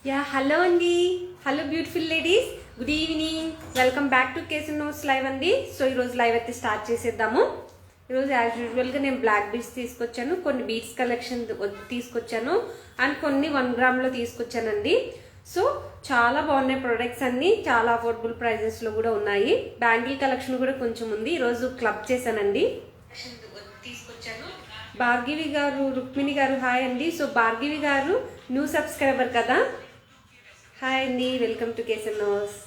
Yeah hello అండి, hello beautiful ladies, good evening. Welcome back to కేసన్ notes live అండి. So ఈరోజు live అయితే స్టార్ట్ చేసేద్దాము. ఈరోజు యాజ్ యూజువల్గా నేను బ్లాక్ బీడ్స్ తీసుకొచ్చాను, కొన్ని బీడ్స్ కలెక్షన్ తీసుకొచ్చాను అండ్ కొన్ని 1 గ్రామ్లో తీసుకొచ్చానండి. సో చాలా బాగున్నాయి ప్రొడక్ట్స్ అన్ని, చాలా అఫోర్డబుల్ ప్రైజెస్లో కూడా ఉన్నాయి. బ్యాంగిల్ కలెక్షన్ కూడా కొంచెం ఉంది. ఈరోజు క్లబ్ చేశానండి, తీసుకొచ్చాను. భార్గవి గారు, రుక్మిణి గారు హాయ్ అండి. సో భార్గవి గారు న్యూ సబ్స్క్రైబర్ కదా, హాయ్ అండి, వెల్కమ్ టు కేసన్ notes.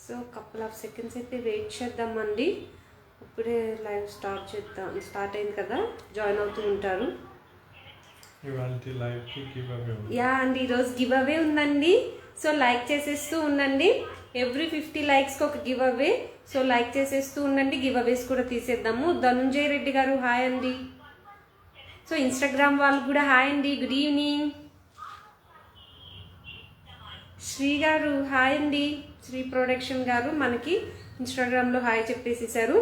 So couple of seconds అయితే వెయిట్ చేద్దామండి. ఇప్పుడే లైవ్ స్టార్ట్ అయింది కదా, జాయిన్ అవుతూ ఉంటారు. యా అండి, ఈరోజు గివ్ అవే ఉందండి. సో లైక్ చేసేస్తూ ఉండండి. ఎవ్రీ 50 లైక్స్కి ఒక గివ్ అవే. సో లైక్ చేసేస్తూ ఉండండి, గివ్ అవేస్ కూడా తీసేద్దాము. ధనుంజయ రెడ్డి గారు హాయ్ అండి. సో ఇన్స్టాగ్రామ్ వాళ్ళు కూడా హాయ్ అండి, గుడ్ ఈవినింగ్. శ్రీ గారు హాయ్ అండి, శ్రీ ప్రొడక్షన్ గారు మనకి ఇన్స్టాగ్రామ్లో హాయ్ చెప్పేసేసారు.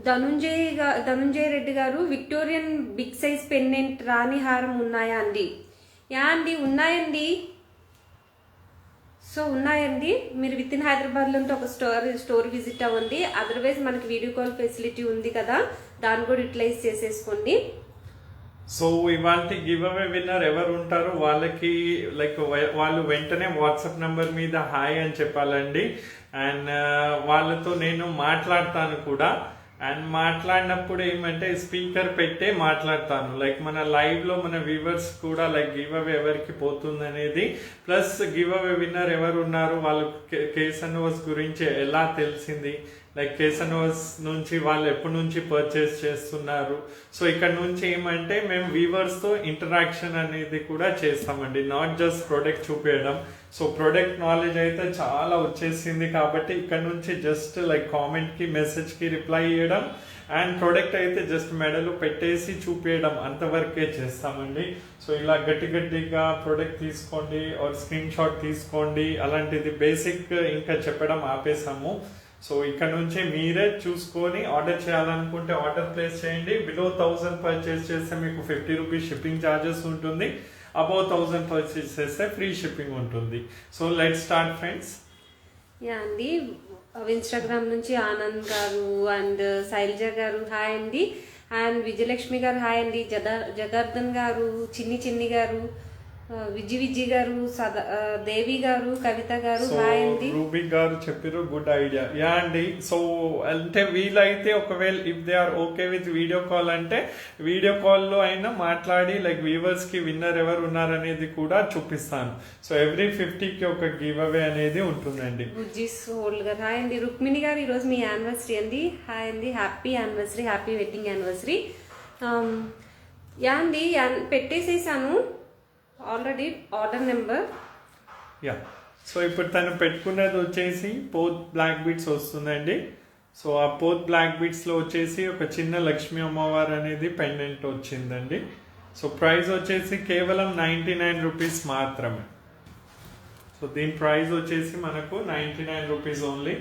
ధనుంజయ రెడ్డి గారు విక్టోరియన్ బిగ్ సైజ్ పెన్నెంట్ రాణి హారం ఉన్నాయా అండి? యా అండి, ఉన్నాయండి. సో ఉన్నాయండి. మీరు విత్ ఇన్ హైదరాబాద్లో ఉంటే ఒక స్టోర్ విజిట్ అవ్వండి. అదర్వైజ్ మనకి వీడియో కాల్ ఫెసిలిటీ ఉంది కదా, దాన్ని కూడా యూటిలైజ్ చేసేసుకోండి. సో ఇవాళ గివ్ అవే విన్నర్ ఎవరు ఉంటారో వాళ్ళకి వాళ్ళు వెంటనే వాట్సాప్ నెంబర్ మీద హాయ్ అని చెప్పాలండి. అండ్ వాళ్ళతో నేను మాట్లాడతాను కూడా. అండ్ మాట్లాడినప్పుడు ఏమంటే స్పీకర్ పెట్టే మాట్లాడతాను. మన లైవ్ లో మన వ్యూవర్స్ కూడా గివ్ అవే ఎవరికి పోతుంది అనేది, ప్లస్ గివ్ అవే విన్నర్ ఎవరు ఉన్నారు, వాళ్ళు కేసన్ నోట్స్ గురించి ఎలా తెలిసింది, కేసన్ నోట్స్ నుంచి వాళ్ళు ఎప్పటి నుంచి పర్చేస్ చేస్తున్నారు. సో ఇక్కడ నుంచి ఏమంటే మేము వ్యూవర్స్ తో ఇంటరాక్షన్ అనేది కూడా చేస్తామండి, నాట్ జస్ట్ ప్రొడక్ట్ చూపించడం. సో ప్రొడక్ట్ నాలెడ్జ్ అయితే చాలా వచ్చేసింది కాబట్టి ఇక్కడ నుంచి జస్ట్ కామెంట్ కి మెసేజ్ కి రిప్లై చేయడం అండ్ ప్రొడక్ట్ అయితే జస్ట్ మెడలో పెట్టేసి చూపించడం అంతవరకే చేస్తామండి. సో ఇలా గట్టిగా ప్రొడక్ట్ తీసుకోండి ఆర్ స్క్రీన్ షాట్ తీసుకోండి అలాంటిది బేసిక్ ఇంకా చెప్పడం ఆపేసాము. సో ఇక్కడ నుంచి మీరే చూసుకొని ఆర్డర్ చేయాలనుకుంటే ఆర్డర్ ప్లేస్ చేయండి. బిలో 1000 పర్చేస్ చేస్తే మీకు 50 రూపీస్ షిప్పింగ్ ఛార్జెస్ ఉంటుంది. అబౌవ్ 1000 పర్చేస్ చేస్తే ఫ్రీ షిప్పింగ్ ఉంటుంది. So let start friends. Yeah అండి, ఇన్స్టాగ్రామ్ నుంచి ఆనంద్ గారు అండ్ శైలజ గారు హాయ్ అండి. అండ్ విజయలక్ష్మి గారు హాయ్ అండి. జగర్ధన్ గారు, చిన్ని గారు, విజి గారు, దేవి గారు, కవిత గారు హాయ్ అండి. రూబీ గారు చెప్పారు గుడ్ ఐడియా. యా అండి. సో అంటే వీలైతే ఒకవేళ if they are okay with video call అంటే వీడియో కాల్లో అయినా మాట్లాడి వ్యూవర్స్ కి విన్నర్ ఎవరు ఉన్నారనేది కూడా చూపిస్తాను. సో ఎవ్రీ 50కి ఒక గివ్ అవే అనేది ఉంటుందండి. బుజ్జిస్ హోల్డ్ గారు హాయ్ అండి. రుక్మిణి గారు ఈరోజు మీ యానివర్సరీ అండి, హాయ్ అండి. Happy anniversary, happy wedding anniversary. Yeah అండి, పెట్టేసేసాను already order number. Yeah, so ఇప్పుడు తను పెట్టుకున్నది వచ్చేసి పోత్ బ్లాక్ బీడ్స్ వస్తుందండి. సో ఆ పోత్ బ్లాక్ బీడ్స్ లో వచ్చేసి ఒక చిన్న లక్ష్మీ అమ్మవారు అనేది పెండెంట్ వచ్చిందండి. సో ప్రైస్ వచ్చేసి కేవలం 99 రూపీస్ మాత్రమే. సో దీని ప్రైస్ వచ్చేసి మనకు 99 రూపీస్ ఓన్లీ.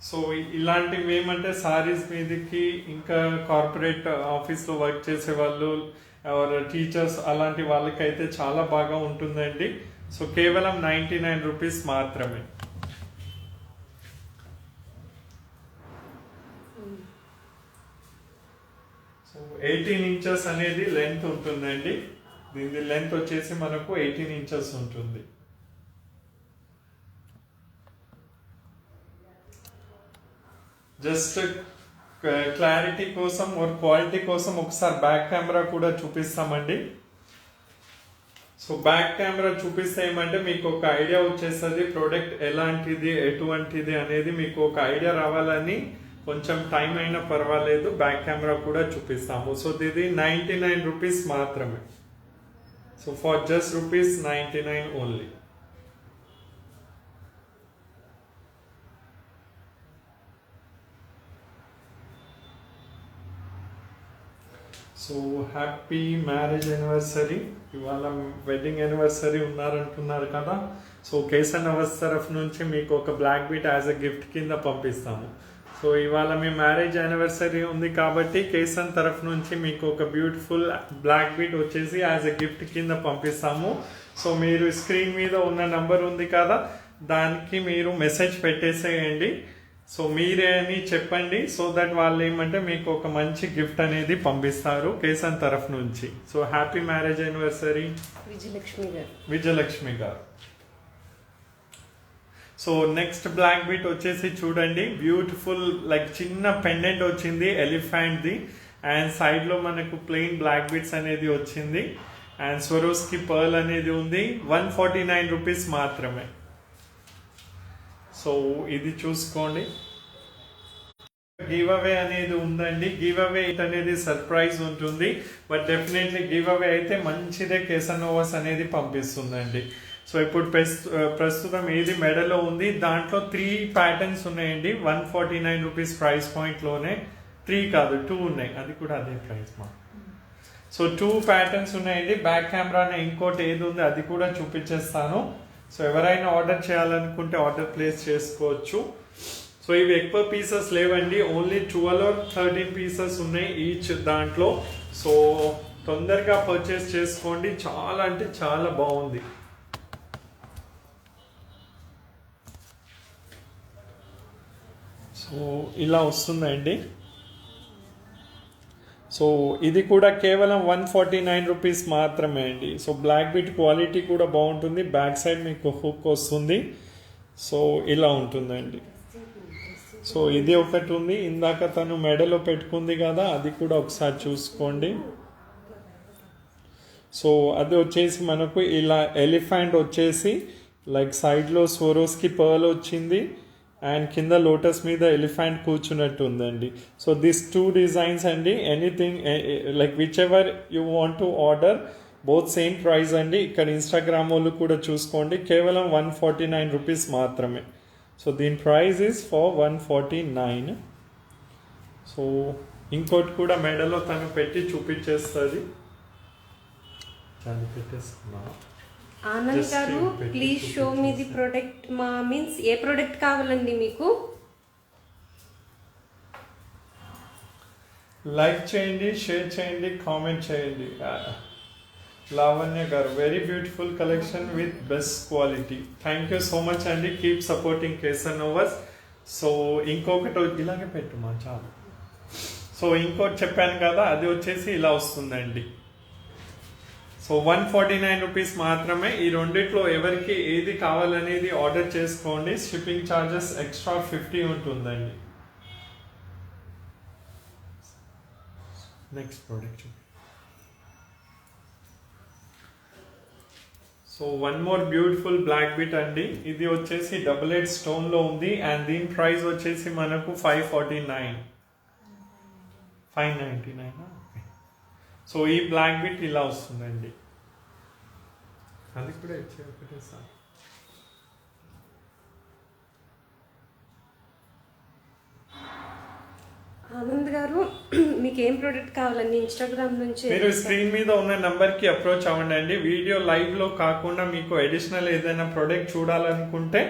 సో ఇలాంటివి ఏమంటే సారీస్ మీదకి ఇంకా కార్పొరేట్ ఆఫీస్లో వర్క్ చేసే వాళ్ళు టీచర్స్ అలాంటి వాళ్ళకైతే చాలా బాగా ఉంటుందండి. సో కేవలం 99 రూపీస్ మాత్రమే. సో 18 ఇంచెస్ అనేది లెంత్ ఉంటుందండి. దీని లెంత్ వచ్చేసి మనకు 18 ఇంచెస్ ఉంటుంది. జస్ట్ క్లారిటీ కోసం और క్వాలిటీ కోసం ఒకసారి బ్యాక్ కెమెరా కూడా చూపిస్తామండి. సో బ్యాక్ కెమెరా చూపిస్తే ఏమంటే మీకు ఒక ఐడియా వచ్చేస్తుంది ప్రోడక్ట్ ఎలాంటిది ఎటువంటిది అనేది. మీకు ఒక ఐడియా రావాలని కొంచెం టైం అయినా పర్వాలేదు, బ్యాక్ కెమెరా కూడా చూపిస్తాము. సో ఇది 99 రూపీస్ మాత్రమే. So for just rupees 99 only. So happy marriage anniversary. ఇవాళ వెడ్డింగ్ యానివర్సరీ ఉన్నారంటున్నారు కదా. సో కేసన్ నవర్స్ తరఫు నుంచి మీకు ఒక black beads as a gift కింద పంపిస్తాము. సో ఇవాళ మీ మ్యారేజ్ యానివర్సరీ ఉంది కాబట్టి కేసన్ తరఫు నుంచి మీకు ఒక బ్యూటిఫుల్ బ్లాక్ బీట్ వచ్చేసి యాజ్ ఎ గిఫ్ట్ కింద పంపిస్తాము. సో మీరు స్క్రీన్ మీద ఉన్న నంబర్ ఉంది కదా, దానికి మీరు మెసేజ్ పెట్టేసేయండి. సో మీరే అని చెప్పండి. సో దట్ వాళ్ళు ఏమంటే మీకు ఒక మంచి గిఫ్ట్ అనేది పంపిస్తారు కేసన్ తరఫు నుంచి. So happy marriage anniversary Vijayalakshmi గారు. సో నెక్స్ట్ బ్లాక్ బీట్ వచ్చేసి చూడండి, బ్యూటిఫుల్ లైక్ చిన్న పెండెంట్ వచ్చింది ఎలిఫెంట్ది, అండ్ సైడ్లో మనకు ప్లెయిన్ బ్లాక్ బీట్స్ అనేది వచ్చింది, అండ్ స్వరోస్కి పర్ల్ అనేది ఉంది. 149 రూపీస్ మాత్రమే. సో ఇది చూసుకోండి. గివ్ అవే అనేది ఉందండి. గివ్ అవే అనేది సర్ప్రైజ్ ఉంటుంది, బట్ డెఫినెట్లీ గివ్ అవే అయితే మంచిదే కేసనోవాస్ అనేది పంపిస్తుందండి. సో ఇప్పుడు ప్రస్తుతం ఏది మెడలో ఉంది, దాంట్లో 3 ప్యాటర్న్స్ ఉన్నాయండి. 149 రూపీస్ ప్రైస్ పాయింట్లోనే 3 కాదు 2 ఉన్నాయి, అది కూడా అదే ప్రైస్ మా. సో 2 ప్యాటర్న్స్ ఉన్నాయండి. బ్యాక్ కెమెరానే ఇంకోటి ఏది ఉంది అది కూడా చూపించేస్తాను. సో ఎవరైనా ఆర్డర్ చేయాలనుకుంటే ఆర్డర్ ప్లేస్ చేసుకోవచ్చు. సో ఇవి ఎక్కువ పీసెస్ లేవండి, ఓన్లీ 12 or 13 పీసెస్ ఉన్నాయి ఈచ్ దాంట్లో. సో తొందరగా పర్చేస్ చేసుకోండి, చాలా అంటే చాలా బాగుంది. సో ఇలా వస్తుందండి. సో ఇది కూడా కేవలం 149 రూపీస్ మాత్రమే అండి. సో బ్లాక్ బీట్ క్వాలిటీ కూడా బాగుంటుంది, బ్యాక్ సైడ్ మీకు హుక్ వస్తుంది. సో ఇలా ఉంటుందండి. సో ఇది ఒకటి ఉంది, ఇందాక తను మెడలో పెట్టుకుంది కదా, అది కూడా ఒకసారి చూసుకోండి. సో అది వచ్చేసి మనకు ఇలా ఎలిఫెంట్ వచ్చేసి లైక్ సైడ్లో స్వరోస్కి పర్ల్ వచ్చింది, అండ్ కింద లోటస్ మీద ఎలిఫెంట్ కూర్చున్నట్టు ఉందండి. సో దిస్ 2 డిజైన్స్ అండి. Anything like which ever you want to order, both same price అండి. ఇక్కడ ఇన్స్టాగ్రామ్ వాళ్ళు కూడా చూసుకోండి, కేవలం 149 రూపీస్ మాత్రమే. సో దీని ప్రైస్ ఇస్ ఫర్ 149. సో ఇంకోటి కూడా మెడలో తను పెట్టి చూపించేస్తుంది. దాన్ని పెట్టేసుకున్నా. ఆనంద్ గారు please show me the product. మా మీన్స్ ఏ ప్రోడక్ట్ కావాలండి మీకు? లైక్ చేయండి, షేర్ చేయండి, కామెంట్ చేయండి. లావణ్య గారు, very beautiful collection with best quality. Thank you so much అండి. కీప్ సపోర్టింగ్ కేసనోవాస్. సో ఇంకొకటి ఇలాగే పెట్టుమా చాలు. సో ఇంకోటి చెప్పాను కదా, అది వచ్చేసి ఇలా వస్తుందండి. సో 149 రూపీస్ మాత్రమే. ఈ రెండిట్లో ఎవరికి ఏది కావాలనేది ఆర్డర్ చేసుకోండి. షిప్పింగ్ ఛార్జెస్ ఎక్స్ట్రా 50 ఉంటుందండి. Next product. So one more beautiful black beads అండి. ఇది వచ్చేసి డబుల్ ఎడ్ స్టోన్లో ఉంది, అండ్ దీని ప్రైస్ వచ్చేసి మనకు 599. సో ఈ బ్లాక్ బీట్ ఇలా వస్తుందండి. అది కూడా ఇచ్చే ఒకటే సార్. ఆనంద్ గారు మీకు ఏం ప్రోడక్ట్ కావాలండి? ఇన్స్టాగ్రామ్ నుంచి మీరు స్క్రీన్ మీద ఉన్న నంబర్ కి అప్రోచ్ అవ్వండి. వీడియో లైవ్ లో కాకుండా మీకు అడిషనల్ ఏదైనా ప్రోడక్ట్ చూడాలనుకుంటే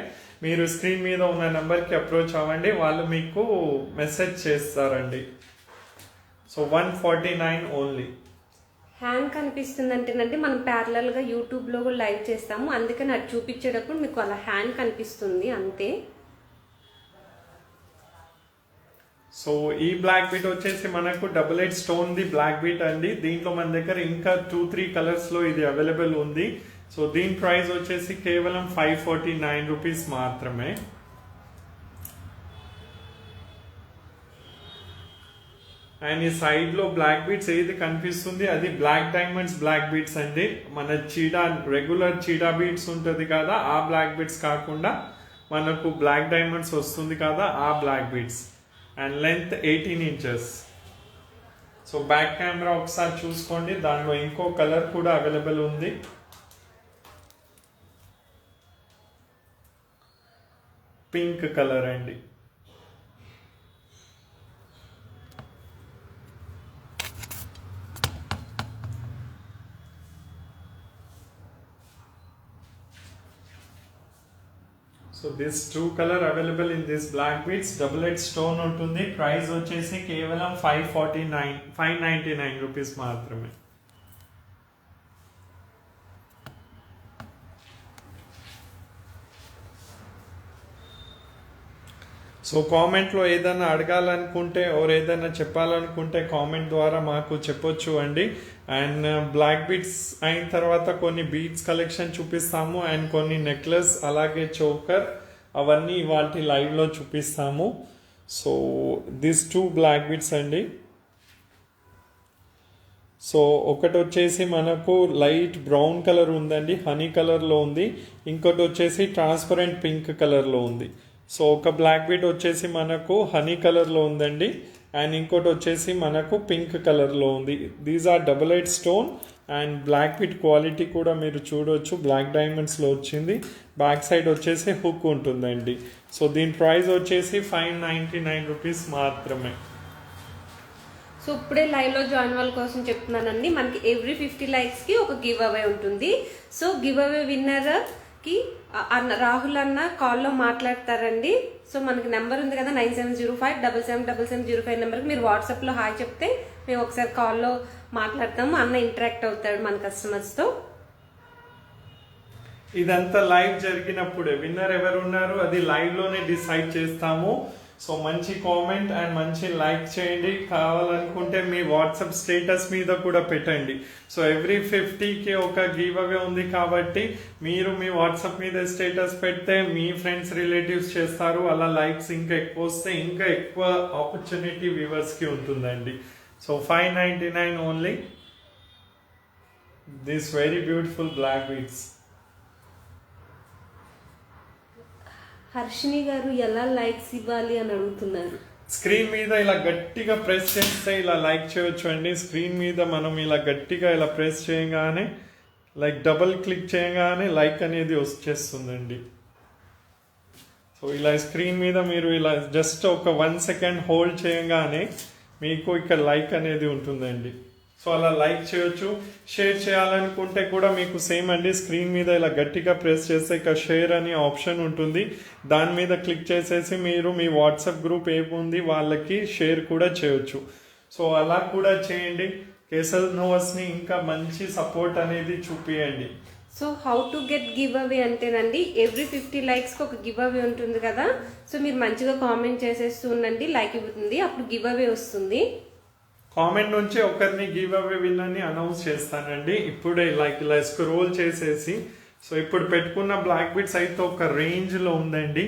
మీరు స్క్రీన్ మీద ఉన్న నంబర్ కి అప్రోచ్ అవ్వండి, వాళ్ళు మీకు మెసేజ్ చేస్తారండి. So 149 only. హ్యాండ్ కనిపిస్తుంది అంటేనంటే మనం ప్యారలల్ గా యూట్యూబ్ లో కూడా లైవ్ చేస్తాము, అందుకని అది చూపించేటప్పుడు మీకు అలా హ్యాండ్ కనిపిస్తుంది అంతే. సో ఈ బ్లాక్ బీట్ వచ్చేసి మనకు double AD stone the black beads అండి. దీంట్లో మన దగ్గర ఇంకా 2-3 కలర్స్ లో ఇది అవైలబుల్ ఉంది. సో దీని ప్రైస్ వచ్చేసి కేవలం 549 రూపీస్ మాత్రమే. అండ్ ఈ సైడ్ లో బ్లాక్ బీట్స్ ఏది కనిపిస్తుంది అది బ్లాక్ డైమండ్స్ బ్లాక్ బీట్స్ అండి. మన చీడా రెగ్యులర్ చీడా బీట్స్ ఉంటుంది కదా, ఆ బ్లాక్ బీట్స్ కాకుండా మనకు బ్లాక్ డైమండ్స్ వస్తుంది కదా, ఆ black beads. And length 18 inches. So back camera ఒకసారి చూసుకోండి, దానిలో ఇంకో కలర్ కూడా అవైలబుల్ ఉంది. పింక్ కలర్ అండి. So this 2 colour available in this black beads double AD stone ఉంటుంది. ప్రైస్ వచ్చేసి కేవలం 599 రూపీస్ మాత్రమే. సో కామెంట్లో ఏదైనా అడగాలనుకుంటే ఆర్ ఏదైనా చెప్పాలనుకుంటే కామెంట్ ద్వారా మాకు చెప్పొచ్చు అండి. అండ్ బ్లాక్ బీడ్స్ అయిన తర్వాత కొన్ని బీడ్స్ కలెక్షన్ చూపిస్తాము అండ్ కొన్ని నెక్లెస్ అలాగే చోకర్ అవన్నీ వాటి లైవ్లో చూపిస్తాము. సో దిస్ 2 బ్లాక్ బీడ్స్ అండి. సో ఒకటి వచ్చేసి మనకు లైట్ బ్రౌన్ కలర్ ఉందండి, హనీ కలర్లో ఉంది. ఇంకోటి వచ్చేసి ట్రాన్స్పరెంట్ పింక్ కలర్లో ఉంది. సో ఒక బ్లాక్ బీడ్ వచ్చేసి మనకు హనీ కలర్లో ఉందండి అండ్ ఇంకోటి వచ్చేసి మనకు పింక్ కలర్లో ఉంది. These are double AD stone and black bead quality కూడా మీరు చూడవచ్చు, బ్లాక్ డైమండ్స్లో వచ్చింది. బ్యాక్ సైడ్ వచ్చేసి హుక్ ఉంటుందండి. సో దీని ప్రైస్ వచ్చేసి 599 రూపీస్ మాత్రమే. సో ఇప్పుడే లైవ్లో జాయిన్ వాళ్ళ కోసం చెప్తున్నానండి, మనకి ఎవ్రీ 50 లైక్స్కి ఒక గివ్ అవే ఉంటుంది. సో గివ్ అవే విన్నర్కి రాహుల్ అన్న కాల్లో మాట్లాడతారండి. సో మనకి నెంబర్ ఉంది కదా 9705777705 నెంబర్కి మీరు వాట్సాప్లో హాయ్ చెప్తే మేము ఒకసారి కాల్లో మాట్లాడతాము. అన్న ఇంటరాక్ట్ అవుతాడు మన కస్టమర్స్తో. ఇదంతా లైవ్ జరిగినప్పుడే విన్నర్ ఎవరు ఉన్నారు అది లైవ్లోనే డిసైడ్ చేస్తాము. సో మంచి కామెంట్ అండ్ మంచి లైక్ చేయండి. కావాలనుకుంటే మీ వాట్సాప్ స్టేటస్ మీద కూడా పెట్టండి. సో ఎవ్రీ 50కి ఒక గివ్ అవే ఉంది కాబట్టి మీరు మీ వాట్సాప్ మీద స్టేటస్ పెడితే మీ ఫ్రెండ్స్ రిలేటివ్స్ చేస్తారు. అలా లైక్స్ ఇంకా ఎక్కువ వస్తే ఇంకా ఎక్కువ ఆపర్చునిటీ వ్యూవర్స్కి ఉంటుందండి. So 599 only this very beautiful black beads. Harshini గారు ఎలా లైక్స్ ఇవ్వాలి అని అడుగుతున్నారు. స్క్రీన్ మీద ఇలా గట్టిగా ప్రెస్ చేస్తే ఇలా లైక్ చేయొచ్చు అండి. స్క్రీన్ మీద మనం ఇలా గట్టిగా ఇలా ప్రెస్ చేయగానే లైక్ డబుల్ క్లిక్ చేయగానే లైక్ అనేది వచ్చేస్తుందండి. సో ఇలా స్క్రీన్ మీద మీరు ఇలా జస్ట్ ఒక 1 సెకండ్ హోల్డ్ చేయగానే మీకు ఇక్కడ లైక్ అనేది ఉంటుందండి. సో అలా లైక్ చేయొచ్చు. షేర్ చేయాలనుకుంటే కూడా మీకు సేమ్ అండి, స్క్రీన్ మీద ఇలా గట్టిగా ప్రెస్ చేస్తే ఇక్కడ షేర్ అనే ఆప్షన్ ఉంటుంది. దాని మీద క్లిక్ చేసేసి మీరు మీ వాట్సాప్ గ్రూప్ ఏముంది వాళ్ళకి షేర్ కూడా చేయొచ్చు. సో అలా కూడా చేయండి. కేసనోవాస్ని ఇంకా మంచి సపోర్ట్ అనేది చూపియండి. So how to get giveaway అంటేనండి ఎవ్రీ 50 లైక్స్కి ఒక గివ్ అవే ఉంటుంది కదా. సో మీరు మంచిగా కామెంట్ చేసేస్తూ ఉండండి, లైక్ ఇవ్వుతుంది, అప్పుడు గివ్ అవే వస్తుంది. కామెంట్ నుంచి ఒకరిని గివ్ అవే విన్నర్ని అనౌన్స్ చేస్తానండి ఇప్పుడే. లైక్ ఇలా స్క్రోల్ చేసేసి సో ఇప్పుడు పెట్టుకున్న బ్లాక్ బీడ్స్ అయితే ఒక రేంజ్లో ఉందండి.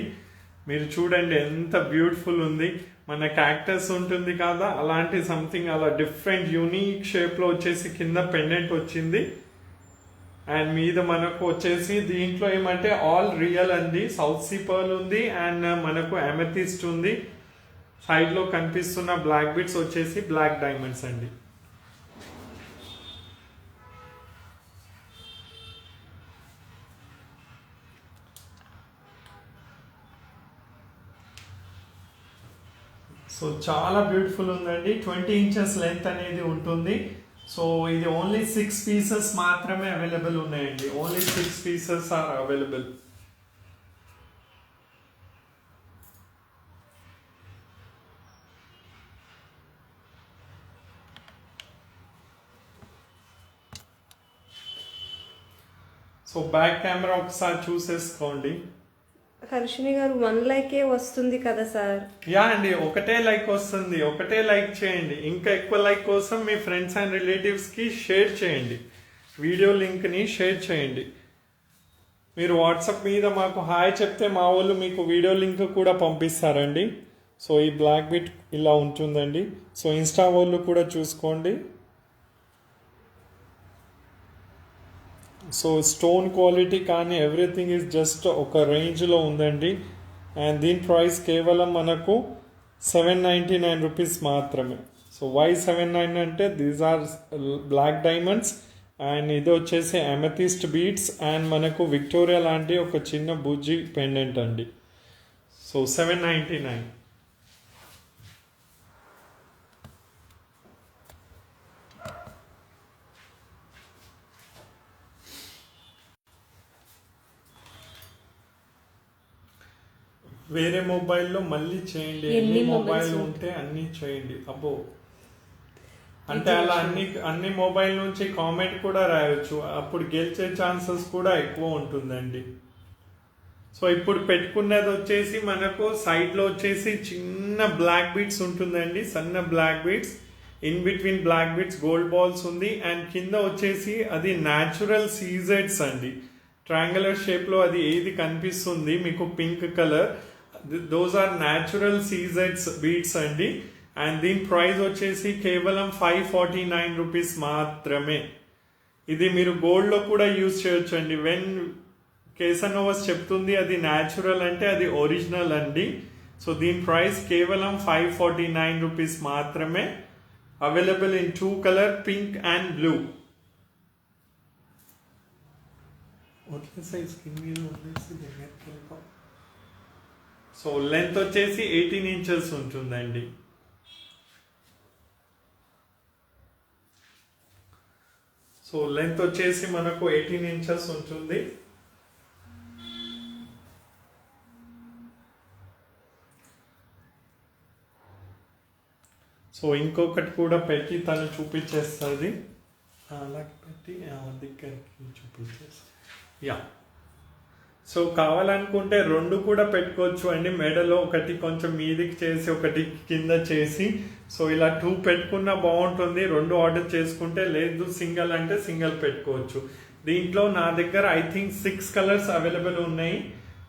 మీరు చూడండి ఎంత బ్యూటిఫుల్ ఉంది. మన క్యాక్టస్ ఉంటుంది కదా అలాంటి సంథింగ్ అలా డిఫరెంట్ యూనిక్ షేప్లో వచ్చేసి కింద పెండెంట్ వచ్చింది. అండ్ మీద మనకు వచ్చేసి దీంట్లో ఏమంటే ఆల్ రియల్ అండి. సౌత్ సీ పర్ల్ ఉంది అండ్ మనకు అమెథిస్ట్ ఉంది. సైడ్లో కనిపిస్తున్న బ్లాక్ బీడ్స్ వచ్చేసి బ్లాక్ డైమండ్స్ అండి. సో చాలా బ్యూటిఫుల్ ఉందండి. 20 ఇంచెస్ లెంత్ అనేది ఉంటుంది. సో ఇది ఓన్లీ 6 పీసెస్ మాత్రమే అవైలబుల్ ఉన్నాయండి. Only 6 pieces are available. So back camera ఒకసారి చూసేసుకోండి. హర్షిని గారు 1 లైకే వస్తుంది కదా సార్? యా అండి, ఒకటే లైక్ వస్తుంది. ఒకటే లైక్ చేయండి. ఇంకా ఎక్కువ లైక్ కోసం మీ ఫ్రెండ్స్ అండ్ రిలేటివ్స్కి షేర్ చేయండి. వీడియో లింక్ని షేర్ చేయండి. మీరు వాట్సాప్ మీద మాకు హాయ్ చెప్తే మా వాళ్ళు మీకు వీడియో లింక్ కూడా పంపిస్తారండి. సో ఈ బ్లాక్ బీట్ ఇలా ఉంటుందండి. సో ఇన్స్టా వాళ్ళు కూడా చూసుకోండి. సో స్టోన్ క్వాలిటీ కానీ ఎవ్రీథింగ్ ఈజ్ జస్ట్ ఒక రేంజ్లో ఉందండి. అండ్ దీని ప్రైస్ కేవలం మనకు 799 రూపీస్ మాత్రమే. సో వై 79 అంటే these are black diamonds and ఇది వచ్చేసి అమెథిస్ట్ బీడ్స్ అండ్ మనకు విక్టోరియా లాంటి ఒక చిన్న బుజ్జి పెండెంట్ అండి. సో 799. వేరే మొబైల్లో మళ్ళీ చేయండి, ఎన్ని మొబైల్ ఉంటే అన్ని చేయండి. అబ్బో, అంటే అలా అన్ని మొబైల్ నుంచి కామెంట్ కూడా రాయొచ్చు, అప్పుడు గెలిచే ఛాన్సెస్ కూడా ఎక్కువ ఉంటుందండి. సో ఇప్పుడు పెట్టుకున్నది వచ్చేసి మనకు సైడ్ లో వచ్చేసి చిన్న బ్లాక్ బీట్స్ ఉంటుందండి, సన్న black beads, in between black beads gold balls ఉంది, అండ్ కింద వచ్చేసి అది న్యాచురల్ సీజెడ్స్ అండి. ట్రయాంగులర్ షేప్ లో అది ఏది కనిపిస్తుంది మీకు pink colour, those are natural సీజెడ్స్ బీట్స్ అండి. అండ్ దీని ప్రైస్ వచ్చేసి కేవలం 549 రూపీస్ మాత్రమే. ఇది మీరు గోల్డ్ లో కూడా యూజ్ చేయొచ్చు అండి. వెన్ కేసనోవాస్ చెప్తుంది అది న్యాచురల్ అంటే అది ఒరిజినల్ అండి. సో దీని ప్రైస్ కేవలం 549 రూపీస్ మాత్రమే. Available in 2 colour, pink and blue. So length వచ్చేసి 18 ఇంచెస్ ఉంటుందండి. సో లెంత్ వచ్చేసి మనకు 18 ఇంచెస్ ఉంటుంది. సో ఇంకొకటి కూడా పెట్టి తను చూపించేస్తుంది, అలాగే పెట్టి దగ్గరికి చూపించేస్తుంది. యా, సో కావాలనుకుంటే రెండు కూడా పెట్టుకోవచ్చు అండి. మెడలో ఒకటి కొంచెం మీదికి చేసి ఒకటి కింద చేసి, సో ఇలా 2 పెట్టుకున్నా బాగుంటుంది. 2 ఆర్డర్ చేసుకుంటే, లేదు సింగిల్ అంటే సింగిల్ పెట్టుకోవచ్చు. దీంట్లో నా దగ్గర ఐ థింక్ 6 కలర్స్ అవైలబుల్ ఉన్నాయి.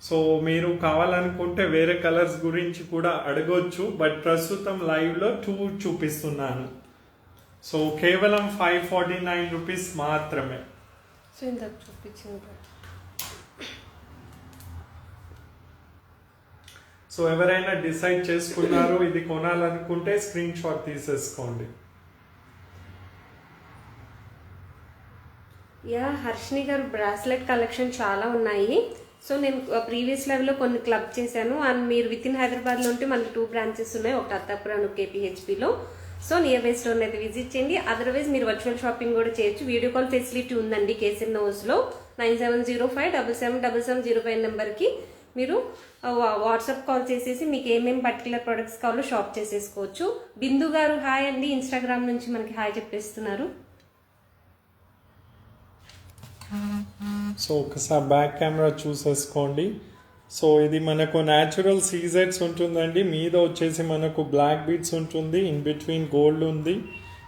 సో మీరు కావాలనుకుంటే వేరే కలర్స్ గురించి కూడా అడగొచ్చు, బట్ ప్రస్తుతం లైవ్ లో 2 చూపిస్తున్నాను. సో కేవలం 549 రూపీస్ మాత్రమే. సో ఇంతకు చూపించింది. సో ఎవరైనా డిసైడ్ చేసుకున్నారు ఇది కొనాలనుకుంటే స్క్రీన్ షాట్ తీసేసుకోండి. యా, హర్షిని గారు బ్రాస్లెట్ కలెక్షన్ చాలా ఉన్నాయి. సో నేను ప్రీవియస్ లెవెల్లో కొన్ని క్లబ్ చేశాను, అండ్ మీరు విత్ ఇన్ హైదరాబాద్లో ఉంటే మనకి 2 బ్రాంచెస్ ఉన్నాయి, ఒకటి Attapuram, కేపీహెచ్పిలో. So near by store అయితే విజిట్ చేయండి. అదర్వైజ్ మీరు వర్చువల్ షాపింగ్ కూడా చేయొచ్చు. వీడియో కాల్ ఫెసిలిటీ ఉందండి కేసన్ నోస్లో. 9705777705 నెంబర్కి మీరు వాట్సాప్ కాల్ చేసేసి మీకు ఏమేమి పర్టికులర్ ప్రొడక్ట్స్ కావాలో షాప్ చేసేసుకోవచ్చు. బిందు గారు హాయ్ అండి, ఇన్స్టాగ్రామ్ నుంచి మనకి హాయ్ చెప్పేస్తున్నారు. సో ఒకసారి బ్యాక్ కెమెరా చూసేసుకోండి. సో ఇది మనకు న్యాచురల్ సీజెడ్స్ ఉంటుందండి, మీద వచ్చేసి మనకు బ్లాక్ బీట్స్ ఉంటుంది, ఇన్ బిట్వీన్ గోల్డ్ ఉంది.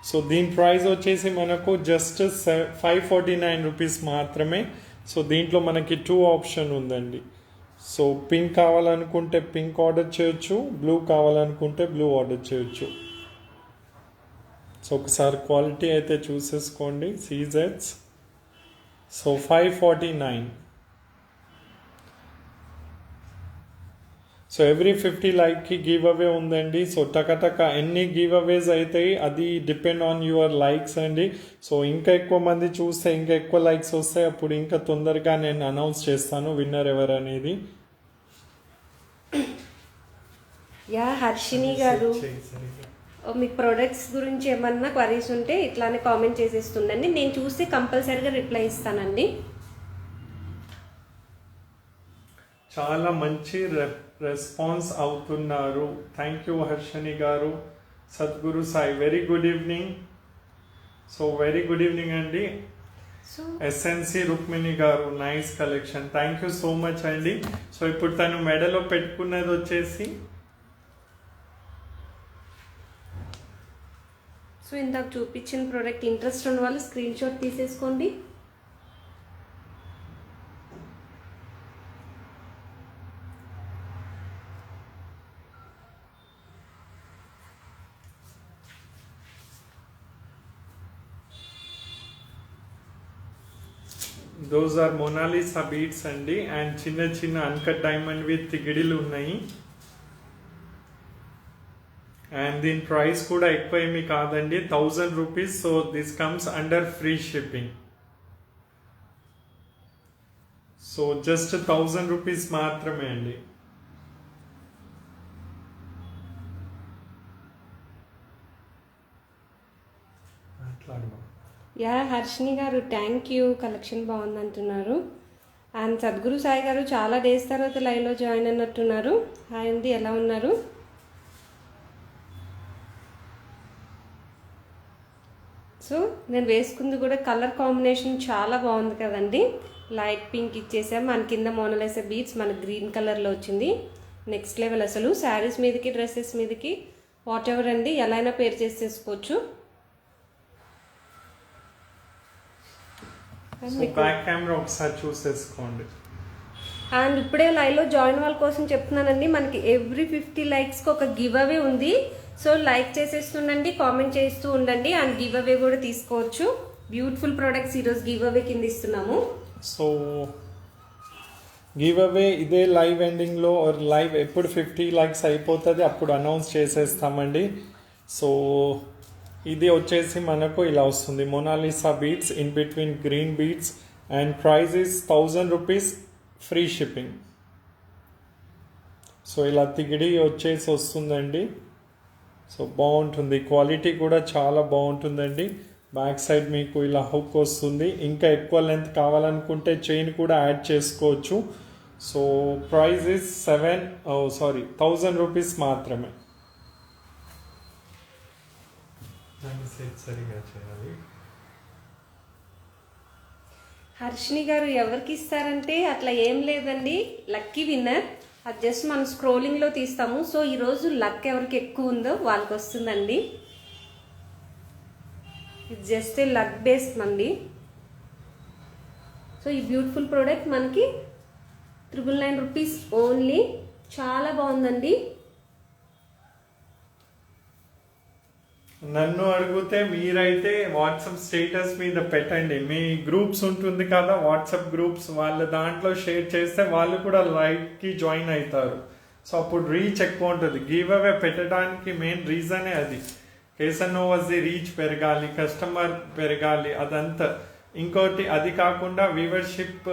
సో దీని ప్రైస్ వచ్చేసి మనకు జస్ట్ 549 రూపీస్ మాత్రమే. సో దీంట్లో మనకి 2 ఆప్షన్ ఉందండి. సో పింక్ కావాలనుకుంటే పింక్ ఆర్డర్ చేయొచ్చు, బ్లూ కావాలనుకుంటే బ్లూ ఆర్డర్ చేయొచ్చు. సో ఒకసారి క్వాలిటీ అయితే చూసేసుకోండి సీజెడ్స్. సో 549. సో ఎవ్రీ 50 లైక్కి గివ్ అవే ఉందండి. సో టకటక ఎన్ని గివ్ అవేస్ అవుతాయి అది డిపెండ్ ఆన్ యువర్ లైక్స్ అండి. సో ఇంకా ఎక్కువ మంది చూస్తే ఇంకా ఎక్కువ లైక్స్ వస్తాయి, అప్పుడు ఇంకా తొందరగా నేను అనౌన్స్ చేస్తాను విన్నర్ ఎవరు అనేది. యా హర్షిని గారు, మీకు ప్రొడక్ట్స్ గురించి ఏమన్నా క్వరీస్ ఉంటే ఇట్లానే కామెంట్ చేసేస్తుండండి, నేను చూసి కంపల్సరీగా రిప్లై ఇస్తానండి. చాలా మంచి రెస్పాన్స్ అవుతున్నారు. థ్యాంక్ యూ హర్షిని గారు. Sadguru Sai, very good evening. So very good evening అండి. సో ఎస్ఎన్సి రుక్మిణి గారు, nice collection, thank you so much అండి. సో ఇప్పుడు తను మెడలో పెట్టుకున్నది వచ్చేసి, సో ఇందాక చూపించిన ప్రోడక్ట్ ఇంట్రెస్ట్ ఉన్న వాళ్ళు స్క్రీన్ షాట్ తీసేసుకోండి. దోస్ ఆర్ మొనాలిసా బీడ్స్ అండి, అండ్ చిన్న చిన్న అన్కట్ డైమండ్ విత్ గిడిలు ఉన్నాయి. అండ్ దీని ప్రైస్ కూడా ఎక్కువ ఏమి కాదండి, 1000 rupees. So this comes under free shipping. So just 1000 rupees మాత్రమే అండి. యా హర్షిని గారు, థ్యాంక్ యూ, కలెక్షన్ బాగుంది అంటున్నారు. అండ్ సద్గురు సాయి గారు చాలా డేస్ తర్వాత లైవ్లో జాయిన్ అన్నట్టున్నారు. హాయ్ అండి, ఎలా ఉన్నారు? సో నేను వేసుకుంది కూడా కలర్ కాంబినేషన్ చాలా బాగుంది కదండి. లైట్ పింక్ ఇచ్చేసాం, మన కింద మోనలైసా బీడ్స్ మన గ్రీన్ కలర్లో వచ్చింది. నెక్స్ట్ లెవెల్ అసలు. శారీస్ మీదకి డ్రెస్సెస్ మీదకి వాట్ ఎవర్ అండి, ఎలా అయినా పేర్ చేసేసుకోవచ్చు. బ్యాక్ కెమెరా ఒకసారి చూసేసుకోండి. అండ్ ఇప్పుడే లైవ్లో జాయిన్ వాళ్ళ కోసం చెప్తున్నానండి, మనకి ఎవ్రీ 50 లైక్స్కి ఒక గివ్ అవే ఉంది. సో లైక్ చేసేస్తుండండి, కామెంట్ చేస్తూ ఉండండి, అండ్ గివ్ అవే కూడా తీసుకోవచ్చు. బ్యూటిఫుల్ ప్రోడక్ట్స్ ఈరోజు గివ్ అవే కింద ఇస్తున్నాము. సో గివ్ అవే ఇదే లైవ్ ఎండింగ్లో లైవ్ ఎప్పుడు 50 లైక్స్ అయిపోతుంది అప్పుడు అనౌన్స్ చేసేస్తామండి. సో ఇది వచ్చేసి మనకు ఇలా వస్తుంది, Mona Lisa beads in between green beads and price is 1000 rupees, free shipping. So ఇలా తిగిడి వచ్చేసి వస్తుందండి. సో బాగుంటుంది, క్వాలిటీ కూడా చాలా బాగుంటుందండి. బ్యాక్ సైడ్ మీకు ఇలా హుక్ వస్తుంది. ఇంకా ఎక్కువ లెంత్ కావాలనుకుంటే చైన్ కూడా యాడ్ చేసుకోవచ్చు. సో ప్రైస్ ఇస్ 1000 రూపీస్ మాత్రమే. సరిగా చేయాలి. హర్షిని గారు ఎవరికి ఇస్తారంటే అట్లా ఏం లేదండి, లక్కీ విన్నర్. అది జస్ట్ మనం స్క్రోలింగ్లో తీస్తాము. సో ఈరోజు లక్ ఎవరికి ఎక్కువ ఉందో వాళ్ళకి వస్తుందండి. ఇది జస్ట్ లక్ బేస్డ్ అండి. సో ఈ బ్యూటిఫుల్ ప్రోడక్ట్ మనకి 999 రూపీస్ ఓన్లీ. చాలా బాగుందండి. నన్ను అడిగితే మీరైతే వాట్సాప్ స్టేటస్ మీద పెట్టండి. మీ గ్రూప్స్ ఉంటుంది కదా, వాట్సాప్ గ్రూప్స్, వాళ్ళ దాంట్లో షేర్ చేస్తే వాళ్ళు కూడా లైవ్కి జాయిన్ అవుతారు. సో అప్పుడు రీచ్ ఎక్కువ ఉంటుంది. గివ్ అవే పెట్టడానికి మెయిన్ రీజనే అది. కేసన్నోవాస్ది రీచ్ పెరగాలి, కస్టమర్ పెరగాలి, అదంతా. ఇంకోటి అది కాకుండా వ్యూవర్షిప్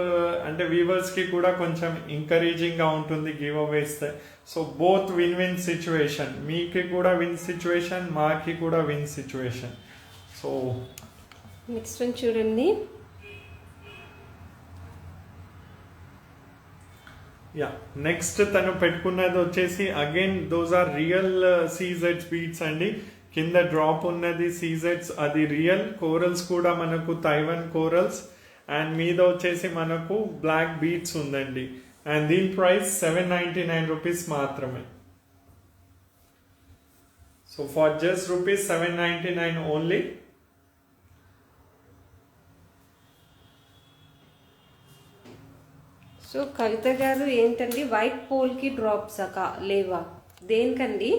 అంటే వ్యూవర్స్కి కూడా కొంచెం ఎంకరేజింగ్గా ఉంటుంది గివ్ అవే ఇస్తే. So both win win situation, మీకు కూడా విన్ సిచ్యువేషన్, మాకి కూడా win situation. So next one చూడండి. యా, నెక్స్ట్ తను పెట్టుకున్నది వచ్చేసి అగైన్ దోస్ ఆర్ రియల్ సీజెడ్స్ బీట్స్ అండి. కింద డ్రాప్ ఉన్నది సీజెడ్స్, అది రియల్. కోరల్స్ కూడా మనకు తైవాన్ కోరల్స్, అండ్ మీద వచ్చేసి మనకు బ్లాక్ బీట్స్ ఉందండి. అండ్ దీని ప్రైస్ 799 రూపీస్ మాత్రమే. So for just rupees 799 only. So Kavitha గారు ఏంటండి, వైట్ పోల్కి డ్రాప్స్ లేవా? దేనికండి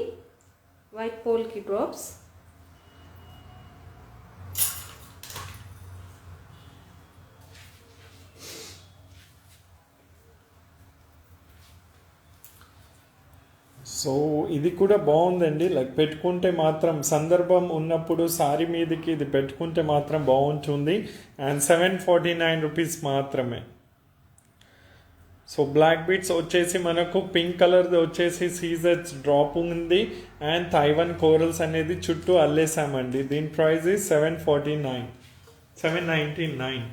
వైట్ పోల్కి డ్రాప్స్? సో ఇది కూడా బాగుందండి. లైక్ పెట్టుకుంటే మాత్రం సందర్భం ఉన్నప్పుడు సారీ మీదకి ఇది పెట్టుకుంటే మాత్రం బాగుంటుంది. అండ్ 749 రూపీస్ మాత్రమే. సో బ్లాక్ బీట్స్ వచ్చేసి మనకు పింక్ కలర్ది వచ్చేసి సీజెట్స్ డ్రాప్ ఉంది, అండ్ తైవాన్ కోరల్స్ అనేది చుట్టూ అల్లేసామండి. దీని ప్రైస్ 799.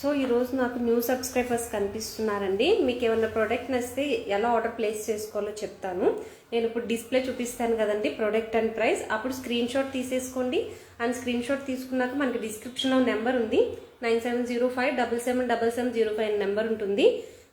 సో ఈరోజు నాకు న్యూ సబ్స్క్రైబర్స్ కనిపిస్తున్నారండి. మీకు ఏమైనా ప్రోడక్ట్ నచ్చితే ఎలా ఆర్డర్ ప్లేస్ చేసుకోవాలో చెప్తాను. నేను ఇప్పుడు డిస్ప్లే చూపిస్తాను కదండి, ప్రోడక్ట్ అండ్ ప్రైస్. అప్పుడు స్క్రీన్ షాట్ తీసేసుకోండి. అండ్ స్క్రీన్ షాట్ తీసుకున్నాక మనకి డిస్క్రిప్షన్లో నెంబర్ ఉంది, 9705777705 నెంబర్ ఉంటుంది.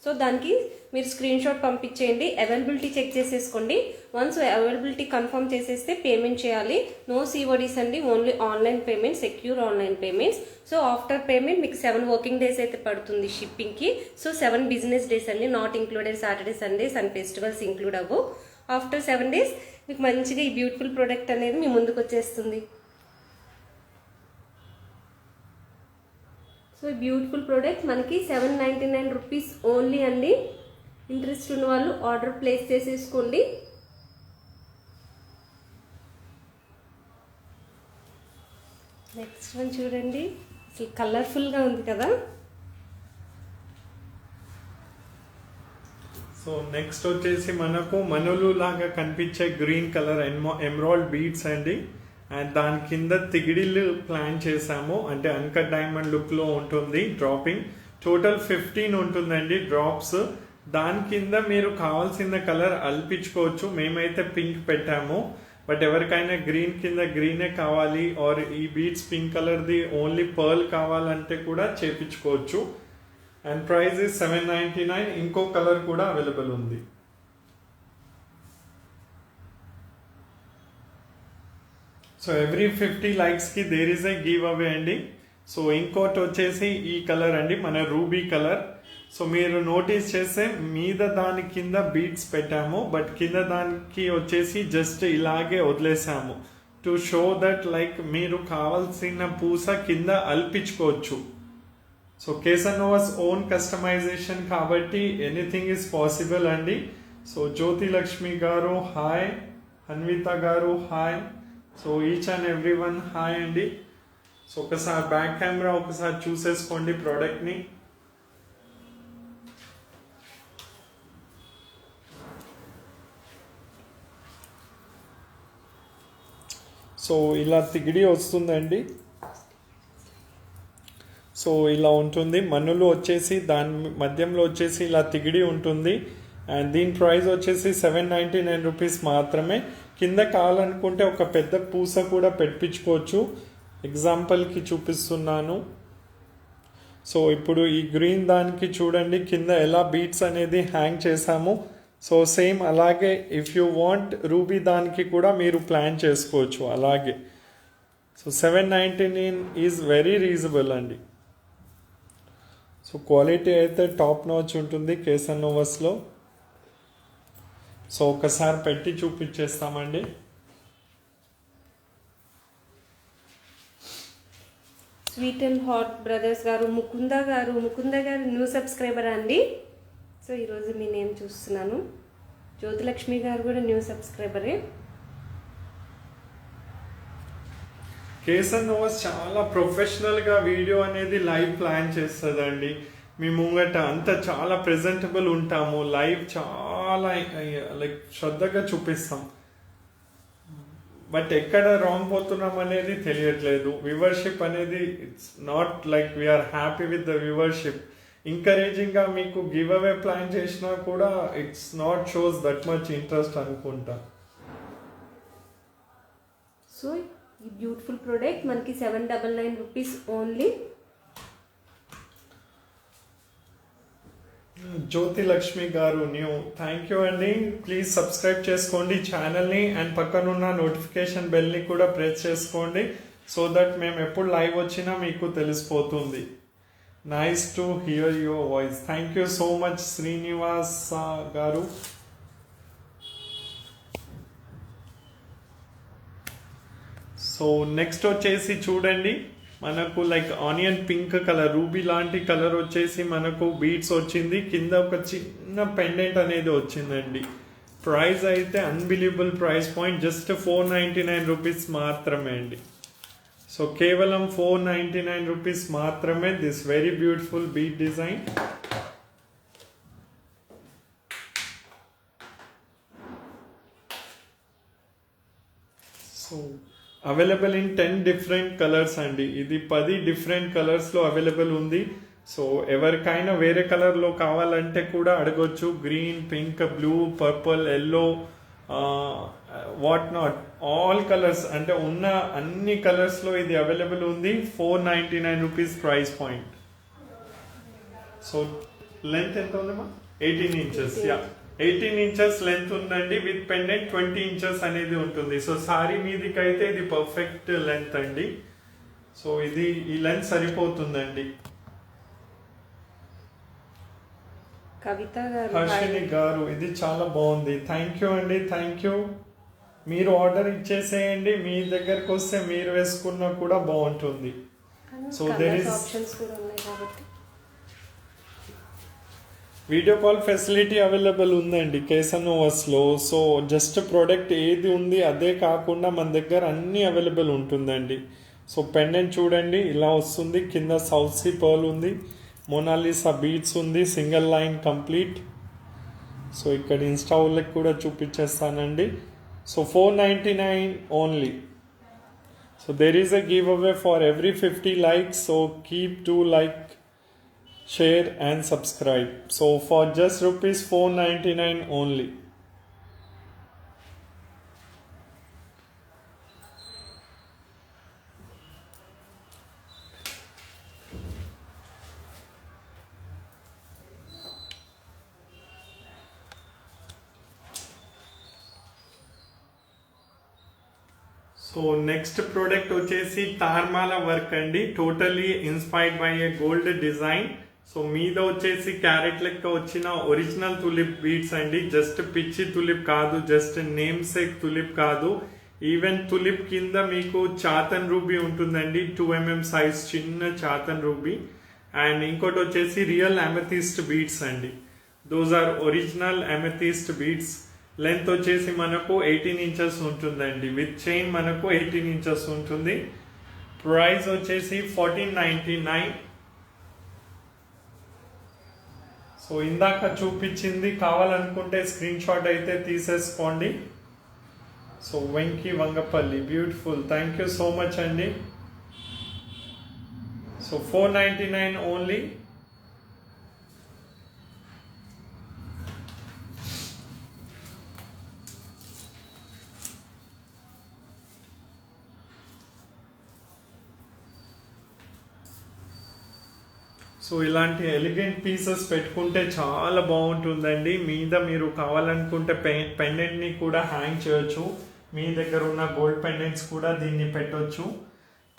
సో దానికి మీరు స్క్రీన్ షాట్ పంపించేయండి, అవైలబిలిటీ చెక్ చేసేసుకోండి. వన్స్ అవైలబిలిటీ కన్ఫర్మ్ చేసేస్తే పేమెంట్ చేయాలి. నో CODs అండి, only online payment, secure online payments. So after payment మీకు 7 వర్కింగ్ డేస్ అయితే పడుతుంది షిప్పింగ్కి. సో 7 బిజినెస్ డేస్ అండి, not included Saturday Sundays and festivals include అవ్వు. ఆఫ్టర్ 7 days మీకు మంచిగా ఈ బ్యూటిఫుల్ ప్రోడక్ట్ అనేది మీ ముందుకు వచ్చేస్తుంది. సో ఈ బ్యూటిఫుల్ ప్రోడక్ట్ మనకి 799 రూపీస్ ఓన్లీ అండి. ఇంట్రెస్ట్ ఉన్న వాళ్ళు ఆర్డర్ ప్లేస్ చేసేసుకోండి. నెక్స్ట్ వన్ చూడండి, అసలు కలర్ఫుల్గా ఉంది కదా. సో నెక్స్ట్ వచ్చేసి మనకు మనులు లాగా కనిపించే గ్రీన్ కలర్ ఎమరాల్డ్ బీడ్స్ అండి. అండ్ దాని కింద తిగిడిలు ప్లాన్ చేసాము, అంటే అన్కట్ డైమండ్ లుక్లో ఉంటుంది. డ్రాపింగ్ టోటల్ 15 ఉంటుందండి డ్రాప్స్. దాని కింద మీరు కావాల్సిన కలర్ అల్పించుకోవచ్చు. మేమైతే పింక్ పెట్టాము, బట్ ఎవరికైనా గ్రీన్ కింద గ్రీనే కావాలి ఆర్ ఈ బీడ్స్ పింక్ కలర్ది ఓన్లీ పర్ల్ కావాలంటే కూడా చేపించుకోవచ్చు. And price is $799. ఇంకో కలర్ కూడా అవైలబుల్ ఉంది. సో ఎవ్రీ 50 likesకి there is a give away అండి. సో ఇంకోటి వచ్చేసి ఈ కలర్ అండి, మన రూబీ కలర్. సో మీరు నోటీస్ చేస్తే మీద దాని కింద బీడ్స్ పెట్టాము, బట్ కింద దానికి వచ్చేసి జస్ట్ ఇలాగే వదిలేసాము టు షో దట్ లైక్ మీరు కావాల్సిన పూస కింద అల్పించుకోవచ్చు. సో కేసనోవాస్ ఓన్ కస్టమైజేషన్ కాబట్టి ఎనీథింగ్ ఇస్ పాసిబుల్ అండి. సో జ్యోతి లక్ష్మి గారు హాయ్, అన్విత గారు hi. So each and every one hi అండి. సో ఒకసారి బ్యాక్ కెమెరా ఒకసారి చూసేసుకోండి ప్రోడక్ట్ని. సో ఇలా తిగిడి వస్తుందండి. సో ఇలా ఉంటుంది, మన్నులు వచ్చేసి దాని మధ్యంలో వచ్చేసి ఇలా తిగిడి ఉంటుంది. అండ్ దీని ప్రైస్ వచ్చేసి $799 మాత్రమే. కింద కావాలనుకుంటే ఒక పెద్ద పూస కూడా పెట్టించుకోవచ్చు. ఎగ్జాంపుల్కి చూపిస్తున్నాను. సో ఇప్పుడు ఈ గ్రీన్ దానికి చూడండి కింద ఎలా బీట్స్ అనేది హ్యాంగ్ చేసాము. సో సేమ్ అలాగే ఇఫ్ యూ వాంట్ రూబీ దానికి కూడా మీరు ప్లాన్ చేసుకోవచ్చు అలాగే. సో $799 ఈజ్ వెరీ రీజనబుల్ అండి. సో క్వాలిటీ అయితే టాప్ నాచ్ ఉంటుంది కేసనోవాస్లో. సో ఒకసారి పెట్టి చూపించేస్తామండి. స్వీట్ అండ్ హాట్ బ్రదర్స్ గారు, ముకుంద గారు న్యూ సబ్స్క్రైబర్ అండి. సో ఈరోజు మీ నేమ్ చూస్తున్నాను. జ్యోతిలక్ష్మి గారు కూడా న్యూ సబ్స్క్రైబరే. కేసనోవాస్ చాలా ప్రొఫెషనల్గా వీడియో అనేది లైవ్ ప్లాన్ చేస్తుందండి. మీ ముంగట అంతా చాలా ప్రెజెంటబుల్ ఉంటాము. లైవ్ చాలా లైక్ శ్రద్ధగా చూపిస్తాం, బట్ ఎక్కడ రాంగ్ పోతున్నాం అనేది తెలియట్లేదు. వ్యూవర్షిప్ అనేది it's not like we're happy with the viewership. ఎంకరేజింగ్గా మీకు గివ్ అవే ప్లాన్ చేసినా కూడా it's not shows that much interest అనుకుంటా. సో ఈ బ్యూటిఫుల్ ప్రోడక్ట్ మనకి $799 ఓన్లీ. జ్యోతి లక్ష్మి గారు న్యూ, థ్యాంక్ యూ అండి. ప్లీజ్ సబ్స్క్రైబ్ చేసుకోండి ఛానల్ని అండ్ పక్కనున్న నోటిఫికేషన్ బెల్ని కూడా ప్రెస్ చేసుకోండి సో దట్ మేము ఎప్పుడు లైవ్ వచ్చినా మీకు తెలిసిపోతుంది. Nice to hear your voice. Thank you so much Srinivas గారు. సో నెక్స్ట్ వచ్చేసి చూడండి, మనకు like onion pink colour, ruby లాంటి కలర్ వచ్చేసి మనకు బీడ్స్ వచ్చింది. కింద ఒక చిన్న పెండెంట్ అనేది వచ్చిందండి. ప్రైస్ అయితే అన్బిలీవబుల్ ప్రైస్ పాయింట్, జస్ట్ $499 మాత్రమే అండి. సో కేవలం $499 మాత్రమే this very beautiful bead design. So available in 10 different colours అండి. ఇది 10 డిఫరెంట్ కలర్స్లో అవైలబుల్ ఉంది. సో ఎవరికైనా వేరే కలర్లో కావాలంటే కూడా అడగొచ్చు. Green, pink, blue, purple, yellow, what not all colours, అంటే ఉన్న అన్ని కలర్స్లో ఇది అవైలబుల్ ఉంది. $499 ప్రైస్ పాయింట్. సో లెంత్ ఎంత ఉందమ్మా? 18 ఇంచెస్. యా, 18 ఇంచెస్ లెంత్ ఉందండి. విత్ పెండెంట్ 20 ఇంచెస్ అనేది ఉంటుంది. సో సారీ మీదికి అయితే ఇది పర్ఫెక్ట్ లెంత్ అండి. సో ఇది ఈ లెంత్ సరిపోతుందండి. కవిత గారు, హర్షిని గారు, ఇది చాలా బాగుంది. థ్యాంక్ యూ అండి, థ్యాంక్ యూ. మీరు ఆర్డర్ ఇచ్చేసేయండి, మీ దగ్గరకు వస్తే మీరు వేసుకున్నా కూడా బాగుంటుంది. సో దేర్ ఇస్ ఆప్షన్స్ కూడా ఉన్నాయి కాబట్టి వీడియో కాల్ ఫెసిలిటీ అవైలబుల్ ఉందండి కేసనోవాస్లో. సో జస్ట్ ప్రోడక్ట్ ఏది ఉంది అదే కాకుండా మన దగ్గర అన్నీ అవైలబుల్ ఉంటుందండి. సో పెండెంట్ చూడండి ఇలా వస్తుంది. కింద సౌత్ సీ పర్ల్ ఉంది, మోనాలిసా బీడ్స్ ఉంది, సింగిల్ లైన్ కంప్లీట్. సో ఇక్కడ ఇన్స్టా వాళ్ళకి కూడా చూపించేస్తానండి. So $499 only. So there is a giveaway for every 50 likes, so keep to like, share and subscribe. So for just rupees 499 only. So next product వచ్చేసి తార్మాల work అండి, totally inspired by A gold design. So మీద వచ్చేసి carrot లెక్క వచ్చిన original tulip beads అండి, just పిచ్చి tulip కాదు, జస్ట్ నేమ్ సేక్ తులిప్ కాదు. ఈవెన్ తులిప్ కింద మీకు చాతన్ రూబీ ఉంటుందండి, 2mm సైజ్ చిన్న చాతన్ రూబీ. అండ్ ఇంకోటి వచ్చేసి రియల్ అమెథిస్ట్ బీడ్స్ అండి, those are original amethyst beads. Length వచ్చేసి మనకు 18 ఇంచెస్ ఉంటుందండి, విత్ చైన్ మనకు 18 ఇంచెస్ ఉంటుంది. ప్రైస్ వచ్చేసి 1499. సో ఇందాక చూపించింది కావాలనుకుంటే స్క్రీన్ షాట్ అయితే తీసేసుకోండి. So Venky Vangapalli, beautiful, thank you so much అండి. So 499 only. సో ఇలాంటి ఎలిగెంట్ పీసెస్ పెట్టుకుంటే చాలా బాగుంటుందండి. మీద మీరు కావాలనుకుంటే పెండెంట్ని కూడా హ్యాంగ్ చేయొచ్చు, మీ దగ్గర ఉన్న గోల్డ్ పెండెంట్స్ కూడా దీన్ని పెట్టొచ్చు.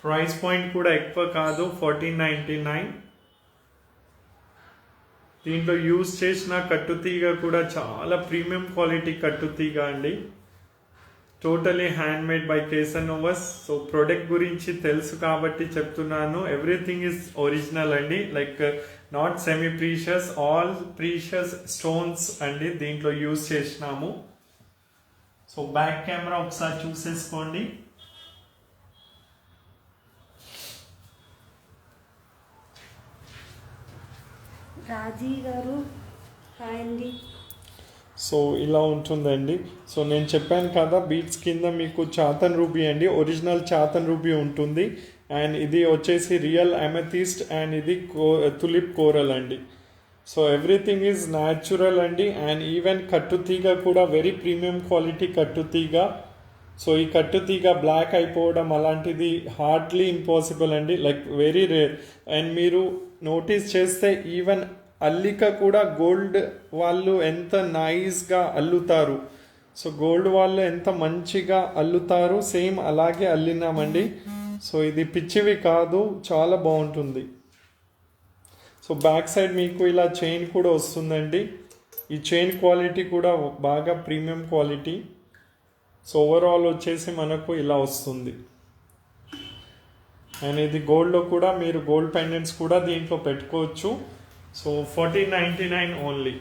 ప్రైస్ పాయింట్ కూడా ఎక్కువ కాదు, 1499. దీంట్లో యూజ్ చేసిన కట్టుతీగ కూడా చాలా ప్రీమియం క్వాలిటీ కట్టుతీగ అండి, టోటలీ హ్యాండ్ మేడ్ బై కేసనోవస్. సో ప్రొడక్ట్ గురించి తెలుసు కాబట్టి చెప్తున్నాను, ఎవ్రీథింగ్ ఇస్ ఒరిజినల్ అండి, like not semi precious, all precious stones అండి దీంట్లో యూజ్ చేసినాము. సో బ్యాక్ కెమెరా ఒకసారి చూసేసుకోండి. రాజీ గారు హాయ్ అండి. సో ఇలా ఉంటుందండి. సో నేను చెప్పాను కదా, బీట్స్ కింద మీకు చాతన్ రూబీ అండి, ఒరిజినల్ చాతన్ రూబీ ఉంటుంది. అండ్ ఇది వచ్చేసి రియల్ అమెథిస్ట్, అండ్ ఇది తులిప్ కోరల్ అండి. సో ఎవ్రీథింగ్ ఈజ్ న్యాచురల్ అండి. అండ్ ఈవెన్ కట్టుతీగ కూడా వెరీ ప్రీమియం క్వాలిటీ కట్టుతీగ. సో ఈ కట్టుతీగ బ్లాక్ అయిపోవడం అలాంటిది హార్డ్లీ ఇంపాసిబుల్ అండి, లైక్ వెరీ రేర్. అండ్ మీరు నోటీస్ చేస్తే ఈవెన్ అల్లిక కూడా గోల్డ్ వాళ్ళు ఎంత నైస్గా అల్లుతారు, సో గోల్డ్ వాళ్ళు ఎంత మంచిగా అల్లుతారు, సేమ్ అలాగే అల్లినామండి. సో ఇది పిచ్చివి కాదు, చాలా బాగుంటుంది. సో బ్యాక్ సైడ్ మీకు ఇలా చైన్ కూడా వస్తుందండి, ఈ చైన్ క్వాలిటీ కూడా బాగా ప్రీమియం క్వాలిటీ. సో ఓవరాల్ వచ్చేసి మనకు ఇలా వస్తుంది. అండ్ ఇది గోల్డ్లో కూడా మీరు గోల్డ్ పెండెంట్స్ కూడా దీంట్లో పెట్టుకోవచ్చు. So 1499 only.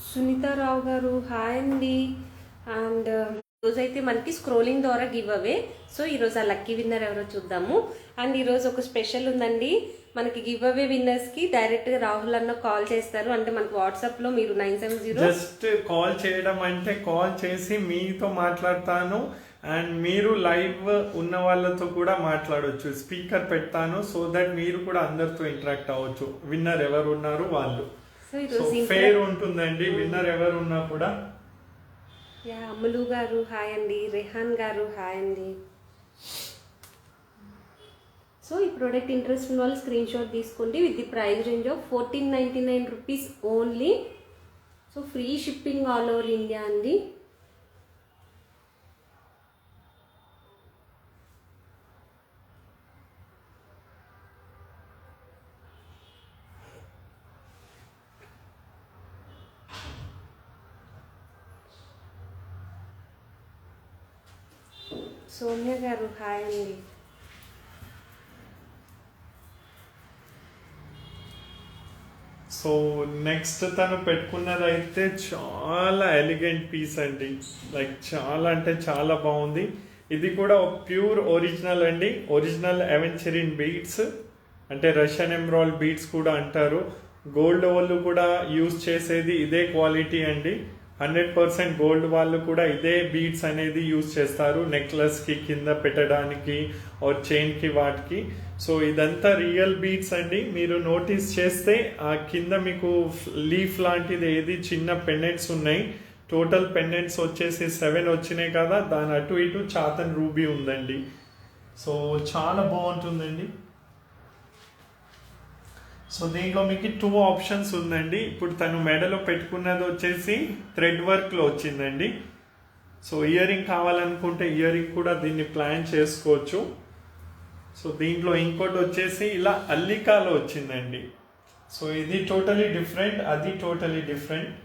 సునీతారావు గారు హాయ్ అండి. అండ్ ఈరోజు అయితే మనకి స్క్రోలింగ్ ద్వారా గివ్ అవే. సో ఈరోజు ఆ లక్కీ విన్నర్ ఎవరో చూద్దాము. అండ్ ఈరోజు ఒక స్పెషల్ ఉందండి, మనకి గివ్ అవే విన్నర్స్కి డైరెక్ట్గా రాహుల్ అన్న కాల్ చేస్తారు. అంటే మనకి వాట్సాప్లో మీరు 970 జస్ట్ కాల్ చేయడం అంటే కాల్ చేసి మీతో మాట్లాడతాను, అండ్ మీరు లైవ్ ఉన్న వాళ్ళతో కూడా మాట్లాడవచ్చు, స్పీకర్ పెడతాను, సో దట్ మీరు కూడా అందరితో ఇంటరాక్ట్ అవ్వచ్చు. విన్నర్ ఎవరు ఉన్నారు వాళ్ళు, సో ఫెయిర్ ఉంటుందండి విన్నర్ ఎవరు ఉన్నా కూడా. అమ్ములు గారు హాయ్ అండి, రెహాన్ గారు హాయ్ అండి. సో ఈ ప్రోడక్ట్ ఇంట్రెస్ట్ ఉన్న వాళ్ళు స్క్రీన్ షాట్ తీసుకోండి. With the price range of 1499 rupees only. So free shipping all over India అండి. సోమ్య గారు హాయ్ అండి. సో నెక్స్ట్ తను పెట్టుకున్నది అయితే చాలా ఎలిగెంట్ పీస్ అండి, లైక్ చాలా అంటే చాలా బాగుంది. ఇది కూడా ప్యూర్ ఒరిజినల్ అండి, ఒరిజినల్ అవెంచరిన్ బీడ్స్, అంటే రష్యన్ ఎమరాల్డ్ బీడ్స్ కూడా అంటారు. గోల్డ్ వాళ్ళు కూడా యూజ్ చేసేది ఇదే క్వాలిటీ అండి. 100% గోల్డ్ వాళ్ళు కూడా ఇదే బీడ్స్ అనేది యూజ్ చేస్తారు నెక్లెస్కి కింద పెట్టడానికి ఆర్ చైన్కి వాటికి. సో ఇదంతా రియల్ బీడ్స్ అండి. మీరు నోటీస్ చేస్తే ఆ కింద మీకు లీఫ్ లాంటిది ఏది చిన్న పెండెంట్స్ ఉన్నాయి. టోటల్ పెండెంట్స్ వచ్చేసి 7 వచ్చినాయి కదా, దాని అటు ఇటు చాతన్ రూబీ ఉందండి. సో చాలా బాగుంటుందండి. సో దీంట్లో మీకు 2 ఆప్షన్స్ ఉందండి. ఇప్పుడు తను మెడలో పెట్టుకున్నది వచ్చేసి థ్రెడ్ వర్క్లో వచ్చిందండి. సో ఇయర్ రింగ్ కావాలనుకుంటే ఇయర్ రింగ్ కూడా దీన్ని ప్లాన్ చేసుకోవచ్చు. సో దీంట్లో ఇంకోటి వచ్చేసి ఇలా అల్లికాలో వచ్చిందండి. సో ఇది టోటలీ డిఫరెంట్, అది totally different,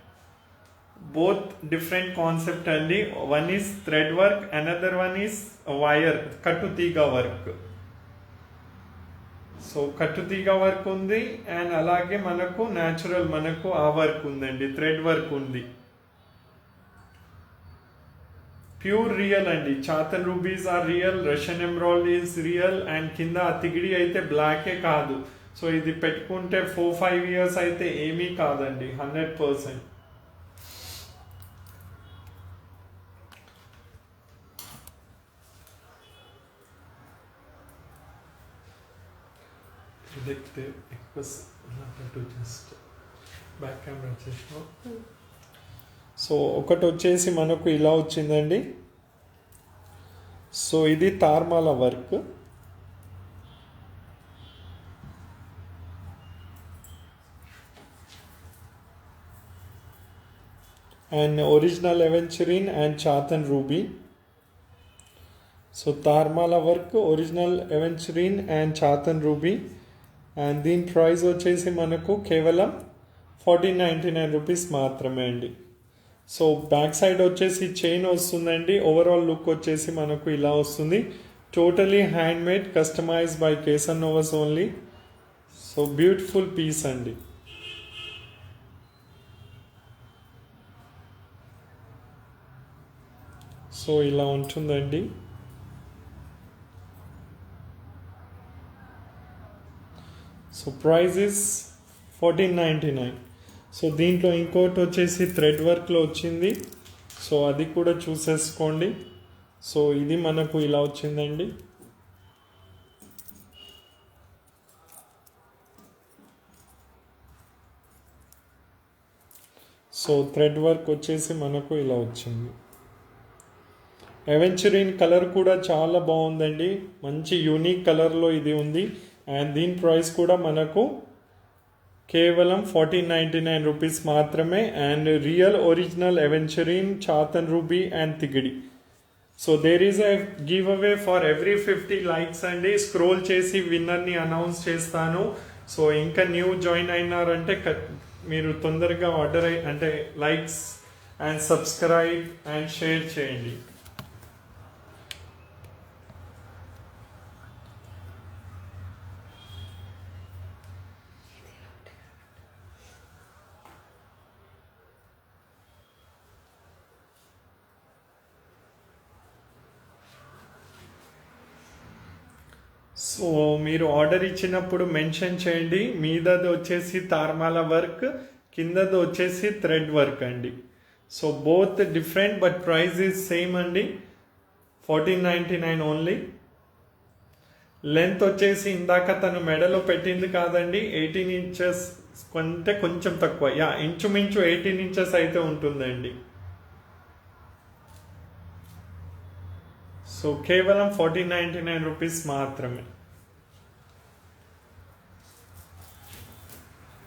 both different concept అండి. One is thread work, another one is wire కట్టుతీగ వర్క్. సో కట్టుతీగ వర్క్ ఉంది అండ్ అలాగే మనకు న్యాచురల్ మనకు ఆ వర్క్ ఉందండి, థ్రెడ్ వర్క్ ఉంది. ప్యూర్ రియల్ అండి. చాతన్ rubies are real, Russian emerald is real and కింద తిగిడి అయితే బ్లాకే కాదు. సో ఇది పెట్టుకుంటే 4-5 years అయితే ఏమీ కాదండి, 100%. देखते बस జస్ట్ బ్యాక్ కెమెరా వచ్చేసిన. సో ఒకటి వచ్చేసి మనకు ఇలా వచ్చిందండి. సో ఇది తార్మాల work. And original aventurine and చాతన్ రూబీ. సో తార్మాల వర్క్, ఒరిజినల్ ఎవెంచరిన్ అండ్ చాతన్ రూబీ. అండ్ దీని ప్రైస్ వచ్చేసి మనకు కేవలం 1499 రూపీస్ మాత్రమే అండి. సో బ్యాక్ సైడ్ వచ్చేసి చైన్ వస్తుందండి. ఓవరాల్ లుక్ వచ్చేసి మనకు ఇలా వస్తుంది. Totally hand made, customized by కేసన్ నోవాస్ ఓన్లీ. సో బ్యూటిఫుల్ పీస్ అండి. సో ఇలా ఉంటుందండి. So price is 1499. సో దీంట్లో ఇంకోటి వచ్చేసి థ్రెడ్ వర్క్లో వచ్చింది. సో అది కూడా చూసేసుకోండి. సో ఇది మనకు ఇలా వచ్చిందండి. సో థ్రెడ్ వర్క్ వచ్చేసి మనకు ఇలా వచ్చింది. ఎవెంచరిన్ కలర్ కూడా చాలా బాగుందండి, మంచి యూనిక్ కలర్లో ఇది ఉంది. అండ్ దీని ప్రైస్ కూడా మనకు కేవలం 1499 రూపీస్ మాత్రమే. అండ్ రియల్ ఒరిజినల్ ఎవెంచరిన్, చాతన్ రూబీ అండ్ తిగిడి. So there is a give away for every 50 likes అండి. స్క్రోల్ చేసి విన్నర్ని అనౌన్స్ చేస్తాను. సో ఇంకా న్యూ జాయిన్ అయినారంటే మీరు తొందరగా ఆర్డర్ అంటే likes and subscribe and share చేయండి. సో మీరు ఆర్డర్ ఇచ్చినప్పుడు మెన్షన్ చేయండి, మీదది వచ్చేసి తార్మాల వర్క్, కిందది వచ్చేసి థ్రెడ్ వర్క్ అండి. So both different but price is same అండి, 1499 ఓన్లీ. లెంత్ వచ్చేసి ఇందాక తను మెడలో పెట్టింది కాదండి, 18 inches కొంటే కొంచెం తక్కువ, ఇంచుమించు 18 inches అయితే ఉంటుందండి. సో కేవలం 1499 రూపీస్ మాత్రమే.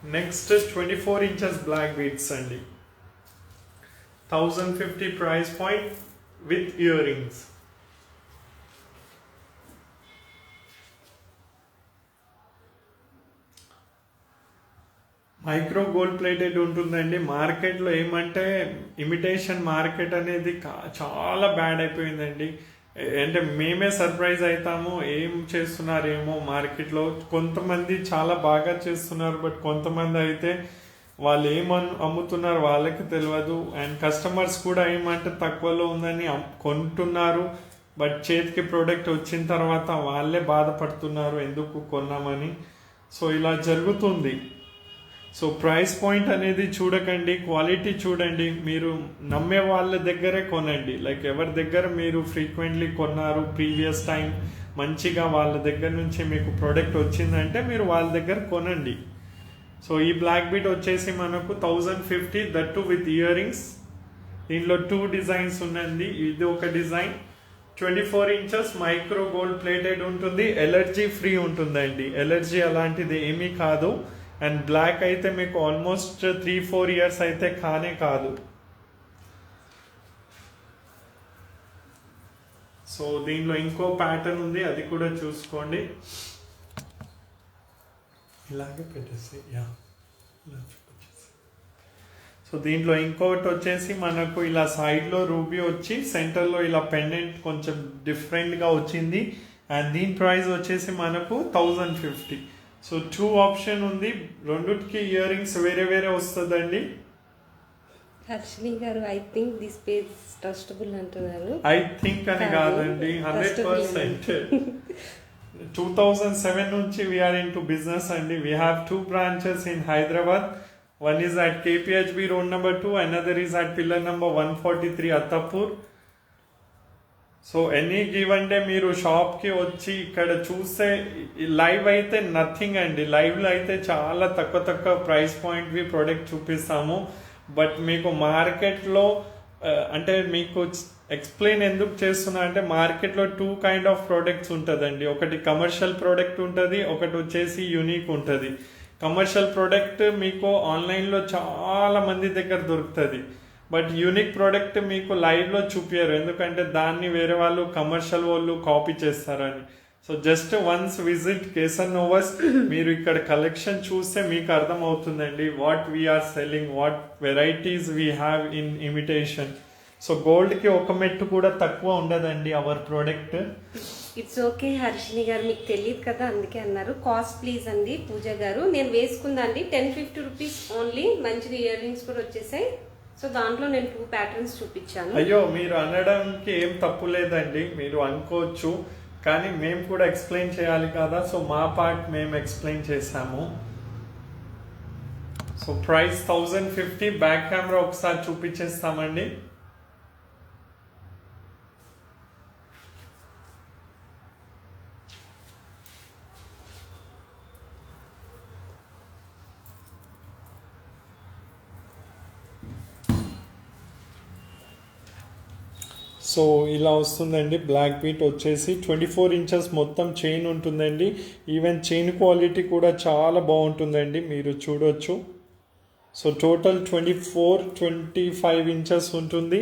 నెక్స్ట్ 24 inches బ్లాక్ బీడ్స్ అండి, 1050 price point with ear rings. Micro gold plated ఉంటుందండి. మార్కెట్లో ఏమంటే ఇమిటేషన్ మార్కెట్ అనేది చాలా బ్యాడ్ అయిపోయిందండి. అంటే మేమే సర్ప్రైజ్ అవుతాము, ఏం చేస్తున్నారేమో మార్కెట్లో. కొంతమంది చాలా బాగా చేస్తున్నారు, బట్ కొంతమంది అయితే వాళ్ళు అమ్ముతున్నారు వాళ్ళకి తెలియదు. అండ్ కస్టమర్స్ కూడా ఏమంటే తక్కువలో ఉందని కొంటున్నారు, బట్ చేతికి ప్రోడక్ట్ వచ్చిన తర్వాత వాళ్ళే బాధపడుతున్నారు ఎందుకు కొన్నామని. సో ఇలా జరుగుతుంది. సో ప్రైస్ పాయింట్ అనేది చూడకండి, క్వాలిటీ చూడండి. మీరు నమ్మే వాళ్ళ దగ్గరే కొనండి. లైక్ ఎవరి దగ్గర మీరు ఫ్రీక్వెంట్లీ కొన్నారు, ప్రీవియస్ టైం మంచిగా వాళ్ళ దగ్గర నుంచి మీకు ప్రోడక్ట్ వచ్చిందంటే మీరు వాళ్ళ దగ్గర కొనండి. సో ఈ బ్లాక్ బీట్ వచ్చేసి మనకు 1050, దట్టు విత్ ఇయర్ రింగ్స్. దీనిలో 2 డిజైన్స్ ఉన్నాయి. ఇది ఒక design 24 inches micro gold plated ఉంటుంది. ఎలర్జీ ఫ్రీ ఉంటుందండి, ఎలర్జీ అలాంటిది ఏమీ కాదు. అండ్ బ్లాక్ అయితే మీకు ఆల్మోస్ట్ 3-4 ఇయర్స్ అయితే కానే కాదు. సో దీనిలో ఇంకో ప్యాటర్న్ ఉంది, అది కూడా చూసుకోండి. ఇలాగే పెట్టేసి సో దీంట్లో ఇంకొకటి వచ్చేసి మనకు ఇలా సైడ్లో రూబీ వచ్చి సెంటర్లో ఇలా పెండెంట్ కొంచెం డిఫరెంట్గా వచ్చింది. అండ్ దీని ప్రైస్ వచ్చేసి మనకు 1050. సో 2 ఆప్షన్ ఉంది, రెండుకి ఇయర్ రింగ్స్ వేరే వేరే వస్తుందండి. హర్షిని గారు I think this page trustable అంటున్నారు. ఐ థింక్ అని కాదండి, 100%. 2007 నుంచి వీఆర్ ఇన్ టు బిజినెస్ అండి. We have 2 branches in Hyderabad. One is at KPHB road number 2, another is at pillar number 143 Attapur. So any given day మీరు షాప్కి వచ్చి ఇక్కడ చూస్తే లైవ్ అయితే నథింగ్ అండి. లైవ్లో అయితే చాలా తక్కువ ప్రైస్ పాయింట్వి ప్రోడక్ట్ చూపిస్తాము. బట్ మీకు మార్కెట్లో అంటే మీకు ఎక్స్ప్లెయిన్ ఎందుకు చేస్తున్నా అంటే మార్కెట్లో 2 కైండ్ ఆఫ్ ప్రోడక్ట్స్ ఉంటుందండి. ఒకటి కమర్షియల్ ప్రోడక్ట్ ఉంటుంది, ఒకటి వచ్చేసి యూనిక్ ఉంటుంది. కమర్షియల్ ప్రోడక్ట్ మీకు ఆన్లైన్లో చాలా మంది దగ్గర దొరుకుతుంది. బట్ యూనిక్ ప్రోడక్ట్ మీకు లైవ్లో చూపించారు, ఎందుకంటే దాన్ని వేరే వాళ్ళు కమర్షియల్ వాళ్ళు కాపీ చేస్తారని. సో జస్ట్ వన్స్ విజిట్ కేసర్ నోవాస్. మీరు ఇక్కడ కలెక్షన్ చూస్తే మీకు అర్థమవుతుందండి what we are selling, what varieties we have in imitation. So గోల్డ్కి ఒక మెట్టు కూడా తక్కువ ఉండదండి our product. It's okay Harshini గారు, మీకు తెలియదు కదా అందుకే అన్నారు. కాస్ట్ ప్లీజ్ అండి పూజ గారు. నేను వేసుకుందండి 1050 రూపీస్ ఓన్లీ. మంచిగా ఇయర్ రింగ్స్ కూడా వచ్చేసాయి. సో దాంట్లో నేను 2 ప్యాటర్న్స్ చూపించాను. అయ్యో మీరు అనడానికి ఏం తప్పు లేదండి, మీరు అనుకోవచ్చు, కానీ మేము కూడా ఎక్స్ప్లెయిన్ చేయాలి కదా. సో మా పార్ట్ మేము ఎక్స్ప్లెయిన్ చేసాము. So price 1050. బ్యాక్ కెమెరా ఒకసారి చూపించేస్తామండి. సో ఇలా వస్తుందండి. బ్లాక్ బీట్ వచ్చేసి 24 ఇంచెస్ మొత్తం చైన్ ఉంటుందండి. ఈవెన్ చైన్ క్వాలిటీ కూడా చాలా బాగుంటుందండి, మీరు చూడొచ్చు. సో టోటల్ 24-25 ఇంచెస్ ఉంటుంది.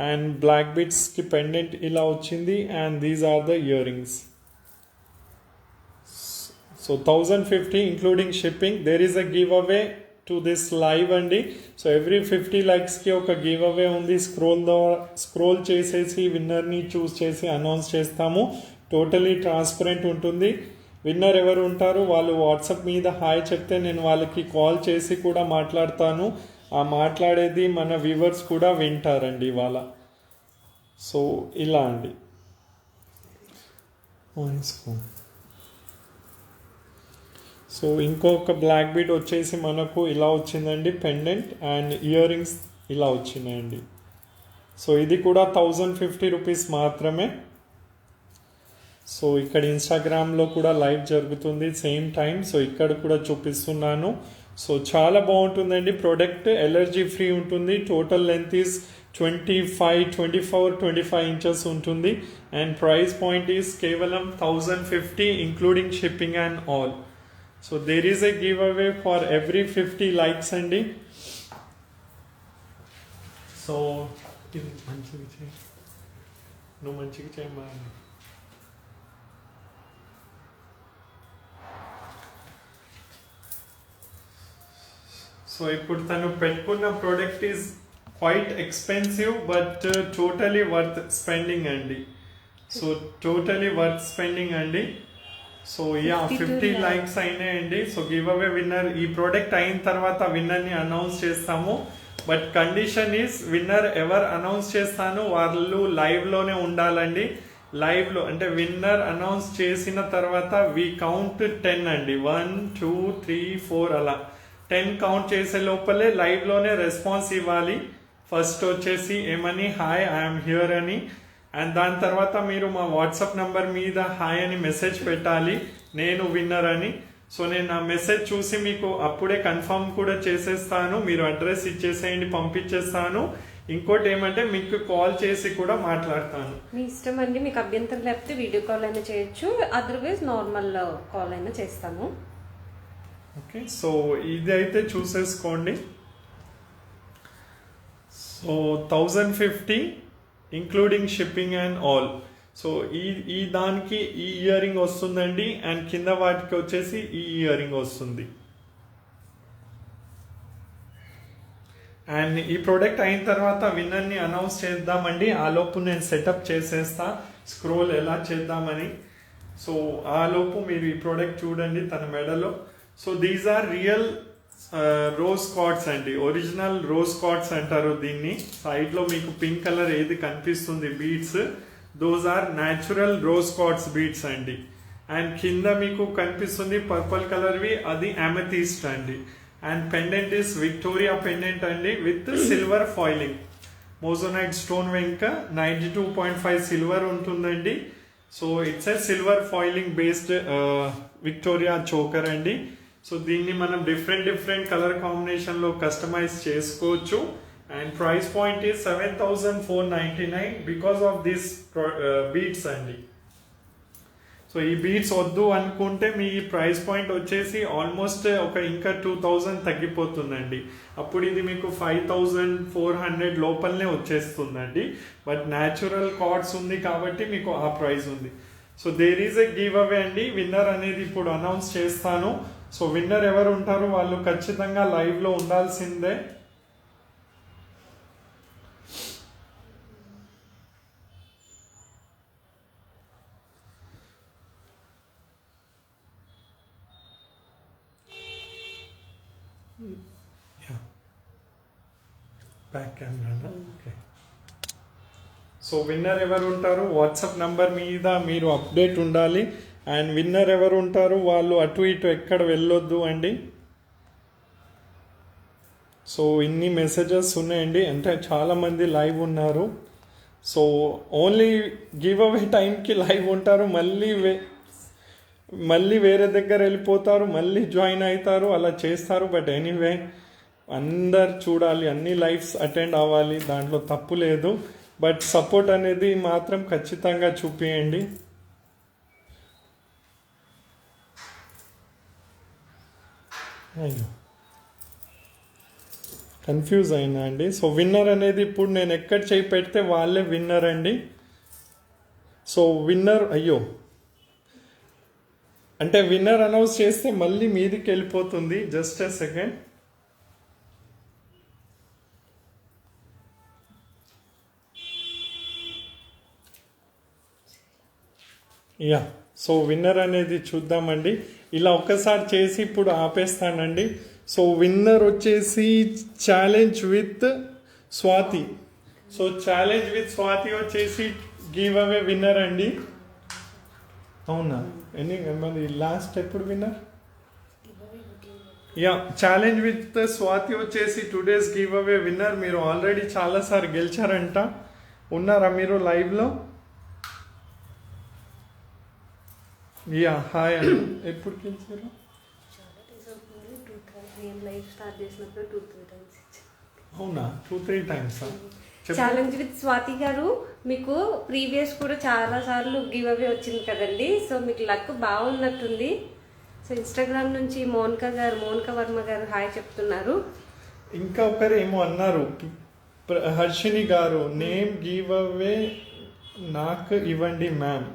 అండ్ బ్లాక్ బీట్స్కి పెండెంట్ ఇలా వచ్చింది. And these are the earrings. So 1050 including shipping. There is a give away to this live అండి. సో ఎవ్రీ 50 లైక్స్కి ఒక గివ్ అవే ఉంది. స్క్రోల్ చేసేసి విన్నర్ని చూస్ చేసి అనౌన్స్ చేస్తాము. టోటలీ ట్రాన్స్పరెంట్ ఉంటుంది. విన్నర్ ఎవరు ఉంటారు వాళ్ళు వాట్సాప్ మీద హాయ్ చెప్తే నేను వాళ్ళకి కాల్ చేసి కూడా మాట్లాడతాను. ఆ మాట్లాడేది మన వ్యూవర్స్ కూడా వింటారండి ఇవాళ. సో ఇలా అండి. సో ఇంకొక బ్లాక్ బీడ్ వచ్చేసి మనకు ఇలా వచ్చిందండి పెండెంట్. అండ్ ఇయర్ రింగ్స్ ఇలా వచ్చినాయండి. సో ఇది కూడా 1050 రూపీస్ మాత్రమే. సో ఇక్కడ ఇన్స్టాగ్రామ్లో కూడా లైవ్ జరుగుతుంది సేమ్ టైం. సో ఇక్కడ కూడా చూపిస్తున్నాను. సో చాలా బాగుంటుందండి ప్రోడక్ట్. ఎలర్జీ ఫ్రీ ఉంటుంది. టోటల్ లెంత్ ఈజ్ 25 ఇంచెస్ ఉంటుంది. అండ్ ప్రైస్ పాయింట్ ఈజ్ కేవలం 1050 including shipping and all. So there is a give away for every 50 likes అండి. సో ఇది మంచిగా చేయి, నువ్వు మంచిగా చేయమా. సో ఇప్పుడు తను పెట్టుకున్న product is quite expensive but totally worth spending అండి. సో టోటలీ వర్త్ స్పెండింగ్ అండి. సో యా 50 లైక్స్ అయినాయండి. సో గివ్ అవే విన్నర్ ఈ ప్రోడక్ట్ అయిన తర్వాత విన్నర్ని అనౌన్స్ చేస్తాము. బట్ కండిషన్ ఈస్ విన్నర్ ఎవరు అనౌన్స్ చేస్తాను వాళ్ళు లైవ్లోనే ఉండాలండి. లైవ్లో అంటే విన్నర్ అనౌన్స్ చేసిన తర్వాత వి కౌంట్ 10 అండి. 1 2 3 4 అలా 10 కౌంట్ చేసే లోపలే లైవ్లోనే రెస్పాన్స్ ఇవ్వాలి. ఫస్ట్ వచ్చేసి ఏమని హాయ్ ఐఎమ్ హియర్ అని, అండ్ దాని తర్వాత మీరు మా వాట్సాప్ నంబర్ మీద హాయ్ అని మెసేజ్ పెట్టాలి, నేను విన్నర్ అని. సో నేను ఆ మెసేజ్ చూసి మీకు అప్పుడే కన్ఫర్మ్ కూడా చేసేస్తాను. మీరు అడ్రస్ ఇచ్చేసేయండి, పంపించేస్తాను. ఇంకోటి ఏమంటే మీకు కాల్ చేసి కూడా మాట్లాడతాను. మీ ఇష్టం అండి, మీకు అభ్యంతరం లేకపోతే వీడియో కాల్ అయినా చేయొచ్చు, అదర్వైజ్ నార్మల్ కాల్ అయినా చేస్తాము. ఓకే, సో ఇది అయితే చూసేసుకోండి. So 1050 including shipping and all. So ఈ దానికి ఈ ఇయర్ రింగ్ వస్తుందండి, అండ్ కింద వాటికి వచ్చేసి ఈ ఇయర్ రింగ్ వస్తుంది. అండ్ ఈ ప్రోడక్ట్ అయిన తర్వాత విన్నర్ని అనౌన్స్ చేద్దామండి. ఆలోపు నేను సెటప్ చేసేస్తా స్క్రోల్ ఎలా చేద్దామని. సో ఆలోపు మీరు ఈ ప్రోడక్ట్ చూడండి తన మెడలో. So these are real rose quartz అండి, ఒరిజినల్ రోజ్ కార్డ్స్ అంటారు దీన్ని. సైడ్లో మీకు పింక్ కలర్ ఏది కనిపిస్తుంది beads, those are natural rose quartz beads అండి. అండ్ కింద మీకు కనిపిస్తుంది పర్పుల్ కలర్వి, అది అమెథిస్ట్ అండి. And pendant is Victoria pendant అండి with silver foiling, moissanite stone వెంక 92.5 సిల్వర్ ఉంటుందండి. So it's a silver foiling based Victoria choker అండి. సో దీన్ని మనం డిఫరెంట్ కలర్ కాంబినేషన్లో కస్టమైజ్ చేసుకోవచ్చు. And price point is 7,499 because of this beads అండి. So ఈ బీడ్స్ వద్దు అనుకుంటే మీ ప్రైస్ పాయింట్ వచ్చేసి ఆల్మోస్ట్ ఇంకా 2,000 తగ్గిపోతుందండి. అప్పుడు ఇది మీకు 5,400 లోపలనే వచ్చేస్తుందండి. బట్ న్యాచురల్ కార్డ్స్ ఉంది కాబట్టి మీకు ఆ ప్రైస్ ఉంది. So there is a give away అండి. విన్నర్ అనేది ఇప్పుడు అనౌన్స్ చేస్తాను. సో విన్నర్ ఎవరు ఉంటారో వాళ్ళు ఖచ్చితంగా లైవ్లో ఉండాల్సిందే. Back camera. Okay, so winner ఎవరు ఉంటారు వాట్సాప్ నంబర్ మీద మీరు అప్డేట్ ఉండాలి. అండ్ విన్నర్ ఎవరు ఉంటారు వాళ్ళు అటు ఇటు ఎక్కడ వెళ్ళొద్దు అండి. సో ఇన్ని మెసేజెస్ ఉన్నాయండి, అంటే చాలామంది లైవ్ ఉన్నారు. సో ఓన్లీ గివ్ అవే టైంకి లైవ్ ఉంటారు, మళ్ళీ వేరే దగ్గర వెళ్ళిపోతారు, మళ్ళీ జాయిన్ అవుతారు, అలా చేస్తారు. బట్ ఎనీవే అందరు చూడాలి, అన్ని లైవ్స్ అటెండ్ అవ్వాలి, దాంట్లో తప్పు లేదు. బట్ సపోర్ట్ అనేది మాత్రం ఖచ్చితంగా చూపియండి. అయ్యో కన్ఫ్యూజ్ అయినా అండి. సో విన్నర్ అనేది ఇప్పుడు నేను ఎక్కడ చేయి పెడితే వాళ్ళే విన్నర్ అండి. సో విన్నర్ అయ్యో అంటే విన్నర్ అనౌన్స్ చేస్తే మళ్ళీ మీదికి వెళ్ళిపోతుంది. Just a second. Yeah, so winner అనేది చూద్దామండి. ఇలా ఒకసారి చేసి ఇప్పుడు ఆపేస్తానండి. సో విన్నర్ వచ్చేసి challenge with Swathi. So challenge with Swathi వచ్చేసి గివ్ అవే విన్నర్ అండి. అవునా, మరి లాస్ట్ ఎప్పుడు winner? Yeah, challenge with Swathi వచ్చేసి టుడేస్ గివ్ అవే విన్నర్. మీరు ఆల్రెడీ చాలాసార్లు గెలిచారంట. ఉన్నారా మీరు లైవ్లో? యా, హాయ్ అండి. ఎప్పుడు గెలిచారు? అవునా, 2-3 టైమ్స్. ఛాలెంజ్ విత్ స్వాతి గారు, మీకు ప్రీవియస్ కూడా చాలా సార్లు గివ్ అవే వచ్చింది కదండి. సో మీకు లక్ బాగున్నట్టుంది. సో ఇన్స్టాగ్రామ్ నుంచి మోనికా వర్మ గారు హాయ్ చెప్తున్నారు. ఇంకా ఒకరు ఏమో అన్నారు, హర్షిని గారు, నేమ్ గివ్ అవే నాకు ఇవ్వండి మ్యామ్.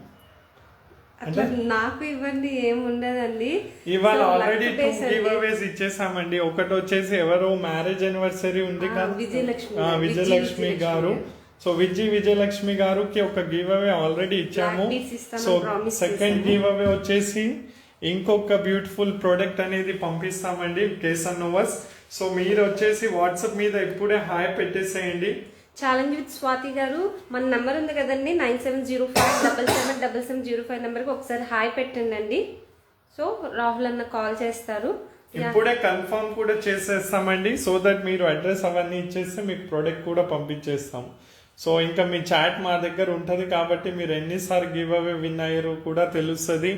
అట్లా నాకు ఇవ్వండి ఏముండదండి. ఇవాళ ఆల్రెడీ 2 గివ్ అవేస్ ఇచ్చేసామండి. ఒకటి వచ్చేసి ఎవరో మ్యారేజ్ యానివర్సరీ ఉంది కదా, విజయలక్ష్మి గారు. సో విజయలక్ష్మి గారికి ఒక గివ్ అవే ఆల్రెడీ ఇచ్చాము. సో సెకండ్ గివ్ అవే వచ్చేసి ఇంకొక బ్యూటిఫుల్ ప్రోడక్ట్ అనేది పంపిస్తామండి, కేసన్ నోవస్. సో మీరు వచ్చేసి వాట్సాప్ మీద ఇప్పుడే హాయ్ పెట్టేసేయండి. ఛాలెంజ్ విత్ స్వాతి గారు, మన నెంబర్ ఉంది కదండి 9705777705 నెంబర్కి ఒకసారి హాయ్ పెట్టండి. సో రాహుల్ అన్న కాల్ చేస్తారు. ఇప్పుడే కన్ఫర్మ్ కూడా చేసేస్తామండి. సో దట్ మీరు అడ్రస్ అవన్నీ ఇచ్చేస్తే మీకు ప్రోడక్ట్ కూడా పంపించేస్తాం. సో ఇంకా మీ చాట్ మా దగ్గర ఉంటుంది కాబట్టి మీరు ఎన్నిసార్లు గివ్ అవే విన్ అయ్యారో కూడా తెలుస్తుంది.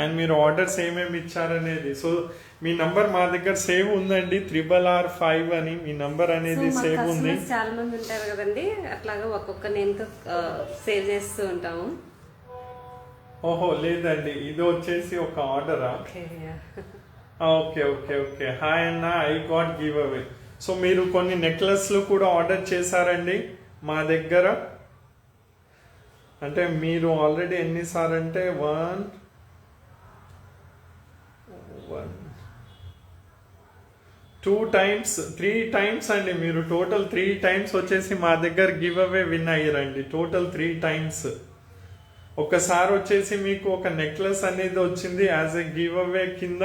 అండ్ మీరు ఆర్డర్స్ ఏమేమి ఇచ్చారనేది. సో మీ నంబర్ మా దగ్గర సేవ్ ఉందండి, RRR5 అని మీ నంబర్ అనేది సేవ్ ఉంది. చాలా మంది ఉంటారు కదండి, అట్లాగా ఒక్కొక్క నేమ్ తో సేవ్ చేస్తూ ఉంటాము. ఓహో లేదండి, ఇది వచ్చేసి ఒక ఆర్డరా? Okay okay okay. హాయ్ అన్న, I got giveaway. So మీరు కొన్ని నెక్లెస్లు కూడా ఆర్డర్ చేశారండి మా దగ్గర. అంటే మీరు ఆల్రెడీ ఎన్నిసార్లు అంటే 2 times 3 times అండి. మీరు టోటల్ 3 times వచ్చేసి మా దగ్గర గివ్ అవే విన్ అయ్యారండి. Total 3 times. ఒకసారి వచ్చేసి మీకు ఒక నెక్లెస్ అనేది వచ్చింది యాజ్ ఎ గివ్ అవే కింద.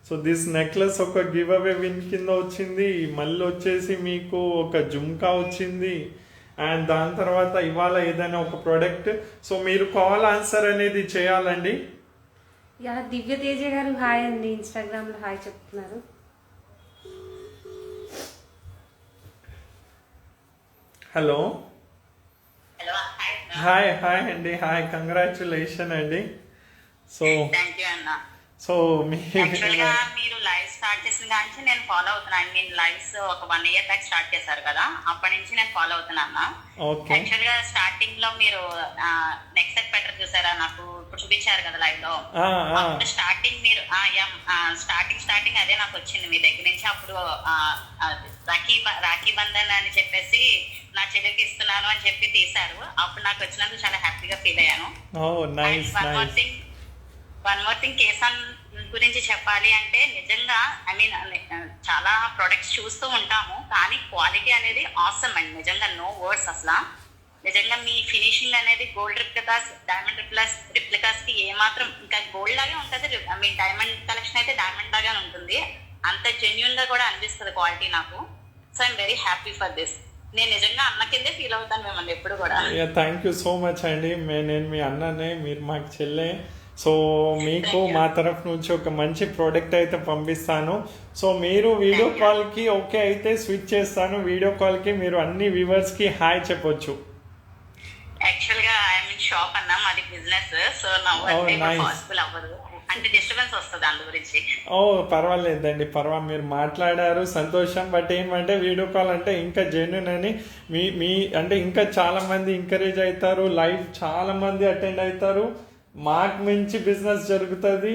సో దిస్ నెక్లెస్ ఒక గివ్ అవే విన్ కింద వచ్చింది. మళ్ళీ వచ్చేసి మీకు ఒక జుమ్కా వచ్చింది. అండ్ దాని తర్వాత ఇవాళ ఏదైనా ఒక ప్రోడక్ట్. సో మీరు కాల్ ఆన్సర్ అనేది చేయాలండి. దివ్య తేజ గారు హాయ్ అండి, ఇన్స్టాగ్రామ్ లో హాయ్ చెప్తున్నారు. హలో. హాయ్ హాయ్ అండి, హాయ్, కంగ్రాచులేషన్ అండి. సో థ్యాంక్ యూ అన్న. సో మీరు లైవ్ స్టార్ట్ చేసిన కానీ నేను ఫాలో అవుతున్నాను. నేను లైవ్స్ ఒక 1 year బ్యాక్ స్టార్ట్ చేశారు కదా, అప్పటి నుంచి నేను ఫాలో అవుతున్నా. యాక్చువల్ గా స్టార్టింగ్ లో మీరు నెక్స్ట్ సెట్ బెటర్ చూసారా, నాకు ఇప్పుడు చూపించారు కదా లైవ్ లో. స్టార్టింగ్ మీరు స్టార్టింగ్ అదే నాకు వచ్చింది మీ దగ్గర నుంచి. అప్పుడు రాఖీ బంధన్ అని చెప్పేసి నా చెల్లికి ఇస్తున్నాను అని చెప్పి తీశారు. అప్పుడు నాకు వచ్చినందుకు చాలా హ్యాపీగా ఫీల్ అయ్యాను. వన్ మోర్ థింగ్ కేసాన్ గురించి చెప్పాలి అంటే, నిజంగా ఐ మీన్ చాలా ప్రొడక్ట్స్ చూస్తూ ఉంటాము, కానీ క్వాలిటీ అనేది ఆసమ్ అండి. నిజంగా నో వర్డ్స్ అసలు. నిజంగా మీ ఫినిషింగ్ అనేది గోల్డ్ రిప్లికాస్, డైమండ్ రిప్లికాస్ కి ఏమాత్రం ఇంకా గోల్డ్ లాగే ఉంటుంది. ఐ మీన్ డైమండ్ కలెక్షన్ అయితే డైమండ్ లాగే ఉంటుంది. అంత జెన్యున్ గా కూడా అనిపిస్తుంది క్వాలిటీ నాకు. So I'm very happy for this. నేను నిజంగా అన్న కిందే ఫీల్ అవుతాను మిమ్మల్ని ఎప్పుడు కూడా. థ్యాంక్ యూ సో మచ్ అండి. నేను మీ అన్ననే, మీరు మాకు చెల్లె. సో మీకు మా తరఫు నుంచి ఒక మంచి ప్రోడక్ట్ అయితే పంపిస్తాను. సో మీరు వీడియో కాల్కి ఓకే అయితే స్విచ్ చేస్తాను. వీడియో కాల్కి మీరు అన్ని వ్యూవర్స్కి హాయ్ చెప్పొచ్చు. యాక్చువల్గా ఐఎమ్ ఇన్ షాప్ అన్నా, మాది బిజినెస్. సో పాసిబుల్ అవ్వదు, అంటే డిస్టర్బెన్స్ వస్తుంది అందు గురించి. పర్వాలేదండి, మీరు మాట్లాడారు, సంతోషం. బట్ ఏమంటే వీడియో కాల్ అంటే ఇంకా జెన్యున్ అని మీ అంటే ఇంకా చాలా మంది ఎంకరేజ్ అవుతారు, లైవ్ చాలా మంది అటెండ్ అవుతారు, మాకు మంచి బిజినెస్ జరుగుతుంది,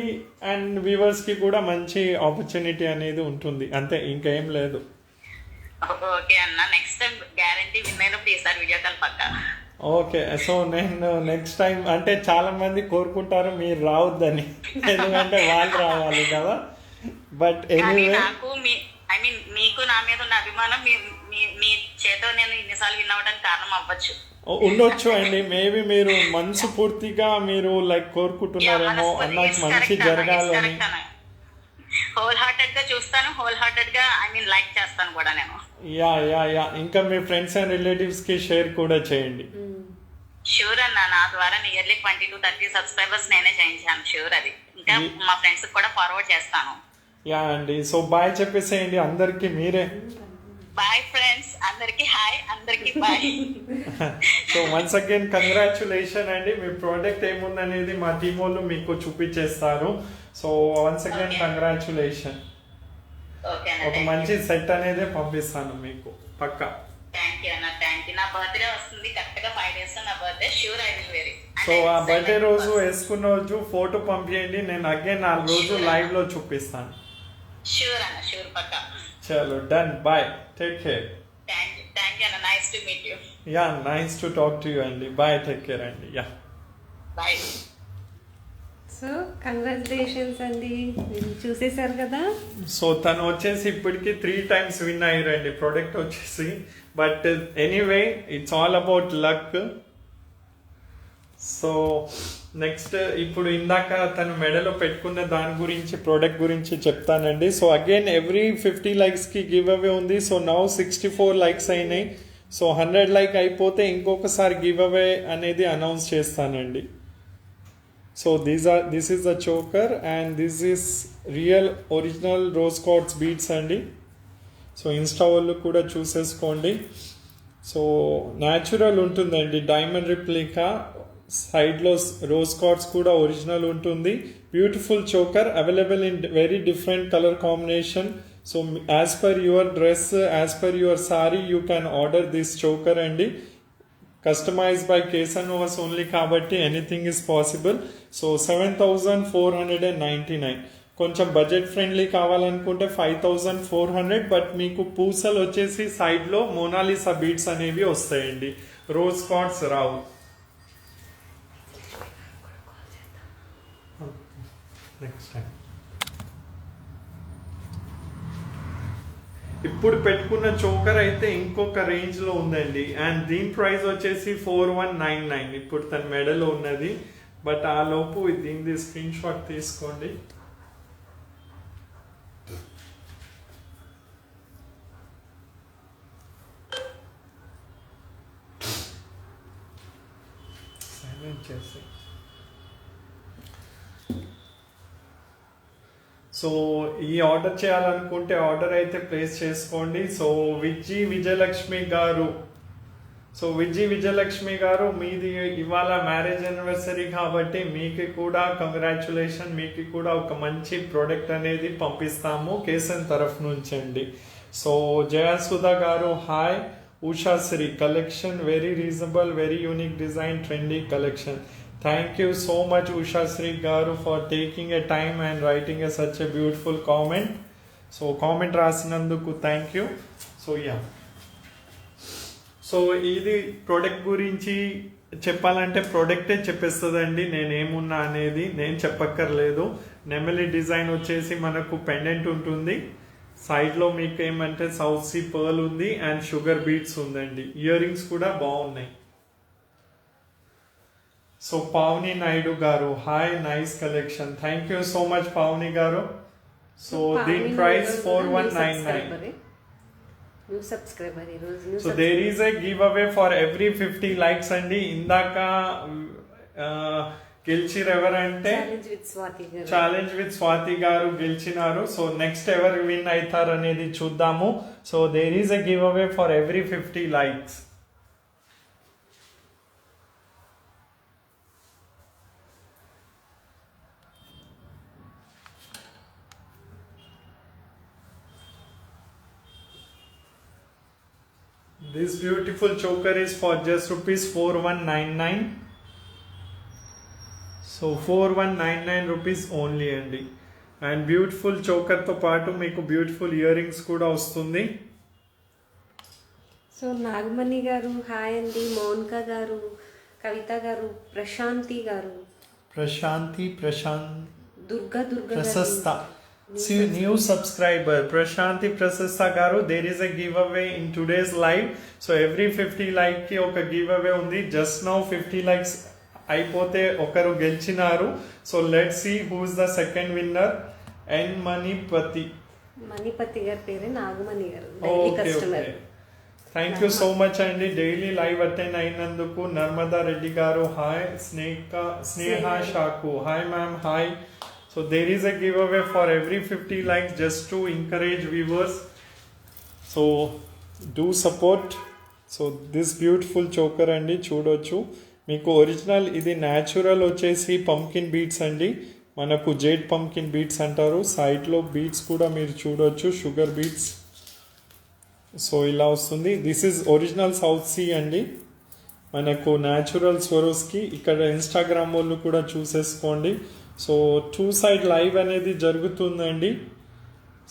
అండ్ వ్యూవర్స్ కి కూడా మంచి ఆపర్చునిటీ అనేది ఉంటుంది. అంతే, ఇంకేం లేదు. ఓకే అన్న, నెక్స్ట్ టైం గ్యారంటీ విన్ అయినప్పుడు ఈసారి వీడియో కాల్ పక్కా. ఓకే. సో నేను నెక్స్ట్ టైం అంటే చాలా మంది కోరుకుంటారు మీరు రావద్దని, ఎందుకంటే వాళ్ళు రావాలి కదా. బట్ ఎనీవే నాకు ఐ మీన్ మీకు నా మీద ఉన్న అభిమానం మీ చేతో నేను ఇన్నిసార్లు విన్ అవ్వడానికి కారణం అవ్వచ్చు. ఉండొచ్చు అండి. మేబీ మీరు మనసు పూర్తిగా మీరు లైక్ కోరుకుంటున్నారేమో అన్నకు మంచి జరగాలని. హోల్ హార్టెడ్ గా చూస్తాను, హోల్ హార్టెడ్ గా ఐ మీన్ లైక్ చేస్తాను కూడా నేను. యా ఇంకా మీ ఫ్రెండ్స్ అండ్ రిలేటివ్స్ కి షేర్ కూడా చేయండి. షూర్ అన్న, నా ద్వారా నియర్లీ 20-30 సబ్స్క్రైబర్స్ నేనే చేయించాను. షూర్, అది ఇంకా మా ఫ్రెండ్స్ కూడా ఫార్వర్డ్ చేస్తాను. యా అండి. సో బాయ్ చెప్పేసేయండి అందరికి మీరే. బాయ్ ఫ్రెండ్స్, అందరికి హాయ్, అందరికి bye. So once again congratulation అండి. మీ ప్రోడక్ట్ ఏముందనేది మా టీమ్ వాళ్ళు మీకు చూపించేస్తారు. So once again congratulation. ఒక మంచి సెట్ అనేది పంపిస్తాను మీకు పక్కా. థ్యాంక్ యూ అన్న, థ్యాంక్ యూ. నా బర్త్డే వస్తుంది కరెక్ట్ గా 5 days లో నా birthday. Sure I will wear it. So ఆ బర్త్డే రోజు వేసుకున్న రోజు ఫోటో పంపించండి, నేను అగైన్ ఆ రోజు లైవ్ లో చూపిస్తాను. షూర్ అన్న, షూర్ పక్కా. చలో done, bye, take care. Thank you అన్న, nice to meet you. Yeah, nice to talk to you అండి. బాయ్, టేక్ కేర్ అండి. Yeah bye. సో కంగ్రాచులేషన్స్ అండి, చూసేశారు కదా. సో తను వచ్చేసి ఇప్పటికి 3 times విన్ అయ్యారండి ప్రోడక్ట్ వచ్చేసి. But anyway it's all about luck. So next ఇప్పుడు ఇందాక తను మెడలో పెట్టుకున్న దాని గురించి, ప్రోడక్ట్ గురించి చెప్తానండి. సో అగైన్ ఎవ్రీ 50 likes కి గివ్ అవే ఉంది. సో నౌ 64 likes అయినాయి. సో 100 like అయిపోతే ఇంకొకసారి గివ్ అవే అనేది అనౌన్స్ చేస్తానండి. So this is the choker and this is real original rose quartz beads అండి. సో ఇన్స్టా వాళ్ళు కూడా చూసేసుకోండి. సో న్యాచురల్ ఉంటుందండి, డైమండ్ రిప్లికా, సైడ్లో రోజ్ కార్డ్స్ కూడా ఒరిజినల్ ఉంటుంది. Beautiful choker available in very different colour combination. So as per your dress, as per your sorry you can order this choker అండి. Customized by కేసన్ నోవాస్ only కాబట్టి anything is possible. So 7,499. కొంచెం budget friendly కావాలనుకుంటే 5,400. But మీకు పూసలు వచ్చేసి సైడ్లో మోనాలిసా బీడ్స్ అనేవి వస్తాయండి, రోజ్ కార్డ్స్ రావు. నెక్స్ట్ టైం ఇప్పుడు పెట్టుకున్న చోకర్ అయితే ఇంకొక రేంజ్ లో ఉందండి, అండ్ దీని ప్రైస్ వచ్చేసి 4199. ఇప్పుడు తన మెడలో ఉన్నది. బట్ ఆ లోపు దీని స్క్రీన్ షాట్ తీసుకోండి. సైలెంట్ చేసి. సో ఈ ఆర్డర్ చేయాలనుకుంటే ఆర్డర్ అయితే ప్లేస్ చేసుకోండి. సో విజయలక్ష్మి గారు మీది ఇవాళ మ్యారేజ్ యానివర్సరీ కాబట్టి మీకు కూడా కంగ్రాచులేషన్. మీకు కూడా ఒక మంచి ప్రోడక్ట్ అనేది పంపిస్తాము కేసన్ తరఫు నుంచి అండి. సో జయసుధా గారు hi. Ushasri collection very reasonable, very unique design, trendy collection. Thank you so much Ushasri garu for taking a time and writing such a beautiful comment. So comment రాసినందుకు thank you. So yeah. So ఇది product గురించి చెప్పాలంటే ప్రోడక్టే చెప్పేస్తుందండి నేనేమున్నా అనేది, నేను చెప్పక్కర్లేదు. నెమలి design వచ్చేసి మనకు pendant ఉంటుంది, సైడ్లో మీకు ఏమంటే సౌత్ సీ పర్ల్ ఉంది అండ్ షుగర్ బీట్స్ ఉందండి. ఇయర్ రింగ్స్ కూడా బాగున్నాయి. సో పావని నాయుడు గారు hi, nice collection. Thank you so much Pavani గారు. సో దీని price 4199. So there is a give away for every 50 likes అండి. ఇందాక గెలిచిరు ఎవరంటే ఛాలెంజ్ విత్ స్వాతి గారు గెలిచినారు. సో నెక్స్ట్ ఎవరు విన్ అవుతారు అనేది చూద్దాము. So there is a give away for every 50 likes. This beautiful choker is for just rupees 4199. So 4199 rupees only అండి. అండ్ బ్యూటిఫుల్ చోకర్తో పాటు మీకు బ్యూటిఫుల్ ఇయర్ రింగ్స్ కూడా వస్తుంది. సో నాగమణి గారు హాయ్ అండి. మౌనిక గారు, కవిత గారు, ప్రశాంతి గారు, దుర్గా ప్రశస్త new subscriber Prashanti Prasasta garu. There is a giveaway in today's live. So every 50 like ki oka giveaway undi. Just now 50 likes అయిపోతే ఒకరు గెలిచినారు. So let's see who is the second winner. And Manipathi గారి పేరు నాగమణి గారు. Thank you so much అండి daily live attend అయినందుకు. నర్మదా రెడ్డి గారు hi. Sneha షాకు hi ma'am hi. So there is a giveaway for every 50 likes just to encourage viewers. So do support. So this beautiful choker అండి చూడొచ్చు. మీకు ఒరిజినల్ ఇది natural వచ్చేసి pumpkin beats అండి. మనకు జేడ్ పంకిన్ బీట్స్ అంటారు. సైడ్లో బీట్స్ కూడా మీరు చూడొచ్చు, షుగర్ బీట్స్. సో ఇలా వస్తుంది. This is original south sea అండి. మనకు న్యాచురల్ స్వరోస్కి ఇక్కడ ఇన్స్టాగ్రామ్ వాళ్ళు కూడా చూసేసుకోండి. సో 2 సైడ్ లైవ్ అనేది జరుగుతుందండి.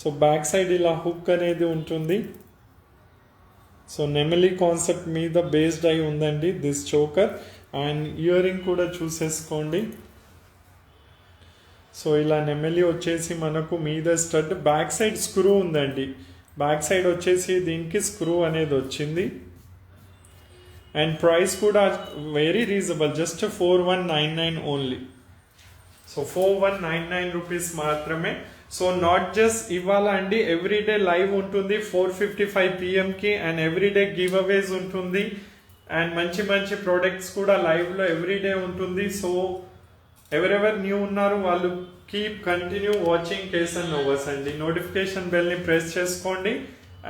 సో బ్యాక్ సైడ్ ఇలా హుక్ అనేది ఉంటుంది. సో నెమలి కాన్సెప్ట్ మీద బేస్డ్ అయి ఉందండి this choker. And ear ring కూడా చూసేసుకోండి. సో ఇలా నెమలి వచ్చేసి మనకు మీద స్టడ్, బ్యాక్ సైడ్ స్క్రూ ఉందండి. బ్యాక్ సైడ్ వచ్చేసి దీనికి స్క్రూ అనేది వచ్చింది. అండ్ ప్రైస్ కూడా very reasonable, just 4199 only. So 4199 rupees మాత్రమే. సో నాట్ జస్ట్ ఇవాళ అండి, ఎవ్రీడే లైవ్ ఉంటుంది 4:55 PM అండ్ ఎవ్రీడే గివ్ అవేస్ ఉంటుంది. అండ్ మంచి మంచి ప్రోడక్ట్స్ కూడా లైవ్లో ఎవ్రీడే ఉంటుంది. సో ఎవరెవరు న్యూ ఉన్నారు వాళ్ళు కీప్ కంటిన్యూ వాచింగ్ కేసన్ నోవర్స్ అండి. నోటిఫికేషన్ బెల్ని ప్రెస్ చేసుకోండి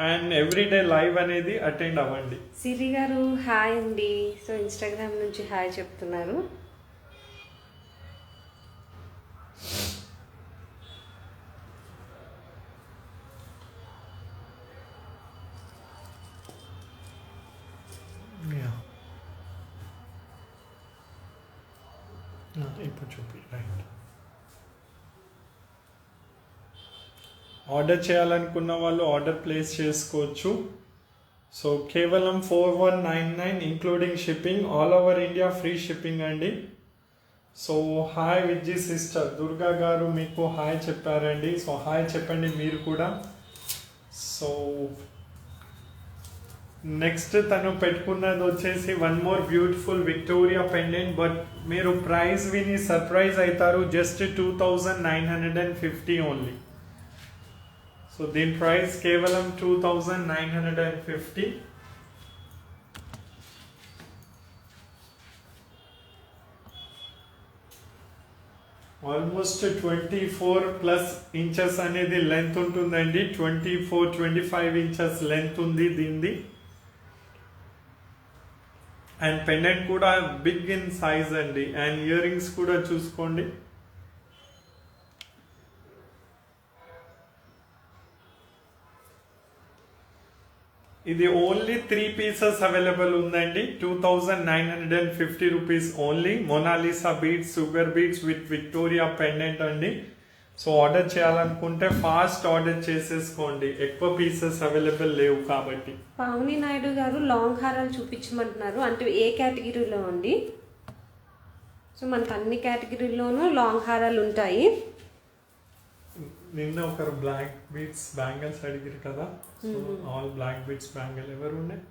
అండ్ ఎవ్రీడే లైవ్ అనేది అటెండ్ అవ్వండి. సిరి గారు హాయ్ అండి. సో ఇన్స్టాగ్రామ్ నుంచి హాయ్ చెప్తున్నారు. ఇప్పుడు చూపి రైట్. ఆర్డర్ చేయాలనుకున్న వాళ్ళు ఆర్డర్ ప్లేస్ చేసుకోవచ్చు. సో కేవలం 4199 including shipping, all over India free shipping అండి. So hi Vijji sister, Durga గారు మీకు హాయ్ చెప్పారండి. సో హాయ్ చెప్పండి మీరు కూడా. సో నెక్స్ట్ తను పెట్టుకున్నది వచ్చేసి one more beautiful Victoria pendant. But మీరు ప్రైస్ విని సర్ప్రైజ్ అవుతారు. Just 2950 only. సో దీని ప్రైస్ కేవలం 2950. ఆల్మోస్ట్ 24+ ఇంచెస్ అనేది లెంత్ ఉంటుందండి. 24-25 ఇంచెస్ లెంత్ ఉంది దీనిది. అండ్ పెండెంట్ కూడా బిగ్ ఇన్ సైజ్ అండి. అండ్ ఇయర్ రింగ్స్ కూడా చూసుకోండి. ఇది ఓన్లీ 3 పీసెస్ అవైలబుల్ ఉందండి. 2950 rupees only. Mona Lisa beads, sugar beads with Victoria pendant అండి. సో ఆర్డర్ చేయాలనుకుంటే ఫాస్ట్ ఆర్డర్ చేసేసుకోండి, ఎక్కువ పీసెస్ అవైలబుల్ లేవు కాబట్టి. పావని నాయుడు గారు లాంగ్ హారాలు చూపించమంటున్నారు. అంటే ఏ కేటగిరీలో అండి? సో మనకు అన్ని కేటగిరీలోనూ లాంగ్ హారాలు ఉంటాయి. నిన్న ఒకరు బ్లాక్ బీడ్స్ బ్యాంగిల్స్ అడిగారు కదా. So all black beads bangle ఎవరు ఉన్నాయి?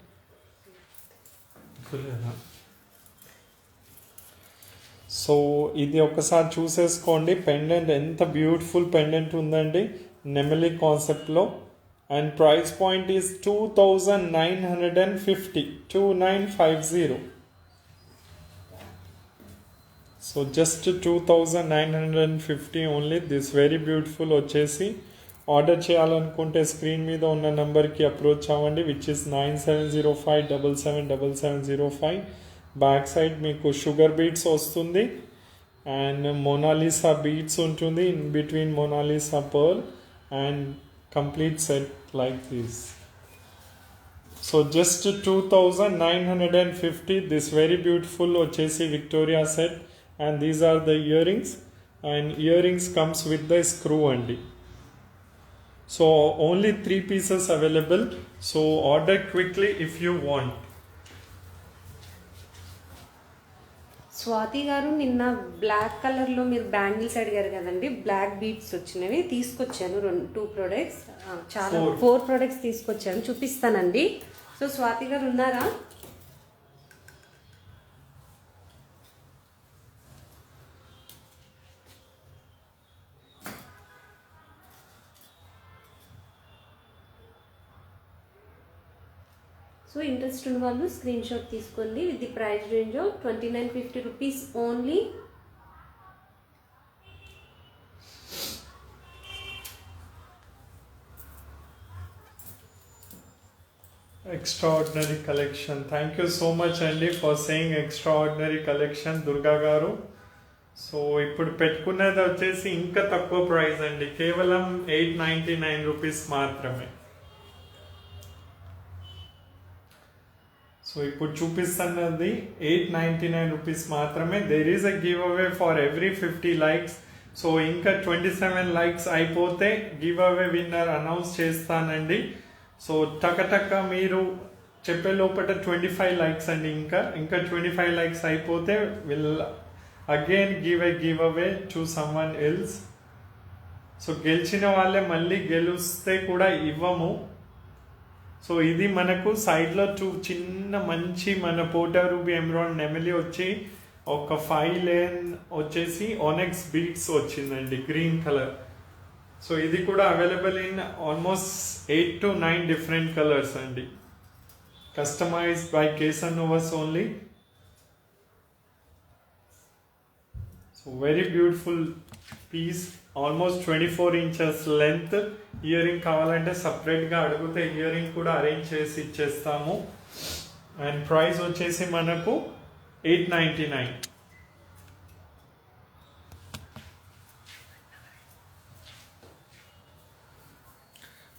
సో ఇది ఒకసారి చూసేసుకోండి. పెండెంట్ ఎంత బ్యూటిఫుల్ పెండెంట్ ఉందండి, నెమలి కాన్సెప్ట్లో. And price point is 2950, 2950. So just 2950 only. This very beautiful వచ్చేసి ఆర్డర్ చేయాలనుకుంటే స్క్రీన్ మీద ఉన్న నెంబర్కి అప్రోచ్ అవ్వండి, విచ్ ఇస్ 9705777705. బ్యాక్ సైడ్ మీకు షుగర్ బీట్స్ వస్తుంది అండ్ మొనాలిసా బీట్స్ ఉంటుంది. In between Mona Lisa pearl and complete set like this. So just 2950 this very beautiful వచ్చేసి Victoria set. And these are the earrings. And earrings comes with the screw అండి. So only 3 pieces available. So order quickly if you want. Swathi గారు నిన్న black కలర్లో మీరు bangles అడిగారు కదండి, black beads వచ్చినవి తీసుకొచ్చాను. 2 ప్రొడక్ట్స్, చాలా 4 ప్రొడక్ట్స్ తీసుకొచ్చాను, చూపిస్తానండి. సో స్వాతి గారు ఉన్నారా? సో ఇంట్రెస్ట్ ఉన్న వాళ్ళు స్క్రీన్ షాట్ తీసుకోండి. With the price range of 2950 rupees only. Extraordinary collection. Thank you so much అండి for saying extraordinary collection, Durga గారు. సో ఇప్పుడు పెట్టుకున్నది వచ్చేసి ఇంకా తక్కువ ప్రైస్ అండి, కేవలం 899 రూపీస్ మాత్రమే. సో ఇప్పుడు చూపిస్తున్నది 899 రూపీస్ మాత్రమే. There is a give away for every 50 likes. So ఇంకా 27 లైక్స్ అయిపోతే గివ్ అవే విన్నర్ అనౌన్స్ చేస్తానండి. సో టకటక మీరు చెప్పే లోపల 25 లైక్స్ అండి. ఇంకా 25 లైక్స్ అయిపోతే will again give away to someone else. So గెలిచిన వాళ్ళే మళ్ళీ గెలిస్తే కూడా ఇవ్వము. సో ఇది మనకు సైడ్లో చిన్న మంచి మన పోటా రూబీ ఎమరాల్డ్ నెమలి వచ్చి ఒక 5 లేన్ వచ్చేసి ఆనెక్స్ బీట్స్ వచ్చిందండి, గ్రీన్ కలర్. సో ఇది కూడా available in almost 8 to 9 different colours అండి, కస్టమైజ్డ్ బై కేసన్ నోవర్స్ only. So very beautiful piece, almost 24 inches length. Earring కావాలంటే సపరేట్గా అడిగితే ఇయర్ రింగ్ కూడా అరేంజ్ చేసి ఇచ్చేస్తాము. అండ్ ప్రైస్ వచ్చేసి మనకు 899.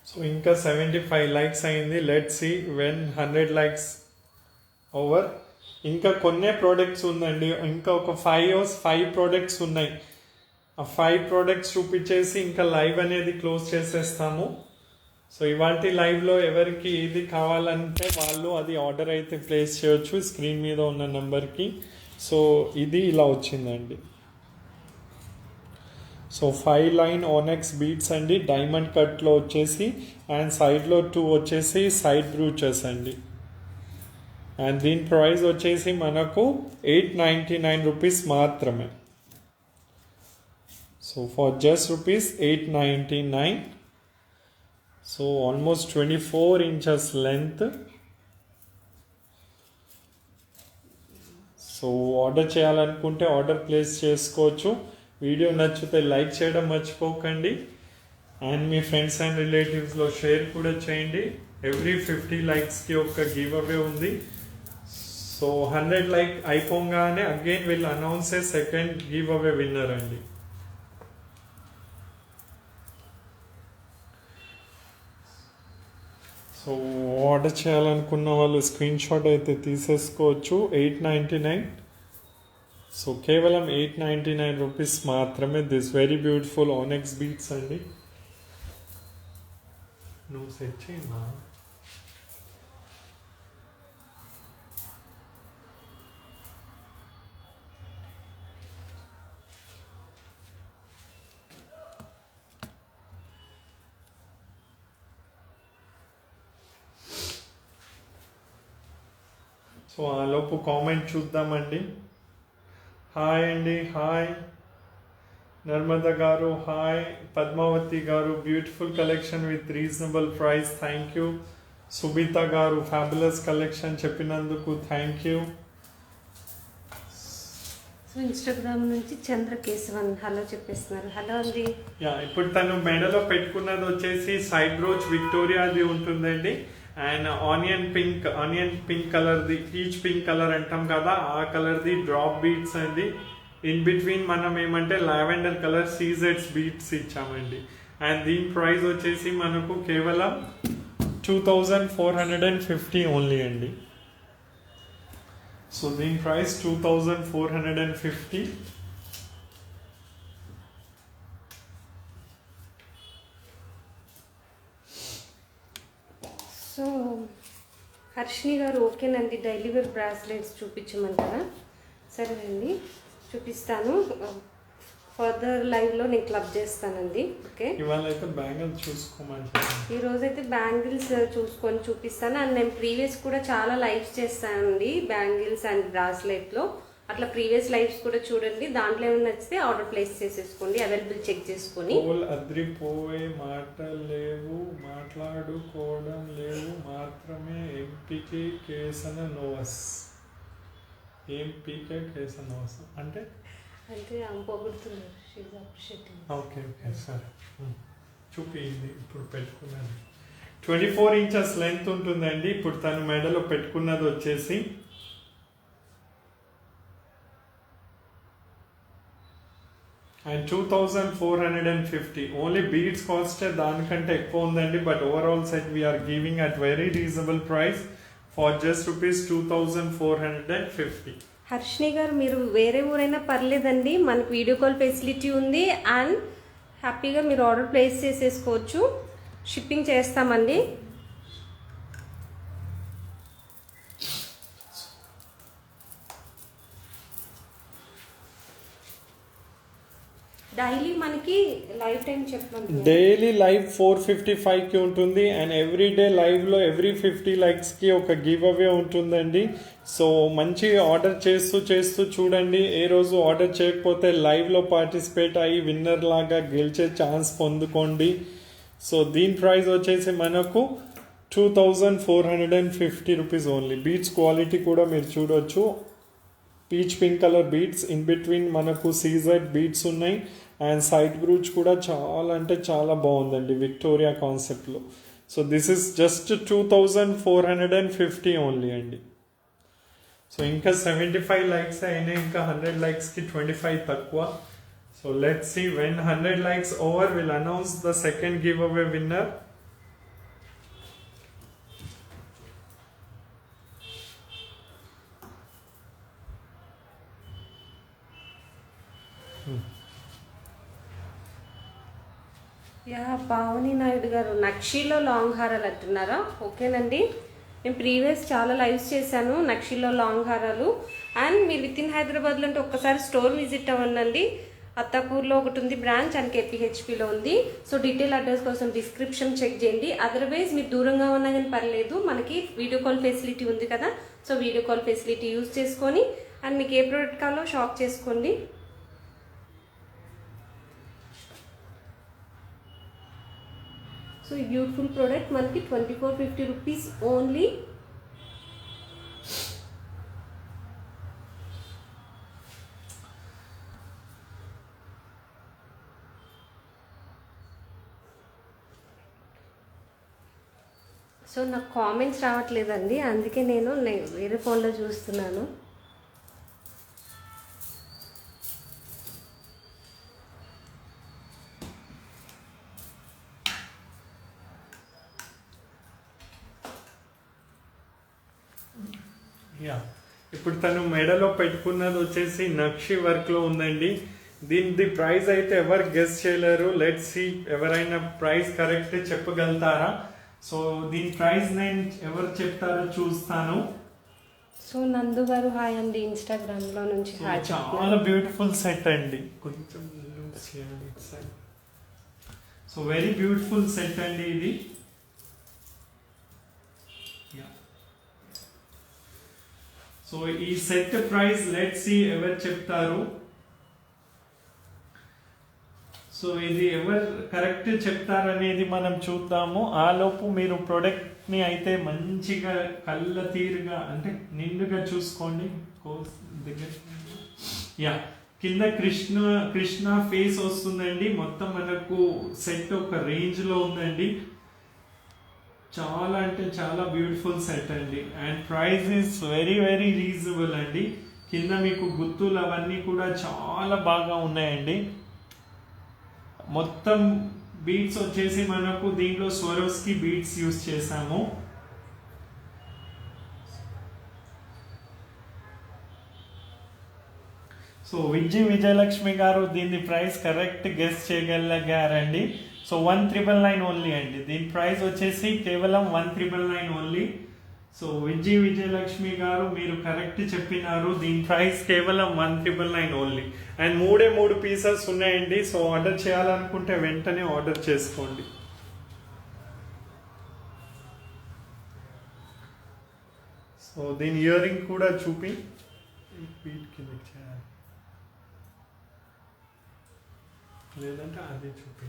సో ఇంకా 75 లైక్స్ అయింది. Let's see when 100 likes over. ఇంకా కొన్నే ప్రోడక్ట్స్ ఉందండి, ఇంకా ఒక 5 ప్రోడక్ట్స్ ఉన్నాయి. ఆ 5 ప్రోడక్ట్స్ చూపించేసి ఇంకా లైవ్ అనేది క్లోజ్ చేసేస్తాము. సో ఇవాళ లైవ్లో ఎవరికి ఏది కావాలంటే వాళ్ళు అది ఆర్డర్ అయితే ప్లేస్ చేయొచ్చు స్క్రీన్ మీద ఉన్న నెంబర్కి. సో ఇది ఇలా వచ్చిందండి. సో 5 లైన్ ఓనెక్స్ బీట్స్ అండి, డైమండ్ కట్లో వచ్చేసి, అండ్ సైడ్లో 2 వచ్చేసి సైడ్ బ్రూచెస్ అండి. అండ్ దీని ప్రైస్ వచ్చేసి మనకు 899 రూపీస్ మాత్రమే. So for just rupees 899. So almost 24 inches length. So order చేయాలనుకుంటే ఆర్డర్ ప్లేస్ చేసుకోవచ్చు. వీడియో నచ్చితే లైక్ చేయడం మర్చిపోకండి, అండ్ మీ ఫ్రెండ్స్ అండ్ రిలేటివ్స్లో షేర్ కూడా చేయండి. ఎవ్రీ 50 లైక్స్కి ఒక గివ్ అవే ఉంది. సో 100 లైక్ అయిపోగానే again will announce A second give away winner అండి. సో ఆర్డర్ చేయాలనుకున్న వాళ్ళు స్క్రీన్ షాట్ అయితే తీసేసుకోవచ్చు. 899. సో కేవలం 899 రూపీస్ మాత్రమే. This very beautiful onyx beads అండి. నువ్వు సెట్ చేయమా. సో ఆలోపు కామెంట్ చూద్దామండి. హాయ్ అండి, హాయ్ నర్మదా గారు, హాయ్ పద్మావతి గారు, beautiful collection with reasonable price, thank you. Subitha గారు, ఫ్యాబులస్ కలెక్షన్ చెప్పినందుకు థ్యాంక్ యూ. సో ఇన్స్టాగ్రామ్ నుంచి చంద్రకేశవన్ హలో చెప్పేస్తున్నారు. హలో అండి. యా, ఇప్పుడు తను మెడలో పెట్టుకున్నది వచ్చేసి సైడ్ బ్రోచ్ విక్టోరియాది ఉంటుందండి. అండ్ ఆనియన్ పింక్ కలర్ది, పీచ్ పింక్ కలర్ అంటాం కదా, ఆ కలర్ది డ్రాప్ బీట్స్ అండి. ఇన్ బిట్వీన్ మనం ఏమంటే లావెండర్ కలర్ సీజెడ్స్ బీట్స్ ఇచ్చామండి. అండ్ దీని ప్రైస్ వచ్చేసి మనకు కేవలం 2450 ఓన్లీ అండి. సో దీని ప్రైస్ 2450. సో హర్షిని గారు ఓకేనండి, డైలీ వేర్ బ్రాస్లెట్స్ చూపించమంటారా? సరేనండి, చూపిస్తాను. ఫర్దర్ లైవ్లో నేను క్లబ్ చేస్తానండి. ఓకే, ఇవాళ అయితే బ్యాంగిల్స్ చూసుకోమంటారు. ఈరోజైతే బ్యాంగిల్స్ చూసుకొని చూపిస్తాను. అండ్ నేను ప్రీవియస్ కూడా చాలా లైవ్స్ చేస్తానండి బ్యాంగిల్స్ అండ్ బ్రాస్లెట్లో. అట్లా ప్రీవియస్ లైవ్స్ కూడా చూడండి. దాంట్లో ఏమైనా నచ్చితే ఆర్డర్ ప్లేస్ చేసేసుకోండి, అవైలబుల్ చెక్ చేసుకొని. అద్రిపోయే మాటలు లేవు, మాట్లాడుకోవడం లేవు మాత్రమే. ఎంపీకే కేసన నోవస్. ఎంపీకే కేసన నోవస్ అంటే పొగుడుతున్నారు. ఓకే ఓకే సరే, చూపించింది ఇప్పుడు పెట్టుకున్నది. 24 ఇంచెస్ లెంత్ ఉంటుందండి. ఇప్పుడు తను మెడలో పెట్టుకున్నది వచ్చేసి అండ్ 2450. ఓన్లీ బీడ్స్ కాస్ట్ దానికంటే ఎక్కువ ఉందండి. But overall set we're giving at very reasonable price for just rupees 2450. Harshini గారు, మీరు వేరే ఊరైనా పర్లేదండి, మనకి వీడియో కాల్ ఫెసిలిటీ ఉంది. అండ్ హ్యాపీగా మీరు ఆర్డర్ ప్లేస్ చేసేసుకోవచ్చు, షిప్పింగ్ చేస్తామండి. డైలీ మనకి లైవ్ టైం చెప్పండి. డైలీ లైవ్ 4:55కి ఉంటుంది. అండ్ ఎవ్రీ డే లైవ్లో ఎవ్రీ 50 లైక్స్కి ఒక గివ్ అవే ఉంటుందండి. సో మంచి ఆర్డర్ చేస్తూ చూడండి. ఏ రోజు ఆర్డర్ చేయకపోతే లైవ్లో పార్టిసిపేట్ అయ్యి విన్నర్ లాగా గెలిచే ఛాన్స్ పొందుకోండి. సో దీని ప్రైస్ వచ్చేసి మనకు 2450 రూపీస్ ఓన్లీ. బీట్స్ క్వాలిటీ కూడా మీరు చూడొచ్చు. Peach pink colour beads, in between మనకు సీజెడ్ బీడ్స్ ఉన్నాయి. అండ్ సైడ్ బ్రూచ్ కూడా చాలా అంటే చాలా బాగుందండి విక్టోరియా కాన్సెప్ట్లో. So this is just 2450 only అండి. సో ఇంకా 75 లైక్స్ అయినాయి, ఇంకా 100 లైక్స్కి 25 తక్కువ. So let's see when 100 likes over will announce the second give away winner. Yeah Pavani Naidu గారు నక్షిలో లాంగ్ హారాలు అంటున్నారా? ఓకేనండి, నేను ప్రీవియస్ చాలా లైవ్స్ చేశాను నక్షిలో లాంగ్ హారాలు. అండ్ మీరు విత్ ఇన్ హైదరాబాద్లో అంటే ఒక్కసారి స్టోర్ విజిట్ అవ్వండి. అత్తాపూర్లో ఒకటి ఉంది బ్రాంచ్ అండ్ కేపీహెచ్పిలో ఉంది. సో డీటెయిల్ అడ్రస్ కోసం డిస్క్రిప్షన్ చెక్ చేయండి. అదర్వైజ్ మీరు దూరంగా ఉన్నా కానీ పర్లేదు, మనకి వీడియో కాల్ ఫెసిలిటీ ఉంది కదా. So video call facility use చేసుకొని అండ్ మీకు ఏ ప్రోడక్ట్ కావాలో షాప్ చేసుకోండి. సో ఈ బ్యూటిఫుల్ ప్రోడక్ట్ మనకి 2450 రూపీస్ ఓన్లీ. సో నాకు కామెంట్స్ రావట్లేదండి, అందుకే నేను వేరే ఫోన్లో చూస్తున్నాను. యా, ఇప్పుడు తను మెడలో పెట్టుకున్నది వచ్చేసి నక్షి వర్క్లో ఉందండి. దీని ప్రైస్ అయితే ఎవరు గెస్ చేయలేరు. లెట్స్ సీ ఎవరైనా ప్రైస్ కరెక్ట్ చెప్పగలుగుతారా. సో దీని ప్రైస్ నేను ఎవరు చెప్తారో చూస్తాను. సో నందు గారు హాయ్ అండి, ఇన్స్టాగ్రామ్లో నుంచి హాయ్. చాలా బ్యూటిఫుల్ సెట్ అండి, కొంచెం సో వెరీ బ్యూటిఫుల్ సెట్ అండి ఇది. సో ఈ సెట్ ప్రైస్ లెట్స్ సీ ఎవరు చెప్తారు. సో ఇది ఎవరు కరెక్ట్ చెప్తారనేది మనం చూద్దాము. ఆ లోపు మీరు ప్రోడక్ట్ని అయితే మంచిగా కళ్ళ తీరుగా అంటే నిండుగా చూసుకోండి. యా, కింద కృష్ణ ఫేస్ వస్తుందండి. మొత్తం మనకు సెట్ ఒక రేంజ్లో ఉందండి. చాలా అంటే చాలా బ్యూటిఫుల్ సెట్ అండి. And price is very very reasonable అండి. కింద మీకు గుత్తులు అవన్నీ కూడా చాలా బాగా ఉన్నాయండి. మొత్తం బీడ్స్ వచ్చేసి మనకు దీంట్లో స్వరోస్కి బీడ్స్ యూస్ చేసాము. సో విజయలక్ష్మి గారు దీని ప్రైస్ కరెక్ట్ గెస్ చేయగలిగారండి. సో 1999 ఓన్లీ అండి. దీని ప్రైస్ వచ్చేసి కేవలం 1999 ఓన్లీ. సో విజయలక్ష్మి గారు మీరు కరెక్ట్ చెప్పినారు. దీని ప్రైస్ కేవలం 1999 ఓన్లీ. అండ్ 3 పీసెస్ ఉన్నాయండి. సో ఆర్డర్ చేయాలనుకుంటే వెంటనే ఆర్డర్ చేసుకోండి. సో దీని ఇయర్ రింగ్ కూడా చూపి లేదంటే అదే చూపి.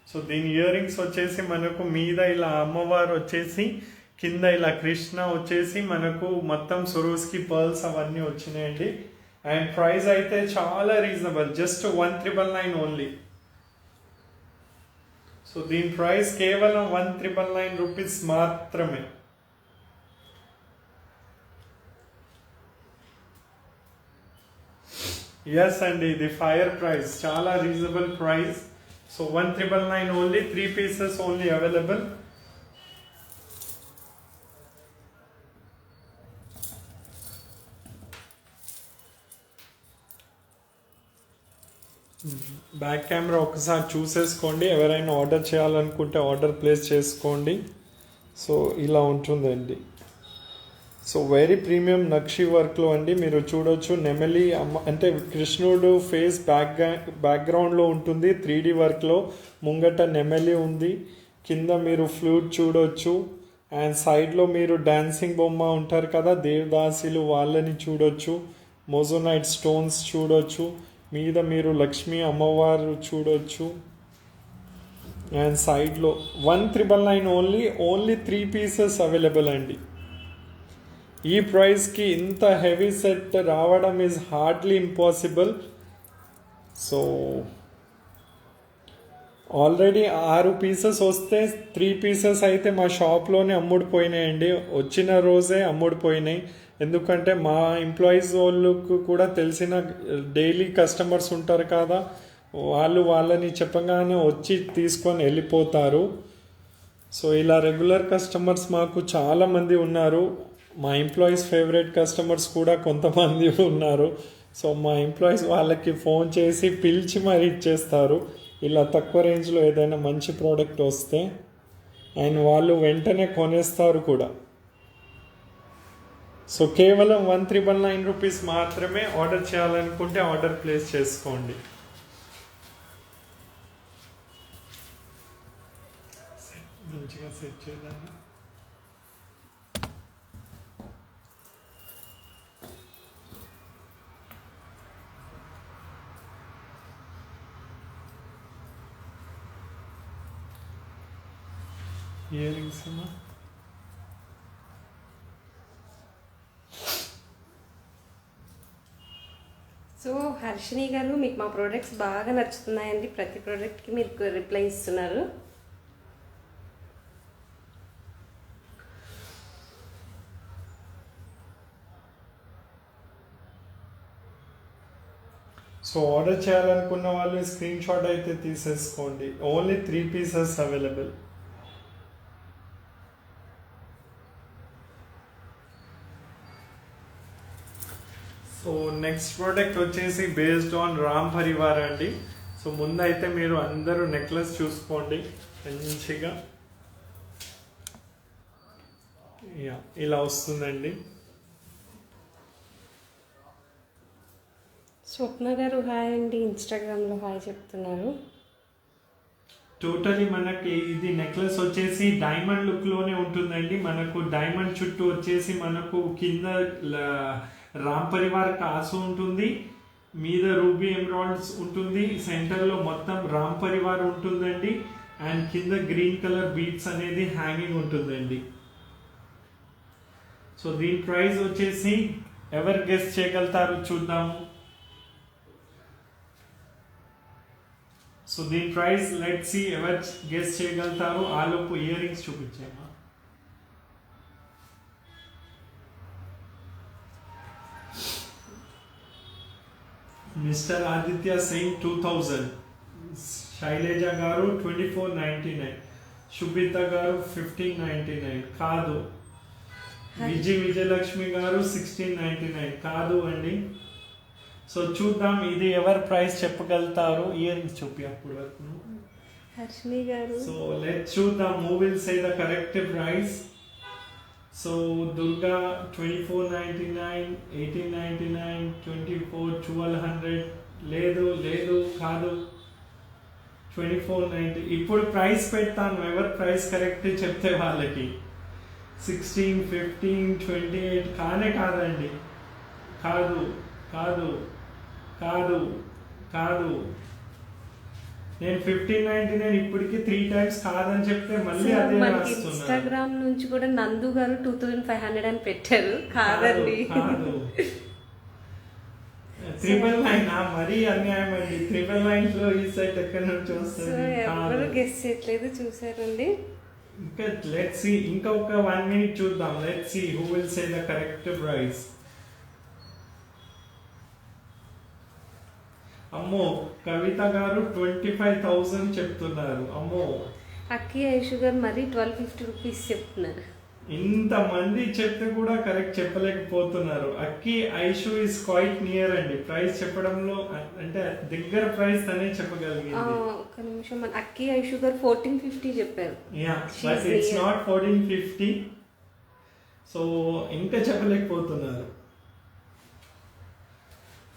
సో దీని ఇయర్ రింగ్స్ వచ్చేసి మనకు మీద ఇలా అమ్మవారు వచ్చేసి కింద ఇలా కృష్ణ వచ్చేసి మనకు మొత్తం సురోస్కి పర్ల్స్ అవన్నీ వచ్చినాయండి. అండ్ ప్రైస్ అయితే చాలా రీజనబుల్, జస్ట్ 1999 ఓన్లీ. సో దీని ప్రైస్ కేవలం 1999 రూపీస్ మాత్రమే. ఎస్ అండి, ఇది ఫైర్ ప్రైస్, చాలా reasonable price. So 1999 only, 3 pieces only available. Back camera ఒకసారి చూసేసుకోండి. ఎవరైనా ఆర్డర్ చేయాలనుకుంటే ఆర్డర్ ప్లేస్ చేసుకోండి. సో ఇలా ఉంటుందండి. సో వెరీ ప్రీమియం నక్షి వర్క్లో అండి. మీరు చూడొచ్చు నెమలి అమ్మ అంటే కృష్ణుడు ఫేస్ బ్యాక్గ్రౌండ్లో ఉంటుంది 3D వర్క్లో. ముంగట నెమలి ఉంది, కింద మీరు ఫ్లూట్ చూడొచ్చు. అండ్ సైడ్లో మీరు డాన్సింగ్ బొమ్మ ఉంటారు కదా దేవదాసులు, వాళ్ళని చూడొచ్చు. మోజోనైట్ స్టోన్స్ చూడొచ్చు. మీద మీరు లక్ష్మీ అమ్మవారు చూడొచ్చు. అండ్ సైడ్లో 1999 ఓన్లీ 3 పీసెస్ అవైలబుల్ అండి. ఈ ప్రైస్కి ఇంత హెవీ సెట్ రావడం is hardly impossible. So already 6 pieces వస్తే 3 పీసెస్ అయితే మా షాప్లోనే అమ్ముడుపోయినాయండి. వచ్చిన రోజే అమ్ముడుపోయినాయి. ఎందుకంటే మా ఎంప్లాయీస్ వాళ్ళకు కూడా తెలిసిన డైలీ కస్టమర్స్ ఉంటారు కదా, వాళ్ళని చెప్పగానే వచ్చి తీసుకొని వెళ్ళిపోతారు. సో ఇలా రెగ్యులర్ కస్టమర్స్ మాకు చాలామంది ఉన్నారు. మా ఎంప్లాయీస్ ఫేవరెట్ కస్టమర్స్ కూడా కొంతమంది ఉన్నారు. సో మా ఎంప్లాయీస్ వాళ్ళకి ఫోన్ చేసి పిలిచి మరీ ఇచ్చేస్తారు ఇలా తక్కువ రేంజ్లో ఏదైనా మంచి ప్రోడక్ట్ వస్తే, అండ్ వాళ్ళు వెంటనే కొనేస్తారు కూడా. సో కేవలం 1399 రూపీస్ మాత్రమే. ఆర్డర్ చేయాలనుకుంటే ఆర్డర్ ప్లేస్ చేసుకోండి. మంచిగా సెట్ చేయాలి. ఇయర్ రింగ్స్ అమ్మా. సో హర్షిని గారు, మీకు మా ప్రోడక్ట్స్ బాగా నచ్చుతున్నాయండి. ప్రతి ప్రోడక్ట్కి మీరు రిప్లై ఇస్తున్నారు. సో ఆర్డర్ చేయాలనుకున్న వాళ్ళు స్క్రీన్ షాట్ అయితే తీసేసుకోండి. Only 3 pieces available. So next product వచ్చేసి బేస్డ్ ఆన్ రామ్ పరివార్ అండి. సో ముందైతే మీరు అందరూ నెక్లెస్ చూసుకోండి మంచిగా. ఇలా వస్తుందండి. స్వప్న గారు హాయ్ అండి, ఇన్స్టాగ్రామ్లో హాయ్ చెప్తున్నారు. టోటలీ మనకి ఇది నెక్లెస్ వచ్చేసి డైమండ్ లుక్లోనే ఉంటుందండి. మనకు డైమండ్ చుట్టూ వచ్చేసి మనకు కింద రామ్ పరివార్ కాసు ఉంటుంది, మీద రూబీ ఎమరాల్డ్స్ ఉంటుంది, సెంటర్లో మొత్తం రామ్ పరివార్ ఉంటుందండి, అండ్ కింద గ్రీన్ కలర్ బీడ్స్ అనేది హ్యాంగింగ్ ఉంటుందండి. సో దీని ప్రైస్ వచ్చేసి ఎవరు గెస్ చేయగలుగుతారు చూద్దాము. సో దీని ప్రైస్ లెట్స్ సీ ఎవరు గెస్ చేయగలుగుతారు. ఆలోపు ఇయర్ రింగ్స్ చూపించామా. మిస్టర్ ఆదిత్య సింగ్ 2000, శైలజ గారు 2499, శుభిత గారు 1599 కాదు, విజయలక్ష్మి గారు 1699 కాదు అండి. సో చూద్దాం ఇది ఎవరు ప్రైస్ చెప్పగలుగుతారు. ఇయర్ రింగ్స్ చూపి అప్పుడు వరకు. హర్షిని గారు. సో లెట్స్ చూద్దాం who will say the correct price. So Durga 2499, 1899, 24, 1200 లేదు లేదు కాదు, 2490. ఇప్పుడు ప్రైస్ పెడతాను, ఎవరు ప్రైస్ కరెక్ట్ చెప్తే వాళ్ళకి. 16, 15, 28 కానే కాదండి. కాదు కాదు కాదు కాదు. నేను 1599 ఇప్పటికి 3 టైమ్స్ కాదని చెప్తే మళ్ళీ అదే రాస్తున్నా. ఇన్స్టాగ్రామ్ నుంచి కూడా నందు గారు 2500 అని పెట్టారు. కాదండి కాదు. 999 మరీ అన్యాయం అండి. 999 లో ఈ సెట్ ఎక్కడి నుంచి వస్తుంది? ఎవరు గెస్ చేయట్లేదు, చూసారండి. ఇంకా లెట్స్ సీ, ఇంకా ఒక 1 మినిట్ చూద్దాం. Let's see who will say the correct price. అమ్మో కవిత గారు 25,000 చెప్తున్నారు. అమ్మో అక్కి ఐషు గారు మరి 1250 రూపీస్ చెప్తున్నారు. ఇంతమంది చెప్తే కూడా కరెక్ట్ చెప్పలేకపోతున్నారు. అక్కి ఐషు ఇస్ క్వైట్ నియర్ అండి ప్రైస్ చెప్పడంలో, అంటే దగ్గర ప్రైస్ తనే చెప్పగలిగింది. ఒక నిమిషం, మన అక్కి ఐషు గారు 1450 చెప్పారు. But it's not 1450. సో ఇంకా చెప్పలేకపోతున్నారు.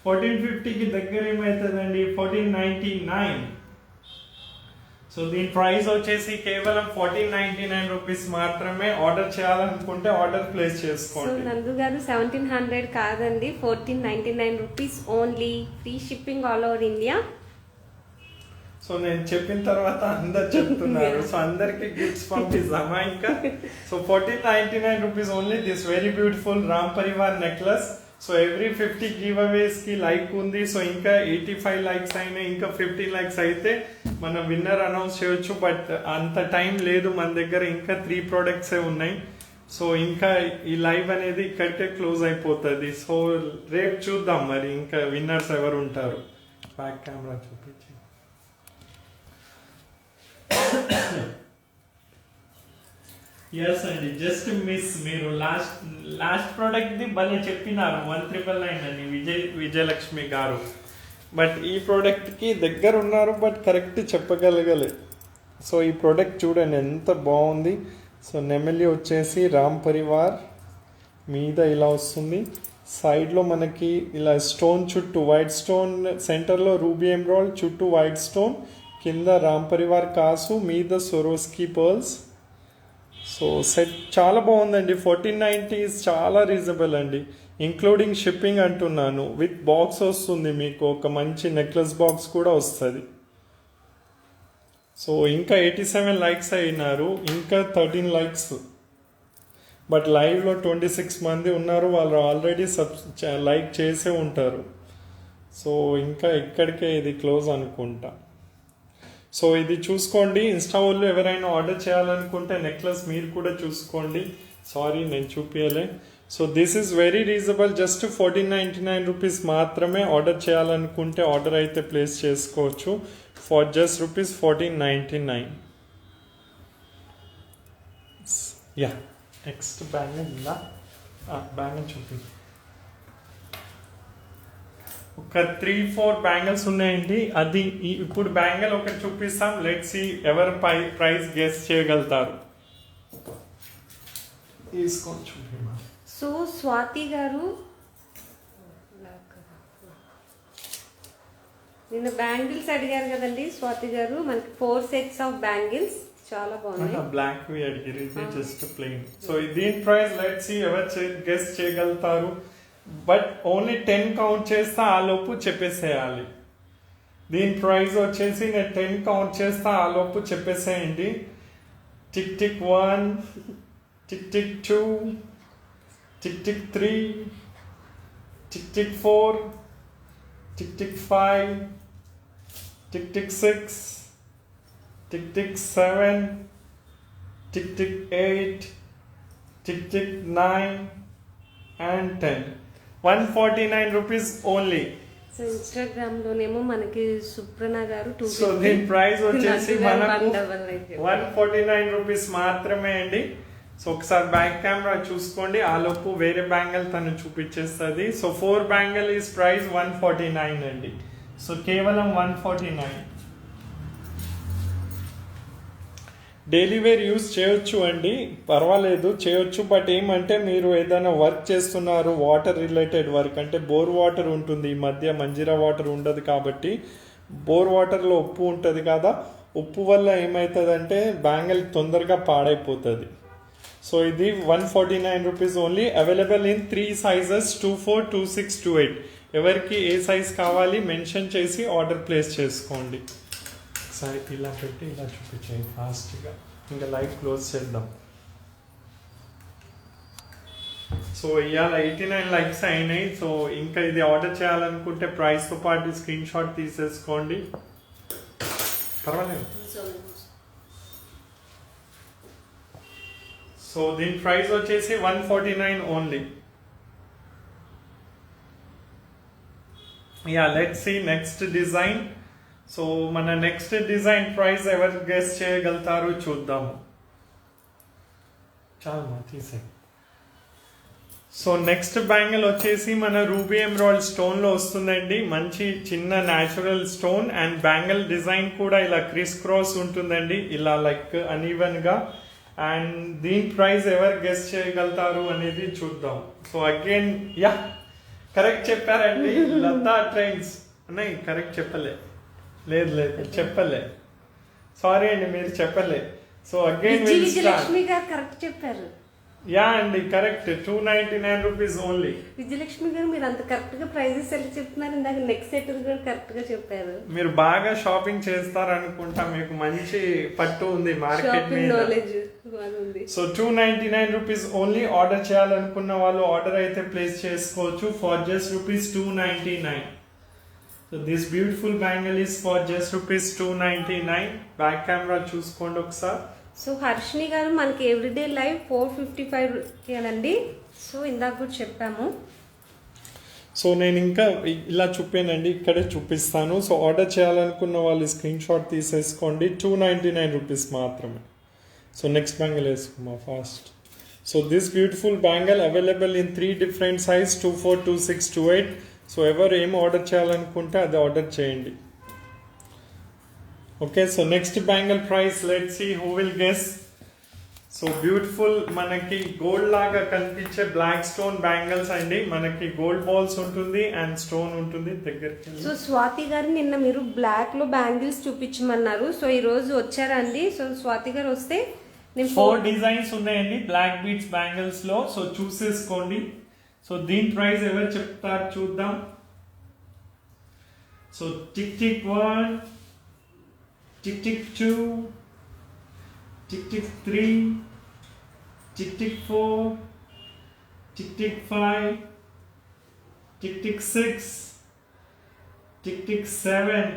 1450కి దగ్గర ఏమవుతుందండి? 1499. సో దీని ప్రైస్ వచ్చేసి కేవలం 1499 రూపీస్ మాత్రమే. ఆర్డర్ చేయాలనుకుంటే ఆర్డర్ ప్లేస్ సో చేసుకోండి. నందు గారు 1700 కాదండి, 1499 rupees only. Free shipping all over India. So so నేను చెప్పిన తర్వాత అందరు చెప్తున్నారు. సో అందరికి గిఫ్ట్స్ పంపిస్తామా ఇంకా? So 1499 rupees only this very beautiful Ram Parivar necklace. So every 50 giveaways కి లైక్ ఉంది. సో ఇంకా 85 లైక్స్ అయినా ఇంకా 15 లైక్స్ అయితే మన విన్నర్ అనౌన్స్ చేయొచ్చు. బట్ అంత టైం లేదు మన దగ్గర, ఇంకా 3 ప్రోడక్ట్స్ ఉన్నాయి. సో ఇంకా ఈ లైవ్ అనేది ఇక్కడికే క్లోజ్ అయిపోతుంది. సో రేపు చూద్దాం మరి ఇంకా విన్నర్స్ ఎవరు ఉంటారు. బ్యాక్ కెమెరా చూపించి. ఎస్ అండి, జస్ట్ మిస్. మీరు లాస్ట్ ప్రోడక్ట్ ది భలే చెప్పినారు 1999 అని విజయలక్ష్మి గారు. బట్ ఈ ప్రోడక్ట్ కి దగ్గర ఉన్నారు బట్ కరెక్ట్ చెప్పగలగలే. సో ఈ ప్రోడక్ట్ చూడండి ఎంత బాగుంది. సో నెమలి వచ్చేసి రామ్ పరివార్ మీద ఇలా వస్తుంది. సైడ్లో మనకి ఇలా స్టోన్ చుట్టూ వైట్ స్టోన్, సెంటర్లో రూబీ ఎమరాల్డ్, చుట్టూ వైట్ స్టోన్, కింద రామ్ పరివార్ కాసు, మీద సొరోస్కి పర్ల్స్. సో సెట్ చాలా బాగుందండి. 1490 చాలా రీజనబుల్ అండి, ఇంక్లూడింగ్ షిప్పింగ్ అంటున్నాను. విత్ బాక్స్ వస్తుంది మీకు, ఒక మంచి నెక్లెస్ బాక్స్ కూడా వస్తుంది. సో ఇంకా 87 లైక్స్ అయినారు, ఇంకా 13 లైక్స్. బట్ లైవ్లో 26 మంది ఉన్నారు, వాళ్ళు ఆల్రెడీ లైక్ చేసే ఉంటారు. సో ఇంకా ఇక్కడికే ఇది క్లోజ్ అనుకుంటా. సో ఇది చూసుకోండి. ఇన్స్టా వాళ్ళు ఎవరైనా ఆర్డర్ చేయాలనుకుంటే నెక్లెస్ మీరు కూడా చూసుకోండి. సారీ నేను చూపించలే. So this is very reasonable, just 1499 rupees మాత్రమే. ఆర్డర్ చేయాలనుకుంటే ఆర్డర్ అయితే ప్లేస్ చేసుకోవచ్చు for just rupees 1499. Yeah next bangle ఉందా? బ్యాంగిల్ చూపి. ఒక 3-4 బ్యాంగిల్స్ ఉన్నాయండి. అది ఇప్పుడు బ్యాంగిల్ ఒకటి చూపిస్తాం. లెట్స్ సీ ఎవరు ప్రైస్ గెస్ చేయగలుగుతారు. తీసుకోండి చూపిమా. సో స్వాతి గారు నిన్న బ్యాంగిల్స్ అడిగారు కదండి స్వాతి గారు, మనకి 4 సెట్స్ ఆఫ్ బ్యాంగిల్స్ చాలా బాగున్నాయి. బ్లాక్ వి అడిగారు, ఇది జస్ట్ ప్లెయిన్. సో దీని ప్రైస్ లెట్స్ సీ ఎవరు గెస్ చేయగలుగుతారు. బట్ ఓన్లీ 10 కౌంట్ చేస్తా, ఆ లోపు చెప్పేసేయాలి. దీని ప్రైస్ వచ్చేసి నేను 10 కౌంట్ చేస్తా, ఆ లోపు చెప్పేసేయండి. Tick tick 1, tick tick 2, tick tick 3, tick tick 4, tick tick 5, tick tick 6, tick tick 7, tick tick 8, tick tick 9 and 10. 149 rupees only. So Instagram లోనేమో మనకి సుప్రణ గారు 250. సో దీని ప్రైస్ వచ్చేసి మనకు 149 రూపీస్ మాత్రమే అండి. సో ఒకసారి బ్యాక్ కెమెరా చూసుకోండి, ఆ లోపు వేరే బ్యాంగిల్ తను చూపించేస్తుంది. సో 4 బ్యాంగిల్ ఈస్ ప్రైస్ 149 అండి. సో కేవలం 149. డైలీ వేర్ యూస్ చేయొచ్చు అండి, పర్వాలేదు చేయొచ్చు. బట్ ఏమంటే మీరు ఏదైనా వర్క్ చేస్తున్నారు, వాటర్ రిలేటెడ్ వర్క్, అంటే బోర్ వాటర్ ఉంటుంది, ఈ మధ్య మంజీరా వాటర్ ఉండదు కాబట్టి బోర్ వాటర్లో ఉప్పు ఉంటుంది కదా, ఉప్పు వల్ల ఏమవుతుందంటే బ్యాంగిల్ తొందరగా పాడైపోతుంది. సో ఇది 149 rupees only. Available in 3 sizes 24, 26, 28. ఎవరికి ఏ సైజ్ కావాలి మెన్షన్ చేసి ఆర్డర్ ప్లేస్ చేసుకోండి. ఒకసారి ఇలా పెట్టి ఇలా చూపించాయి ఫాస్ట్గా, ఇంకా లైవ్ క్లోజ్ చేద్దాం. సో ఇవాళ 89 లైక్స్ అయినాయి. సో ఇంకా ఇది ఆర్డర్ చేయాలనుకుంటే ప్రైస్తో పాటు స్క్రీన్ షాట్ తీసేసుకోండి, పర్వాలేదు. సో దీని ప్రైస్ వచ్చేసి 149 only. Yeah let's see next design. So మన నెక్స్ట్ డిజైన్ ప్రైస్ ఎవరు గెస్ చేయగలుగుతారు చూద్దాము. చాలా తీసే. సో నెక్స్ట్ బ్యాంగిల్ వచ్చేసి మన రూబీ ఎమరాల్డ్ స్టోన్లో వస్తుందండి. మంచి చిన్న natural stone and bangle design కూడా ఇలా క్రిస్ క్రాస్ ఉంటుందండి, ఇలా లైక్ అన్ఈవెన్గా. అండ్ దీని ప్రైస్ ఎవరు గెస్ చేయగలుగుతారు అనేది చూద్దాం. సో అగైన్ యా కరెక్ట్ చెప్పారండి, లతా ట్రైన్స్ అన్నాయి. కరెక్ట్ చెప్పలే, లేదు చెప్పలే, సారీ అండి మీరు చెప్పలే. సో అగైన్ విజయలక్ష్మి గారు కరెక్ట్ చెప్పారు. యా అండి కరెక్ట్, 299 రూపీస్ ఓన్లీ. విజయలక్ష్మి గారు మీరు అంత కరెక్ట్ గా ప్రైజెస్ ఎలా చెప్తున్నారు? ఇందాక నెక్స్ట్ సెట్ కూడా కరెక్ట్ గా చెప్పారు. మీరు బాగా షాపింగ్ చేస్తారనుకుంటా, మీకు మంచి పట్టు ఉంది మార్కెట్ షాపింగ్ మీద. నాలెడ్జ్ బాగుంది. So 299 rupees only. ఆర్డర్ చేయాలనుకున్న వాళ్ళు ఆర్డర్ అయితే ప్లేస్ చేసుకోవచ్చు for just rupees 299. So this beautiful bangle is for just rupees 299. Back camera చూసుకోండి ఒకసారి. సో హర్షిని గారు మనకి ఎవ్రీడే లైవ్ 455 అండి. సో ఇందాక కూడా చెప్పాము. సో నేను ఇంకా ఇలా చూపానండి, ఇక్కడే చూపిస్తాను. సో ఆర్డర్ చేయాలనుకున్న వాళ్ళు స్క్రీన్ షాట్ తీసేసుకోండి, 299 రూపీస్ మాత్రమే. సో నెక్స్ట్ బ్యాంగిల్ వేసుకున్నాం fast. So this beautiful bangle available in 3 different size, 24, 26, 28. So ఎవరు ఏం ఆర్డర్ చేయాలనుకుంటే అది ఆర్డర్ చేయండి. Okay, so next bangle price let's see who will guess. So beautiful మనకి గోల్డ్ లాగా కనిపించే బ్లాక్ స్టోన్ బ్యాంగిల్స్ అండి. మనకి గోల్డ్ బాల్స్ ఉంటుంది అండ్ స్టోన్ ఉంటుంది దగ్గరికి. సో స్వాతి గారు నిన్న మీరు బ్లాక్ లో బ్యాంగిల్స్ చూపించమన్నారు. సో ఈ రోజు వచ్చారా అండి? సో స్వాతి గారు వస్తే నేను 4 డిజైన్స్ ఉన్నాయండి బ్లాక్ బీడ్స్ బ్యాంగిల్స్ లో. సో చూసేసుకోండి. సో దీని ప్రైస్ ఎవరు చెప్తారు చూద్దాం. So tick tick 1, tick tick 2, tick tick 3, tick tick 4, tick tick 5, tick tick 6, tick tick 7.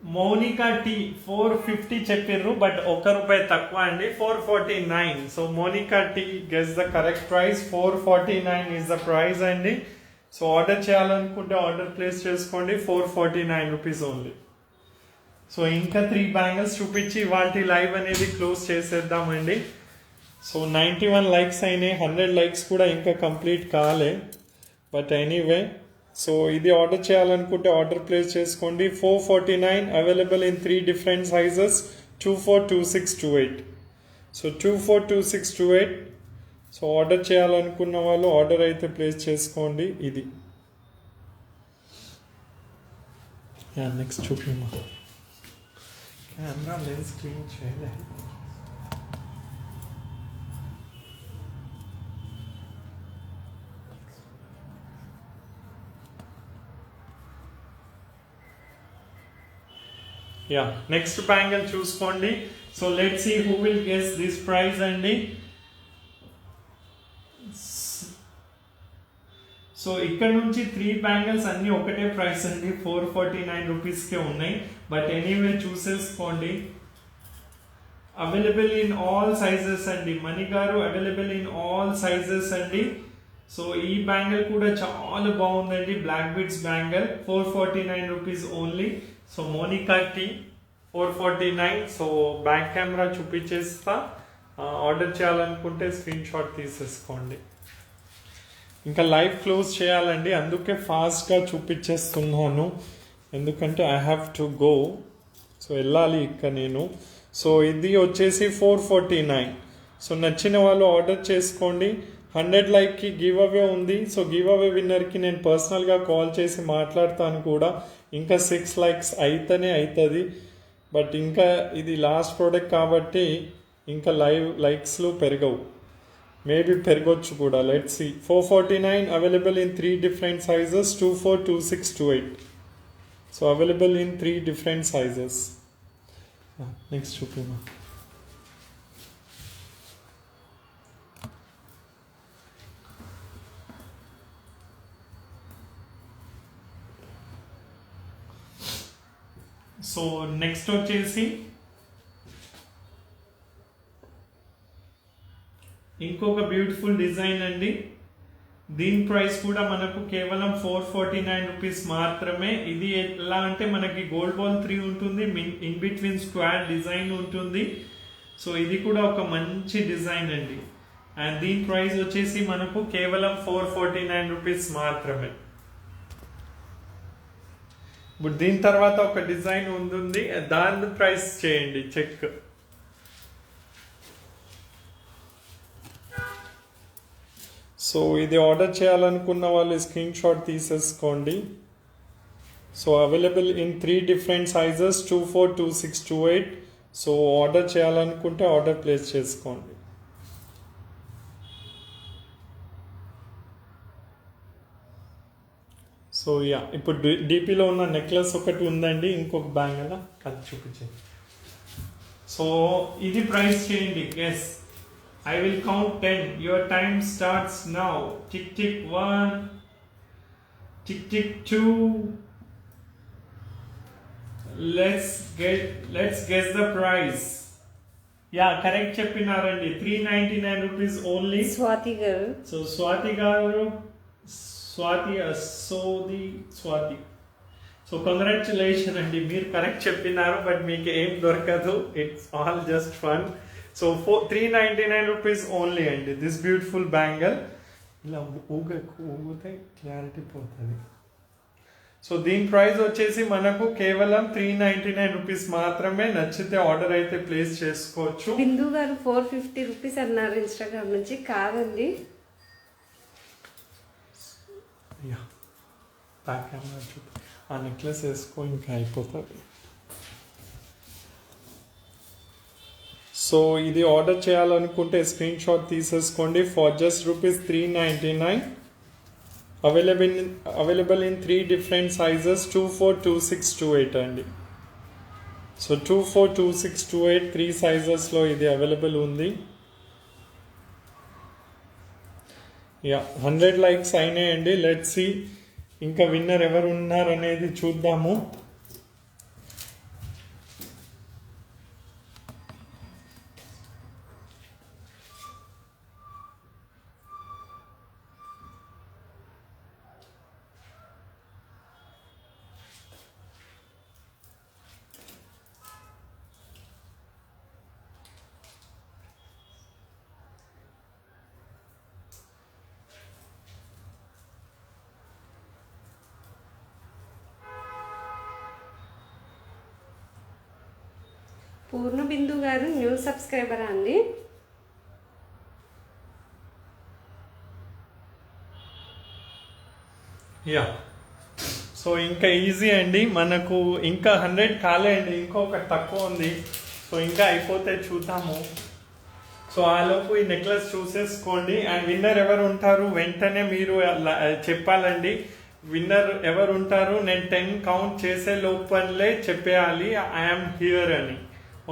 Monika T 450 చెప్పిర్రు, బట్ ₹1 తక్కువ అండి, 449. So Monika T guess the correct price. 449 is the price అండి. సో ఆర్డర్ చేయాలనుకుంటే ఆర్డర్ ప్లేస్ చేసుకోండి, 449 rupees only. So ఇంకా 3 bangles చూపించి వాటి live అనేది క్లోజ్ చేసేద్దామండి. సో 91 లైక్స్ అయినాయి, 100 లైక్స్ కూడా ఇంకా కంప్లీట్ కాలే. బట్ ఎనీవే, సో ఇది ఆర్డర్ చేయాలనుకుంటే ఆర్డర్ ప్లేస్ చేసుకోండి, 449. Available in 3 different sizes, 24, 26, 28. So 24, 26, 28. So order చేయాలనుకున్న వాళ్ళు ఆర్డర్ అయితే ప్లేస్ చేసుకోండి. ఇది నెక్స్ట్ చూపిమ్మా. కెమెరా లెన్స్ క్లీన్ చేయలేదు. యా నెక్స్ట్ బ్యాంగిల్ చూసుకోండి. So let's see who will guess this price అండి. సో ఇక్కడ నుంచి 3 బ్యాంగిల్స్ అన్ని ఒకటే ప్రైస్ అండి, 449 రూపీస్కే ఉన్నాయి. బట్ ఎనీవే చూసేసుకోండి. అవైలబుల్ ఇన్ ఆల్ సైజెస్ అండి. మణి గారు అవైలబుల్ ఇన్ ఆల్ సైజెస్ అండి. సో ఈ బ్యాంగిల్ కూడా చాలా బాగుందండి, black beads bangle, 449 rupees only. So Monika T 449. So back camera చూపించేస్తా. ఆర్డర్ చేయాలనుకుంటే స్క్రీన్ షాట్ తీసేసుకోండి. ఇంకా లైవ్ క్లోజ్ చేయాలండి, అందుకే ఫాస్ట్గా చూపించేస్తున్నాను, ఎందుకంటే I have to go. So వెళ్ళాలి ఇక నేను. సో ఇది వచ్చేసి 449. సో నచ్చిన వాళ్ళు ఆర్డర్ చేసుకోండి. 100 లైక్కి గివ్ అవే ఉంది. సో గివ్ అవే విన్నర్కి నేను పర్సనల్గా కాల్ చేసి మాట్లాడతాను కూడా. ఇంకా 6 లైక్స్ అయితేనే అవుతుంది. బట్ ఇంకా ఇది లాస్ట్ ప్రోడక్ట్ కాబట్టి ఇంకా లైక్స్లు పెరగవు, మేబీ పెరగొచ్చు కూడా. Let's see. 449 available in 3 different sizes, 24, 26, 28. So available in 3 different sizes. Next చూపిమ్మా. సో నెక్స్ట్ వచ్చేసి ఇంకొక బ్యూటిఫుల్ డిజైన్ అండి. దీని ప్రైస్ కూడా మనకు కేవలం 449 రూపీస్ మాత్రమే. ఇది ఎలా అంటే మనకి గోల్డ్ బాల్ 3 ఉంటుంది, ఇన్ బిట్వీన్ స్క్వేర్ డిజైన్ ఉంటుంది. సో ఇది కూడా ఒక మంచి డిజైన్ అండి. అండ్ దీని ప్రైస్ వచ్చేసి మనకు కేవలం 449 రూపీస్ మాత్రమే. ఇప్పుడు దీని తర్వాత ఒక డిజైన్ ఉంటుంది, దాని ప్రైస్ చేయండి చెక్. సో ఇది ఆర్డర్ చేయాలనుకున్న వాళ్ళు స్క్రీన్ షాట్ తీసేసుకోండి. So available in 3 different sizes, 24, 26, 28. So order చేయాలనుకుంటే ఆర్డర్ ప్లేస్ చేసుకోండి. సో యా ఇప్పుడు డీపీలో ఉన్న నెక్లెస్ ఒకటి ఉందండి, ఇంకొక బ్యాంగిల్ అది చూపించండి. సో ఇది ప్రైస్ చేయండి. Yes, I will count 10. Your time starts now. Tick tick 1. Tick tick 2. Let's guess the price. Yeah, correct cheppinarandi. 399 rupees only. Swathi గారు. So Swati garu, Swati. So congratulations andi, meer correct cheppinaru, but meeku em dorkadu. It's all just fun. So 399 rupees only అండి this beautiful bangle. ఇలా ఊగితే clarity పోతుంది. So దీని price వచ్చేసి మనకు కేవలం 399 rupees మాత్రమే. నచ్చితే ఆర్డర్ అయితే ప్లేస్ చేసుకోవచ్చు. బిందు గారు 450 రూపీస్ అన్నారు ఇన్స్టాగ్రామ్ నుంచి. కాదండి, బ్యాక్ కెమెరా చూపి ఆ నెక్లెస్ వేసుకో, ఇంకా అయిపోతుంది. సో ఇది ఆర్డర్ చేయాలనుకుంటే స్క్రీన్ షాట్ తీసేసుకోండి. For just rupees 399. Available in 3 different sizes 24, 26, 28 అండి. సో 24, 26, 28 3 సైజెస్లో ఇది అవైలబుల్ ఉంది. యా 100 లైక్స్ అయినాయండి. లెట్స్ సీ ఇంకా విన్నర్ ఎవరు ఉన్నారు అనేది చూద్దాము. పూర్ణ బిందు గారు న్యూ సబ్స్క్రైబరా అండి? యా సో ఇంకా ఈజీ అండి, మనకు ఇంకా 100 కాలే అండి, ఇంకొకటి తక్కువ ఉంది. సో ఇంకా అయిపోతే చూద్దాము. సో ఆలోపు ఈ నెక్లెస్ చూసేసుకోండి. అండ్ విన్నర్ ఎవరు ఉంటారు వెంటనే మీరు చెప్పాలండి. విన్నర్ ఎవరు ఉంటారు నేను 10 కౌంట్ చేసే లోపలే చెప్పేయాలి ఐఎమ్ హియర్ అని.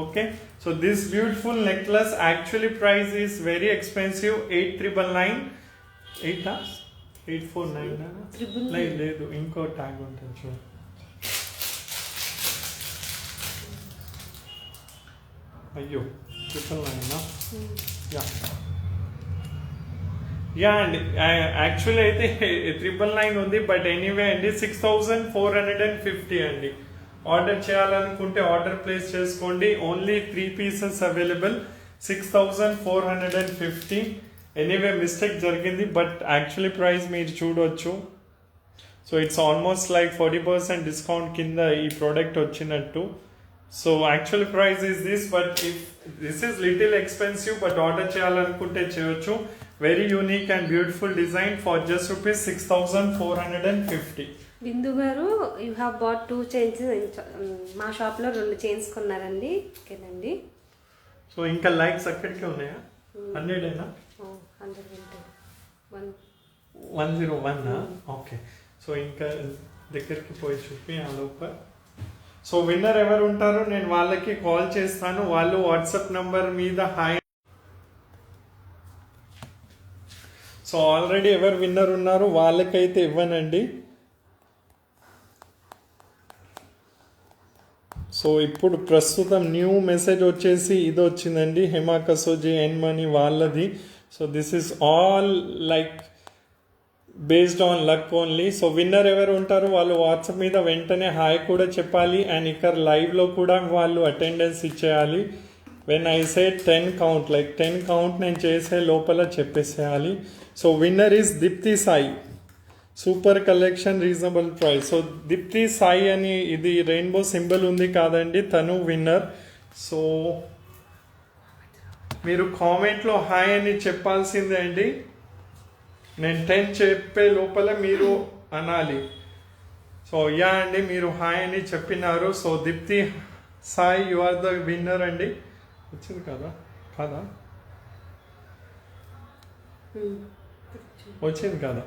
Okay, so this beautiful necklace actually price is very expensive. 8,999. 849 లేదు, ఇంకో ట్యాగ్ ఉంటుంది చూడు. అయ్యో 999. యా అండి, యాక్చువల్లీ అయితే 999 ఉంది, బట్ ఎనీవే అండి 6,450 అండి. ఆర్డర్ చేయాలనుకుంటే ఆర్డర్ ప్లేస్ చేసుకోండి. Only 3 pieces available. 6,450. Anyway mistake జరిగింది, బట్ యాక్చువల్లీ ప్రైస్ మీరు చూడవచ్చు. So it's almost like 40% discount కింద ఈ ప్రోడక్ట్ వచ్చినట్టు. So actual price is this, but if this is little expensive, but order చేయాలనుకుంటే చేయొచ్చు. Very unique and beautiful design for just rupees 6,450. బిందు గారు you have bat 2 chains. మా షాప్లో 2 chains కొన్నారండి. ఓకేనండి. So ఇంకా లైక్స్ అక్కడికే ఉన్నాయా? 100 అయినా 101. ఓకే, సో ఇంకా దగ్గరికి పోయి చూపి ఆ లోపల. సో విన్నర్ ఎవరు ఉంటారో నేను వాళ్ళకి కాల్ చేస్తాను. వాళ్ళు వాట్సాప్ నంబర్ మీద హాయ్. సో ఆల్రెడీ ఎవరు విన్నర్ ఉన్నారు వాళ్ళకైతే ఇవ్వనండి. సో ఇప్పుడు ప్రస్తుతం న్యూ మెసేజ్ వచ్చేసి ఇది వచ్చిందండి, హేమా కసోజీ ఎన్ మనీ వాళ్ళది. So this is all like based on luck only. So winner ఎవరు ఉంటారు వాళ్ళు వాట్సాప్ మీద వెంటనే హాయ్ కూడా చెప్పాలి. అండ్ ఇక్కడ లైవ్లో కూడా వాళ్ళు అటెండెన్స్ ఇచ్చేయాలి. When I say 10 count, like 10 count నేను చేసే లోపల చెప్పేసేయాలి. So winner is Deepthi Sai. Super collection, reasonable price. So Deepthi Sai అని ఇది రెయిన్బో సింబల్ ఉంది కాదండి, తను విన్నర్. సో మీరు కామెంట్లో హాయ్ అని చెప్పాల్సిందే అండి. నేను 10 చెప్పే లోపల మీరు అనాలి. సో యా అండి, మీరు హాయ్ అని చెప్పినారు. So Deepthi Sai you are the winner అండి. వచ్చింది కదా? వచ్చింది కదా?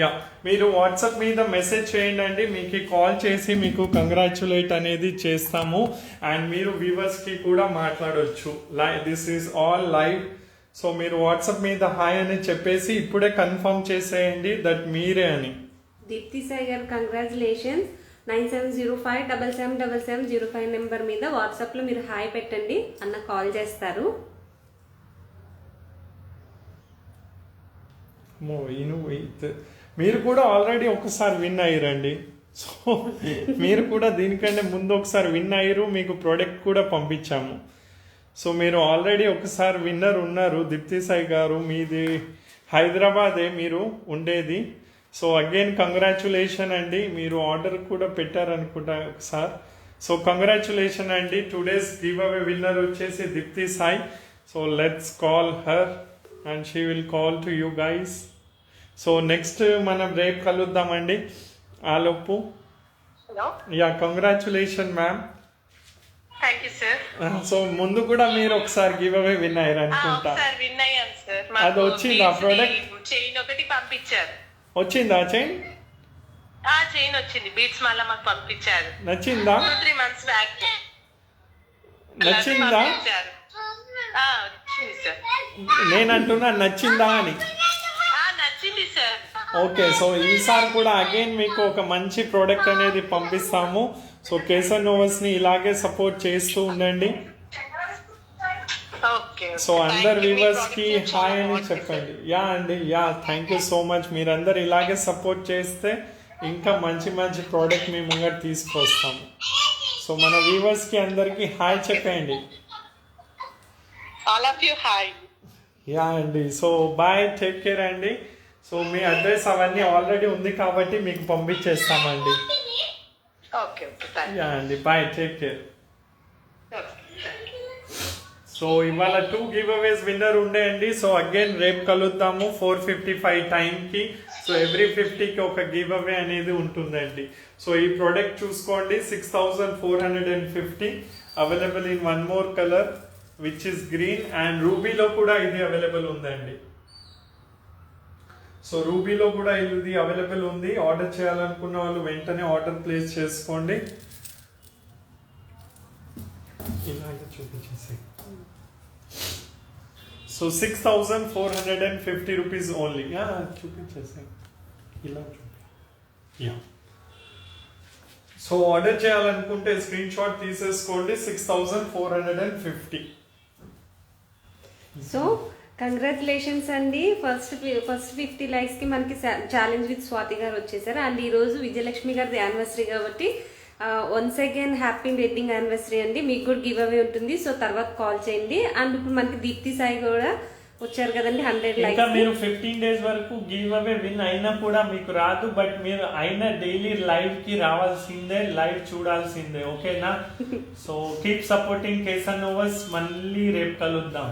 యా మీరు వాట్సాప్ మీద మెసేజ్ చేయండి అండి, మీకు కాల్ చేసి మీకు కంగ్రాచులేట్ అనేది చేస్తాము. అండ్ మీరు వ్యూవర్స్కి కూడా మాట్లాడవచ్చు. This is all live. So మీరు వాట్సాప్ మీద హాయ్ అని చెప్పేసి ఇప్పుడే కన్ఫర్మ్ చేసేయండి దట్ మీరే అని. దీప్తి సాయి గారు కంగ్రాచులేషన్స్. 9705777705 నెంబర్ మీద వాట్సాప్లో మీరు హాయ్ పెట్టండి, అన్న కాల్ చేస్తారు. మీరు కూడా ఆల్రెడీ ఒకసారి విన్ అయ్యారండి. సో మీరు కూడా దీనికంటే ముందు ఒకసారి విన్ అయ్యారు, మీకు ప్రోడక్ట్ కూడా పంపించాము. సో మీరు ఆల్రెడీ ఒకసారి విన్నర్ ఉన్నారు. దీప్తి సాయి గారు మీది హైదరాబాదే మీరు ఉండేది. సో అగైన్ కంగ్రాచులేషన్ అండి, మీరు ఆర్డర్ కూడా పెట్టారనుకుంటా ఒకసారి. సో కంగ్రాచులేషన్ అండి. టుడేస్ గివ్ అవే విన్నర్ వచ్చేసి Deepthi Sai. So let's call her and she will call to you guys. So next మనం రేపు కలుద్దామండి. ఆలోపు yeah congratulation ma'am. Thank you sir. So ముందు కూడా మీరు ఒకసారి గివ్ అవే విన్ అయ్యారు అనుకుంటా. విన్ అయ్యాను సార్. అది వచ్చిందా ప్రోడక్ట్? చైన్ ఒకటి పంపించారు. వచ్చిందా చైన్? చైన్ వచ్చింది, బీట్స్ మళ్ళీ మాకు పంపించారు. నచ్చిందా? 2-3 months బ్యాక్ నచ్చిందా? వచ్చింది సార్. నేను అంటున్నా నచ్చిందా అని. నచ్చింది సార్. ఓకే, సో ఈసారి కూడా అగైన్ మీకు ఒక మంచి ప్రోడక్ట్ అనేది పంపిస్తాము. సో కేసర్ నోవస్ ని ఇలాగే సపోర్ట్ చేస్తూ ఉండండి. సో అందరు వ్యూవర్స్ కి హాయ్ అని చెప్పండి. యా అండి, yeah thank you so much. మీరందరు ఇలాగే సపోర్ట్ చేస్తే ఇంకా మంచి మంచి ప్రోడక్ట్ మీ ముంగట తీసుకొస్తాము. సో మన వ్యూవర్స్ కి అందరికి హాయ్ చెప్పండి. All of you hi. Yeah అండి, సో బాయ్, టేక్ కేర్ అండి. సో మీ అడ్రస్ అవన్నీ ఆల్రెడీ ఉంది కాబట్టి మీకు పంపించేస్తామండి. ఓకే యా అండి, బాయ్, టేక్ కేర్. సో ఇవాళ 2 గివ్ అవేస్ విన్నర్ ఉండే అండి. సో అగైన్ రేపు కలుద్దాము 4:55 టైంకి. సో ఎవ్రీ 50కి ఒక గివ్ అవే అనేది ఉంటుందండి. సో ఈ ప్రోడక్ట్ చూసుకోండి, 6450 available in one more colour which is green. And రూబీలో కూడా ఇది అవైలబుల్ ఉందండి. సో రూబీలో కూడా ఇది అవైలబుల్ ఉంది. ఆర్డర్ చేయాలనుకున్న వాళ్ళు వెంటనే ఆర్డర్ ప్లేస్ చేసుకోండి. ఇలాగే చూపించేసి. So 6450 rupees only. చూపించేసి ఇలా చూపి. యా, సో ఆర్డర్ చేయాలనుకుంటే స్క్రీన్ షాట్ తీసేసుకోండి. 6450. సో కంగ్రాచులేషన్స్ అండి. ఫస్ట్ 50 లైక్స్ కి మనకి ఛాలెంజ్ విత్ స్వాతి గారు వచ్చేసారు. అండ్ ఈ రోజు విజయలక్ష్మి గారి యానివర్సరీ కాబట్టి once again happy wedding anniversary అండి. మీకు కూడా గివ్ అవే ఉంటుంది. సో తర్వాత కాల్ చేయండి. అండ్ ఇప్పుడు మనకి దీప్తి సాయి కూడా వచ్చారు కదండి 100 ఇంకా లైక్స్. మీరు 15 days వరకు గివ్ అవే విన్ అయినా కూడా మీకు రాదు. బట్ మీరు అయినా డైలీ లైవ్ కి రావాల్సిందే, లైవ్ చూడాల్సిందే. ఓకేనా? సో కీప్ సపోర్టింగ్ కేసర్ నోవస్. మళ్ళీ రేపు కలుద్దాం.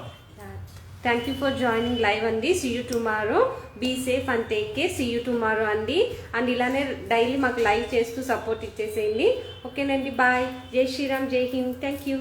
Thank you for joining live అండి. See you tomorrow. Be safe and take care. See you tomorrow అండి. అండ్ ఇలానే డైలీ మాకు లైవ్ చేస్తూ సపోర్ట్ ఇచ్చేసేయండి. ఓకేనండి, బాయ్. జై శ్రీరామ్, జై హింద్. Thank you.